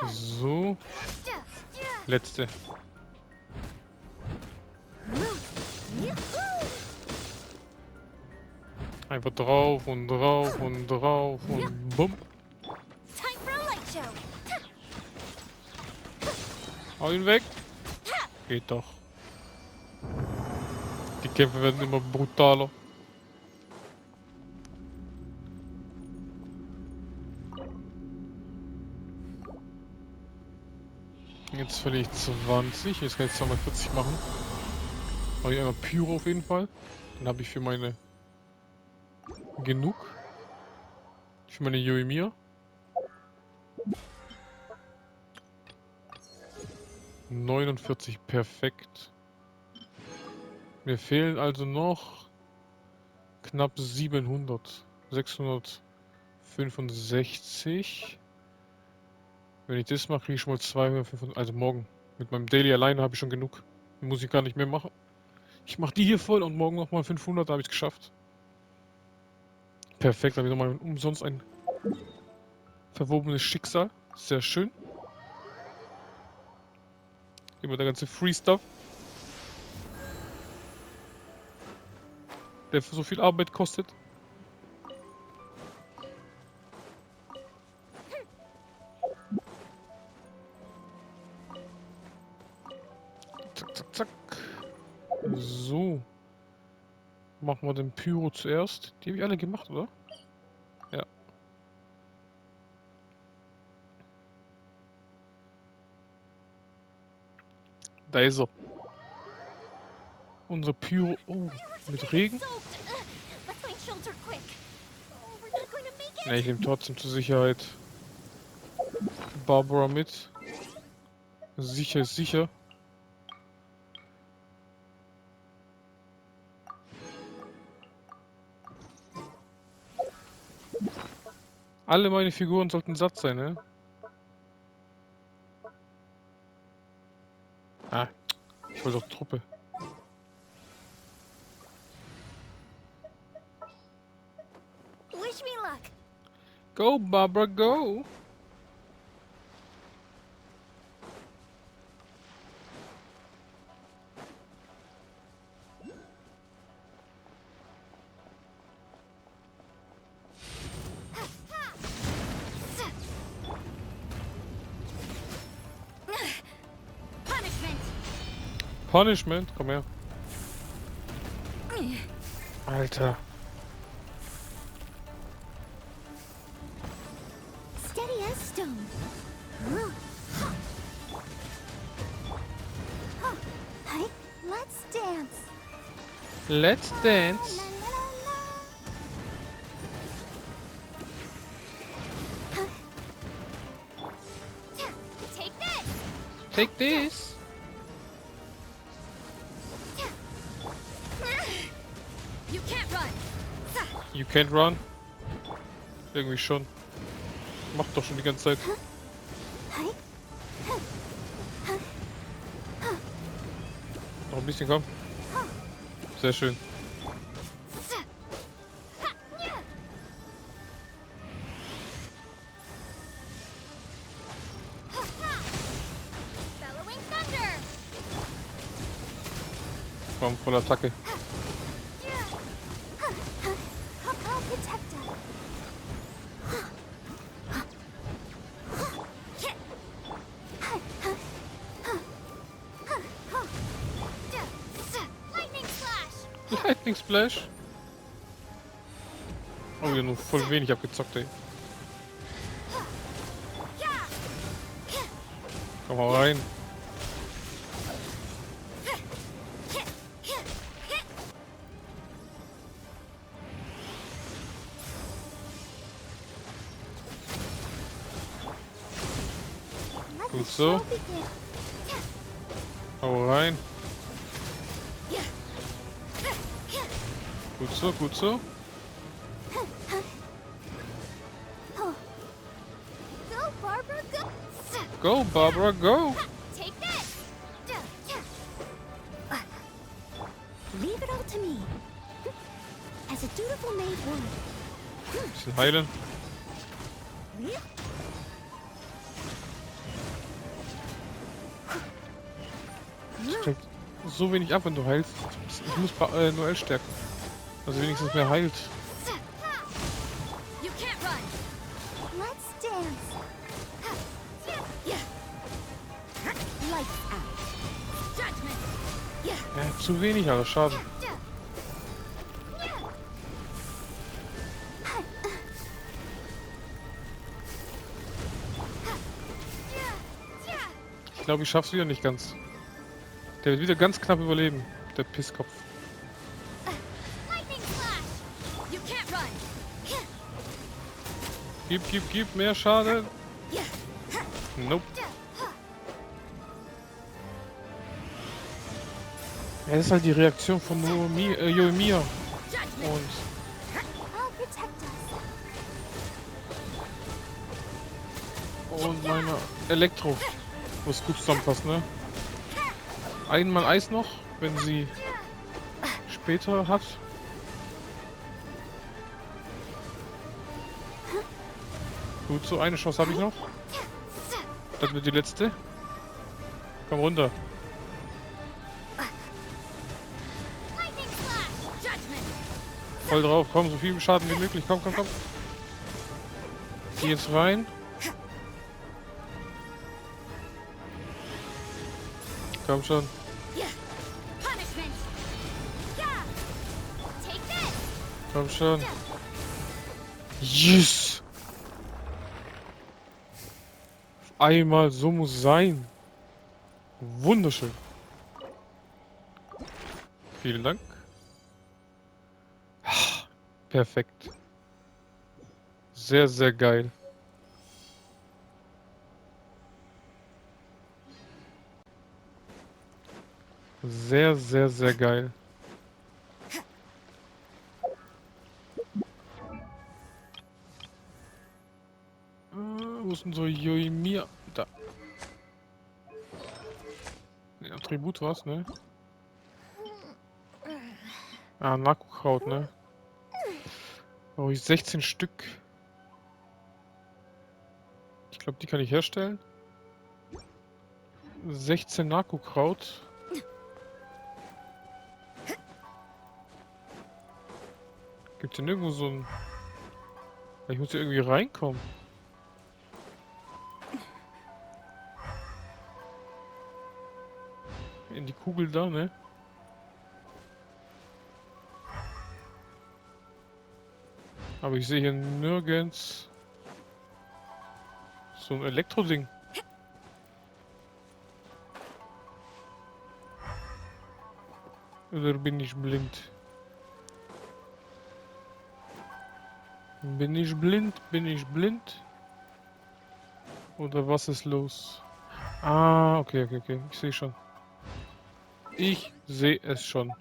So. Letzte. Einfach drauf und drauf und drauf und bumm. Hau ihn weg. Geht doch. Die Kämpfe werden immer brutaler. Jetzt verliere ich 20. Jetzt kann ich 240 machen. Mache ich einmal Pyro auf jeden Fall. Dann habe ich für meine genug. Für meine Yoimiya. 49, perfekt. Mir fehlen also noch knapp 700. 665. Wenn ich das mache, kriege ich schon mal 200, also morgen. Mit meinem Daily alleine habe ich schon genug. Muss ich gar nicht mehr machen. Ich mache die hier voll und morgen nochmal 500, da habe ich es geschafft. Perfekt, habe ich nochmal umsonst ein verwobenes Schicksal. Sehr schön. Immer der ganze Free Stuff. Der für so viel Arbeit kostet. Zack, zack, zack. So. Machen wir den Pyro zuerst. Die habe ich alle gemacht, oder? Ja. Da ist er. Unsere Pyro. Oh, mit Regen? Ne, ich nehme trotzdem zur Sicherheit Barbara mit. Sicher ist sicher. Alle meine Figuren sollten satt sein, ne? Ah, ich wollte doch Truppe. Wish me luck. Go, Barbara, go! Punishment, komm her. Alter. Steady as stone. Hey, let's dance. Let's dance. Take this. Take this. You can't run. You can't run? Irgendwie schon. Macht doch schon die ganze Zeit. Noch ein bisschen, komm. Sehr schön. Komm, voll Attacke. Lightning Splash. Oh, wir haben nur voll wenig abgezockt, ey. Komm mal rein. Gut so. Hau rein. Gut so, gut so. Go, Barbara, go. Go, Barbara, go. Take this. Leave it all to me. As a dutiful maid would. Bisschen heilen. Steckt so wenig ab, wenn du heilst. Ich muss Noel stärken. Also wenigstens mehr heilt. You can't run. Let's dance. Lights out. Judgment. Ja, zu wenig, aber schade. Ich glaube, ich schaff's wieder nicht ganz. Der wird wieder ganz knapp überleben, der Pisskopf. Gib mehr Schaden. Nope. Ja, das ist halt die Reaktion von Yoimiya. Und I'll protect us. und meine Elektro. Muss gut zusammenpassen, ne? Einmal Eis noch, wenn sie später hat. Gut, so eine Chance habe ich noch. Das wird die letzte. Komm runter. Voll drauf, komm, so viel Schaden wie möglich. Komm. Geh jetzt rein. Komm schon. Komm schon. Yes! Einmal, so muss sein. Wunderschön. Vielen Dank. Perfekt. Sehr, sehr geil. Sehr, sehr, sehr geil. Wo ist unser Yoimiya? Da. Ne, Attribut war's, ne? Ah, Naku-Kraut, ne? Brauche ich 16 Stück. Ich glaube, die kann ich herstellen. 16 Naku-Kraut. Gibt denn irgendwo so ein... Ich muss hier irgendwie reinkommen. In die Kugel da, ne? Aber ich sehe hier nirgends so ein Elektroding. Oder bin ich blind? Bin ich blind? Bin ich blind? Oder was ist los? Ah, okay. Ich sehe schon. Ich sehe es schon.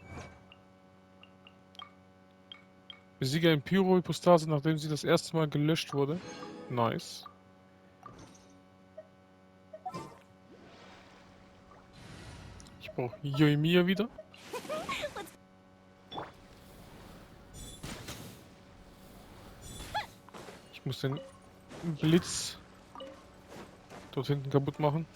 Besiege ein Pyro-Hypostase, nachdem sie das erste Mal gelöscht wurde. Nice. Ich brauche Yoimiya wieder. Ich muss den Blitz dort hinten kaputt machen.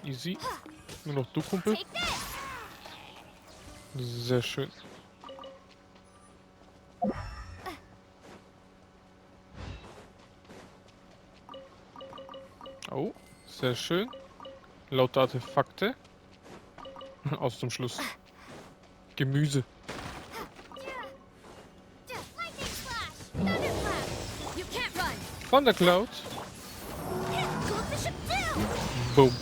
Easy. Nur noch du, Kumpel. Sehr schön. Oh, sehr schön. Laute Artefakte. Aus zum Schluss. Gemüse. Von der Cloud. Boom.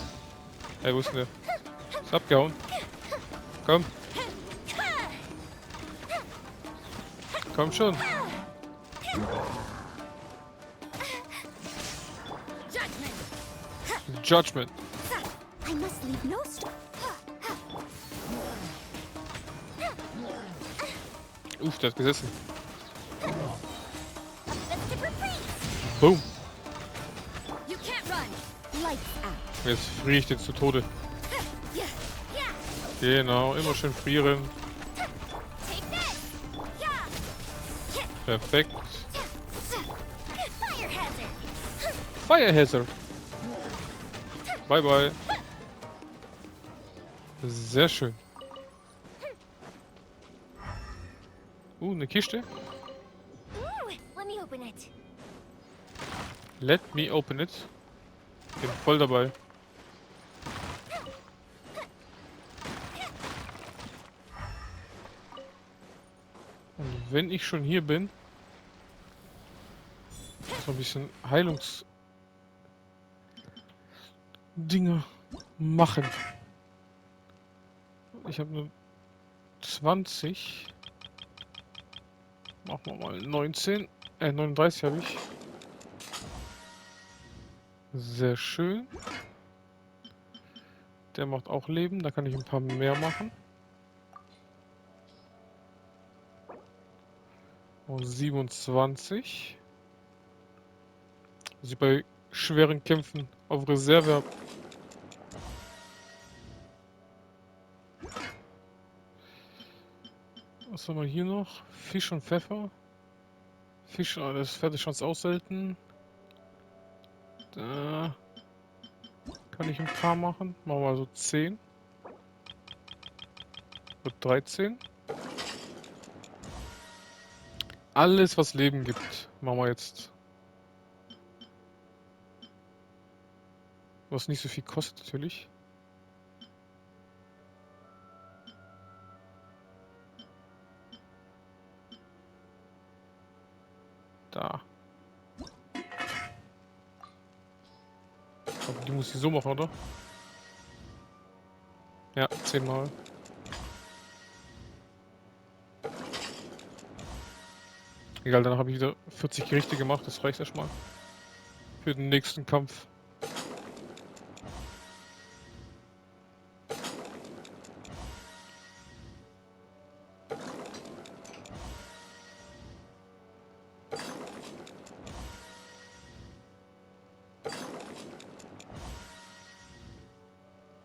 Ey, wo ist denn der? Ist abgehauen. Komm. Komm schon. Judgment. Uff, der hat gesessen. Boom. Jetzt friere ich den zu Tode. Genau, immer schön frieren. Perfekt. Fire Hazard. Bye bye. Sehr schön. Eine Kiste. Let me open it. Bin voll dabei. Und wenn ich schon hier bin, so ein bisschen Heilungszeug Dinge machen. Ich habe nur 20. Machen wir mal 19. 39 habe ich. Sehr schön. Der macht auch Leben. Da kann ich ein paar mehr machen. Und 27. Sie bei schweren Kämpfen auf Reserve habe. Was haben wir hier noch? Fisch und Pfeffer. Fisch, das fertig schon auch selten. Da kann ich ein paar machen. Machen wir so 10. Wird 13. Alles, was Leben gibt, machen wir jetzt. Was nicht so viel kostet, natürlich. Da. Aber die muss ich so machen, oder? Ja, 10 Mal. Egal, dann habe ich wieder 40 Gerichte gemacht. Das reicht erstmal. Für den nächsten Kampf.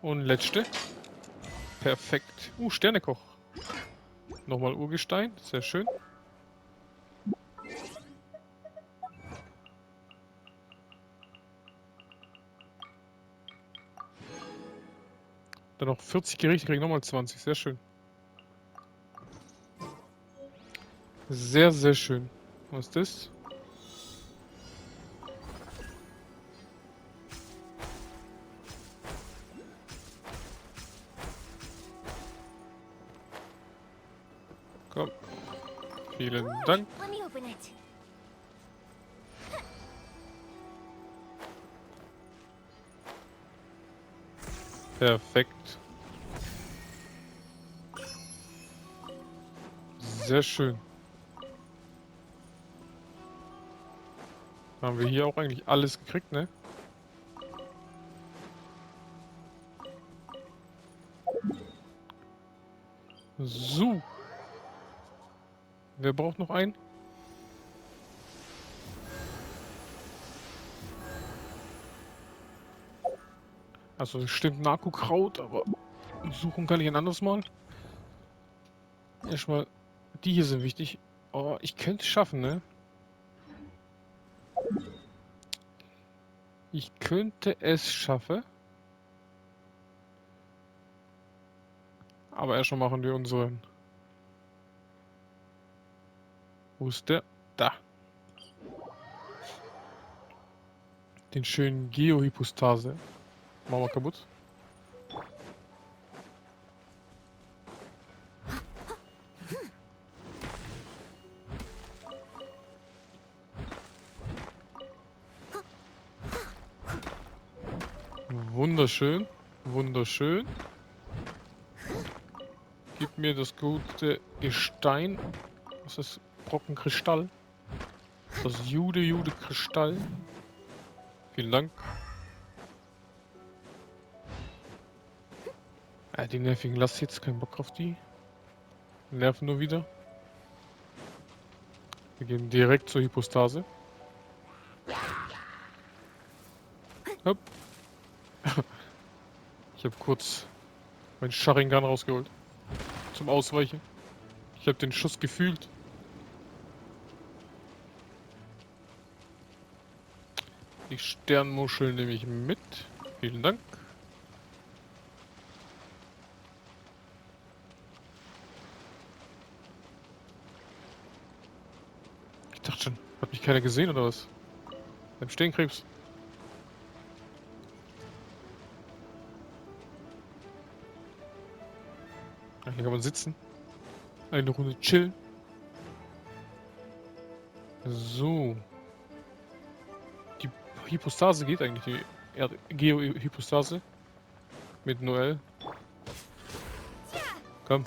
Und letzte. Perfekt. Sternekoch. Nochmal Urgestein. Sehr schön. Dann noch 40 Gerichte, kriege ich nochmal 20. Sehr schön. Sehr, sehr schön. Was ist das? Komm. Vielen Dank. Let me open it. Perfekt. Sehr schön. Haben wir hier auch eigentlich alles gekriegt, ne? So. Wer braucht noch einen? Also stimmt Narko-Kraut, aber suchen kann ich ein anderes Mal. Erstmal, die hier sind wichtig. Oh, ich könnte es schaffen, ne? Ich könnte es schaffen. Aber erstmal machen wir unseren. Wo ist der? Da. Den schönen Geohypostase. Machen wir kaputt. Wunderschön. Wunderschön. Gib mir das gute Gestein. Was ist Brockenkristall? Das Jude-Kristall. Vielen Dank. Die nervigen lass jetzt keinen Bock auf die. Nerven nur wieder. Wir gehen direkt zur Hypostase. Hopp. Ich habe kurz meinen Sharingan rausgeholt. Zum Ausweichen. Ich habe den Schuss gefühlt. Die Sternmuschel nehme ich mit. Vielen Dank. Ich dachte schon, hat mich keiner gesehen oder was? Beim Stehkrebs. Hier kann man sitzen. Eine Runde chillen. So. Die Hypostase geht eigentlich. Die Geohypostase. Mit Noel. Komm.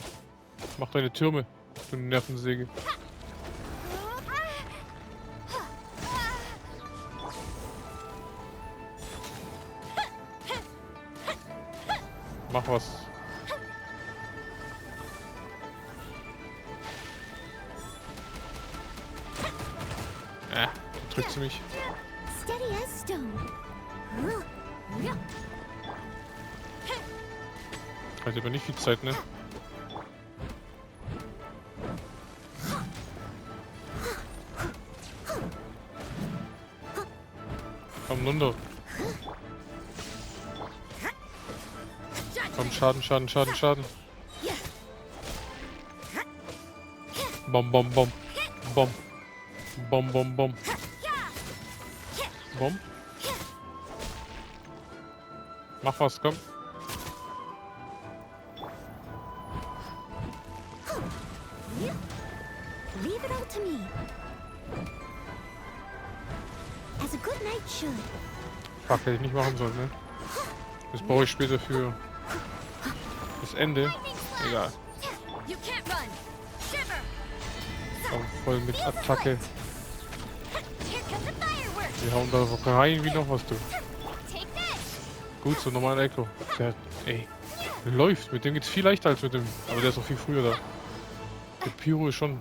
Mach deine Türme. Du Nervensäge. Mach was. Drückt sie mich. Steady as stone. Hat aber nicht viel Zeit, ne? Komm runter. Komm, Schaden. Bom. Bom. Mach was, komm. Leave it all to me. As a good knight should. Fuck, hätte ich nicht machen sollen, ne? Das brauche ich später für das Ende. Egal. Komm, voll mit Attacke. Die hauen da rein wie noch was, du. Gut, so normal Echo. Der, ey, läuft. Mit dem geht's viel leichter als mit dem. Aber der ist auch viel früher da. Der Pyro ist schon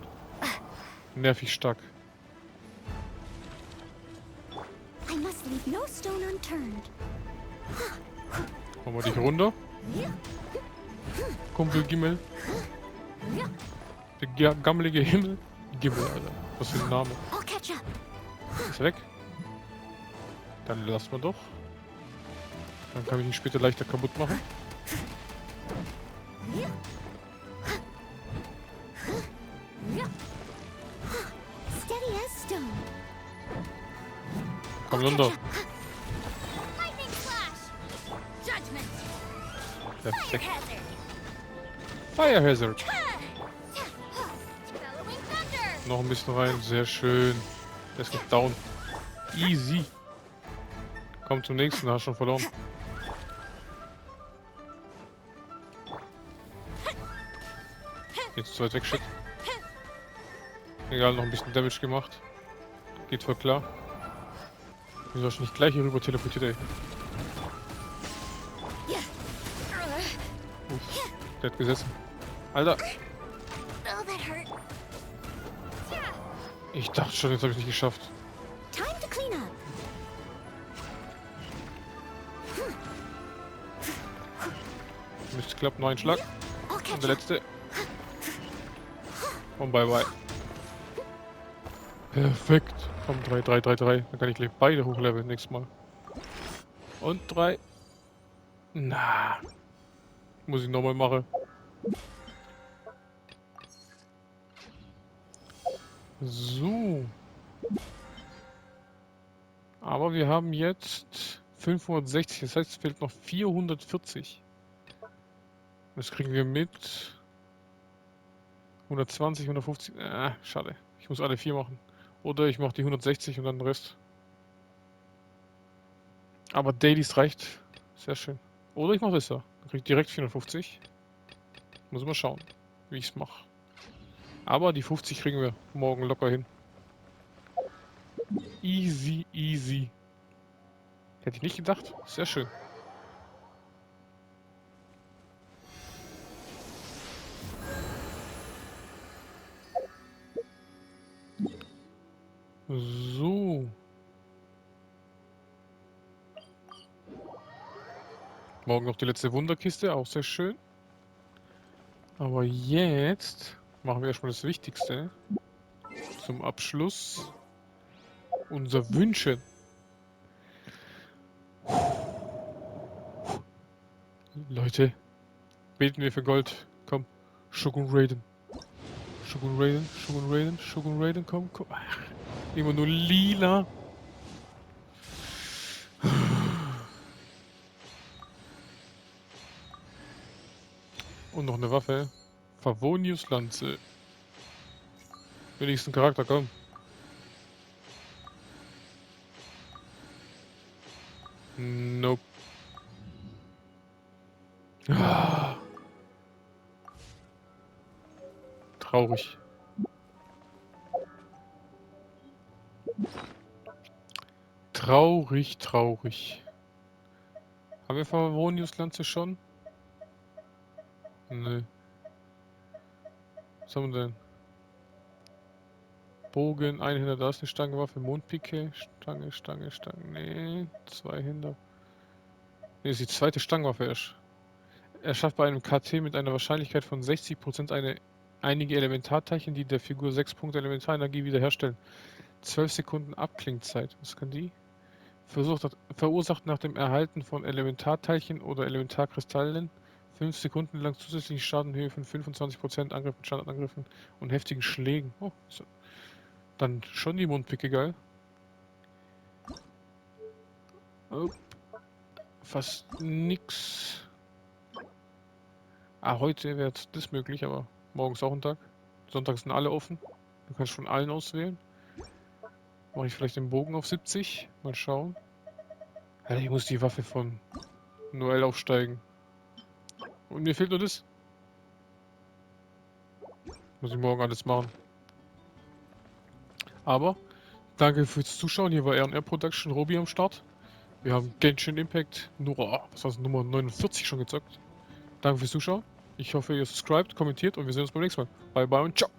nervig stark. I must leave no stone unturned. Machen wir dich runter. Kumpel Gimmel. Der gammelige Himmel. Gimmel, Alter. Was für ein Name. I'll catch up. Ist weg. Dann lassen wir doch. Dann kann ich ihn später leichter kaputt machen. Steady as stone. Komm runter. Lightning flash. Judgment. Perfekt. Fire Hazard. Bellowing thunder. Noch ein bisschen rein. Sehr schön. Der ist noch down. Easy. Komm zum nächsten. Da hast du schon verloren. Jetzt zu weit weg, shit. Egal, noch ein bisschen Damage gemacht. Geht voll klar. Wieso hast du nicht gleich hier rüber teleportiert, ey? Uff, der hat gesessen. Alter! Oh, that hurt. Ich dachte schon, jetzt habe ich nicht geschafft. Time to clean up. Müsste klappen, noch ein Schlag. I'll Und catch der up. letzte. Und bye. Perfekt. Komm, 3. Dann kann ich gleich beide hochleveln nächstes Mal. Und 3. Na. Muss ich nochmal machen. So. Aber wir haben jetzt 560. Das heißt, es fehlt noch 440. Das kriegen wir mit 120, 150. Schade. Ich muss alle 4 machen. Oder ich mache die 160 und dann den Rest. Aber Dailies reicht. Sehr schön. Oder ich mache das da. Dann kriege ich direkt 450. Muss mal schauen, wie ich es mache. Aber die 50 kriegen wir morgen locker hin. Easy. Hätte ich nicht gedacht. Sehr schön. So. Morgen noch die letzte Wunderkiste, auch sehr schön. Aber jetzt machen wir erstmal das Wichtigste. Zum Abschluss. Unser Wünschen. Leute, beten wir für Gold. Komm, Shogun Raiden. Shogun Raiden, komm. Ach, immer nur lila. Und noch eine Waffe. Favonius Lanze. Wenigsten Charakter, komm. Nope. Ah. Traurig. Traurig, traurig. Haben wir Favoronius-Lanze schon? Nö. Was haben wir denn? Bogen, Einhänder, da ist eine Stangenwaffe, Mondpike, Stange. Nee, Zweihänder. Nee, das ist die zweite Stangenwaffe erst. Er schafft bei einem KT mit einer Wahrscheinlichkeit von 60% einige Elementarteilchen, die der Figur 6 Punkte Elementarenergie wiederherstellen. 12 Sekunden Abklingzeit. Was kann die? Verursacht nach dem Erhalten von Elementarteilchen oder Elementarkristallen 5 Sekunden lang zusätzlichen Schadenhöhe von 25% Angriffen, Standardangriffen und heftigen Schlägen. Oh, so. Dann schon die Mundpicke, geil. Oh, fast nix. Ah, heute wäre das möglich, aber morgen ist auch ein Tag. Sonntags sind alle offen. Du kannst von allen auswählen. Mache ich vielleicht den Bogen auf 70. Mal schauen. Alter, ich muss die Waffe von Noel aufsteigen. Und mir fehlt nur das. Muss ich morgen alles machen. Aber, danke fürs Zuschauen. Hier war R&R Production, Robi am Start. Wir haben Genshin Impact was war's, Nummer 49 schon gezockt. Danke fürs Zuschauen. Ich hoffe, ihr subscribt, kommentiert und wir sehen uns beim nächsten Mal. Bye bye und ciao.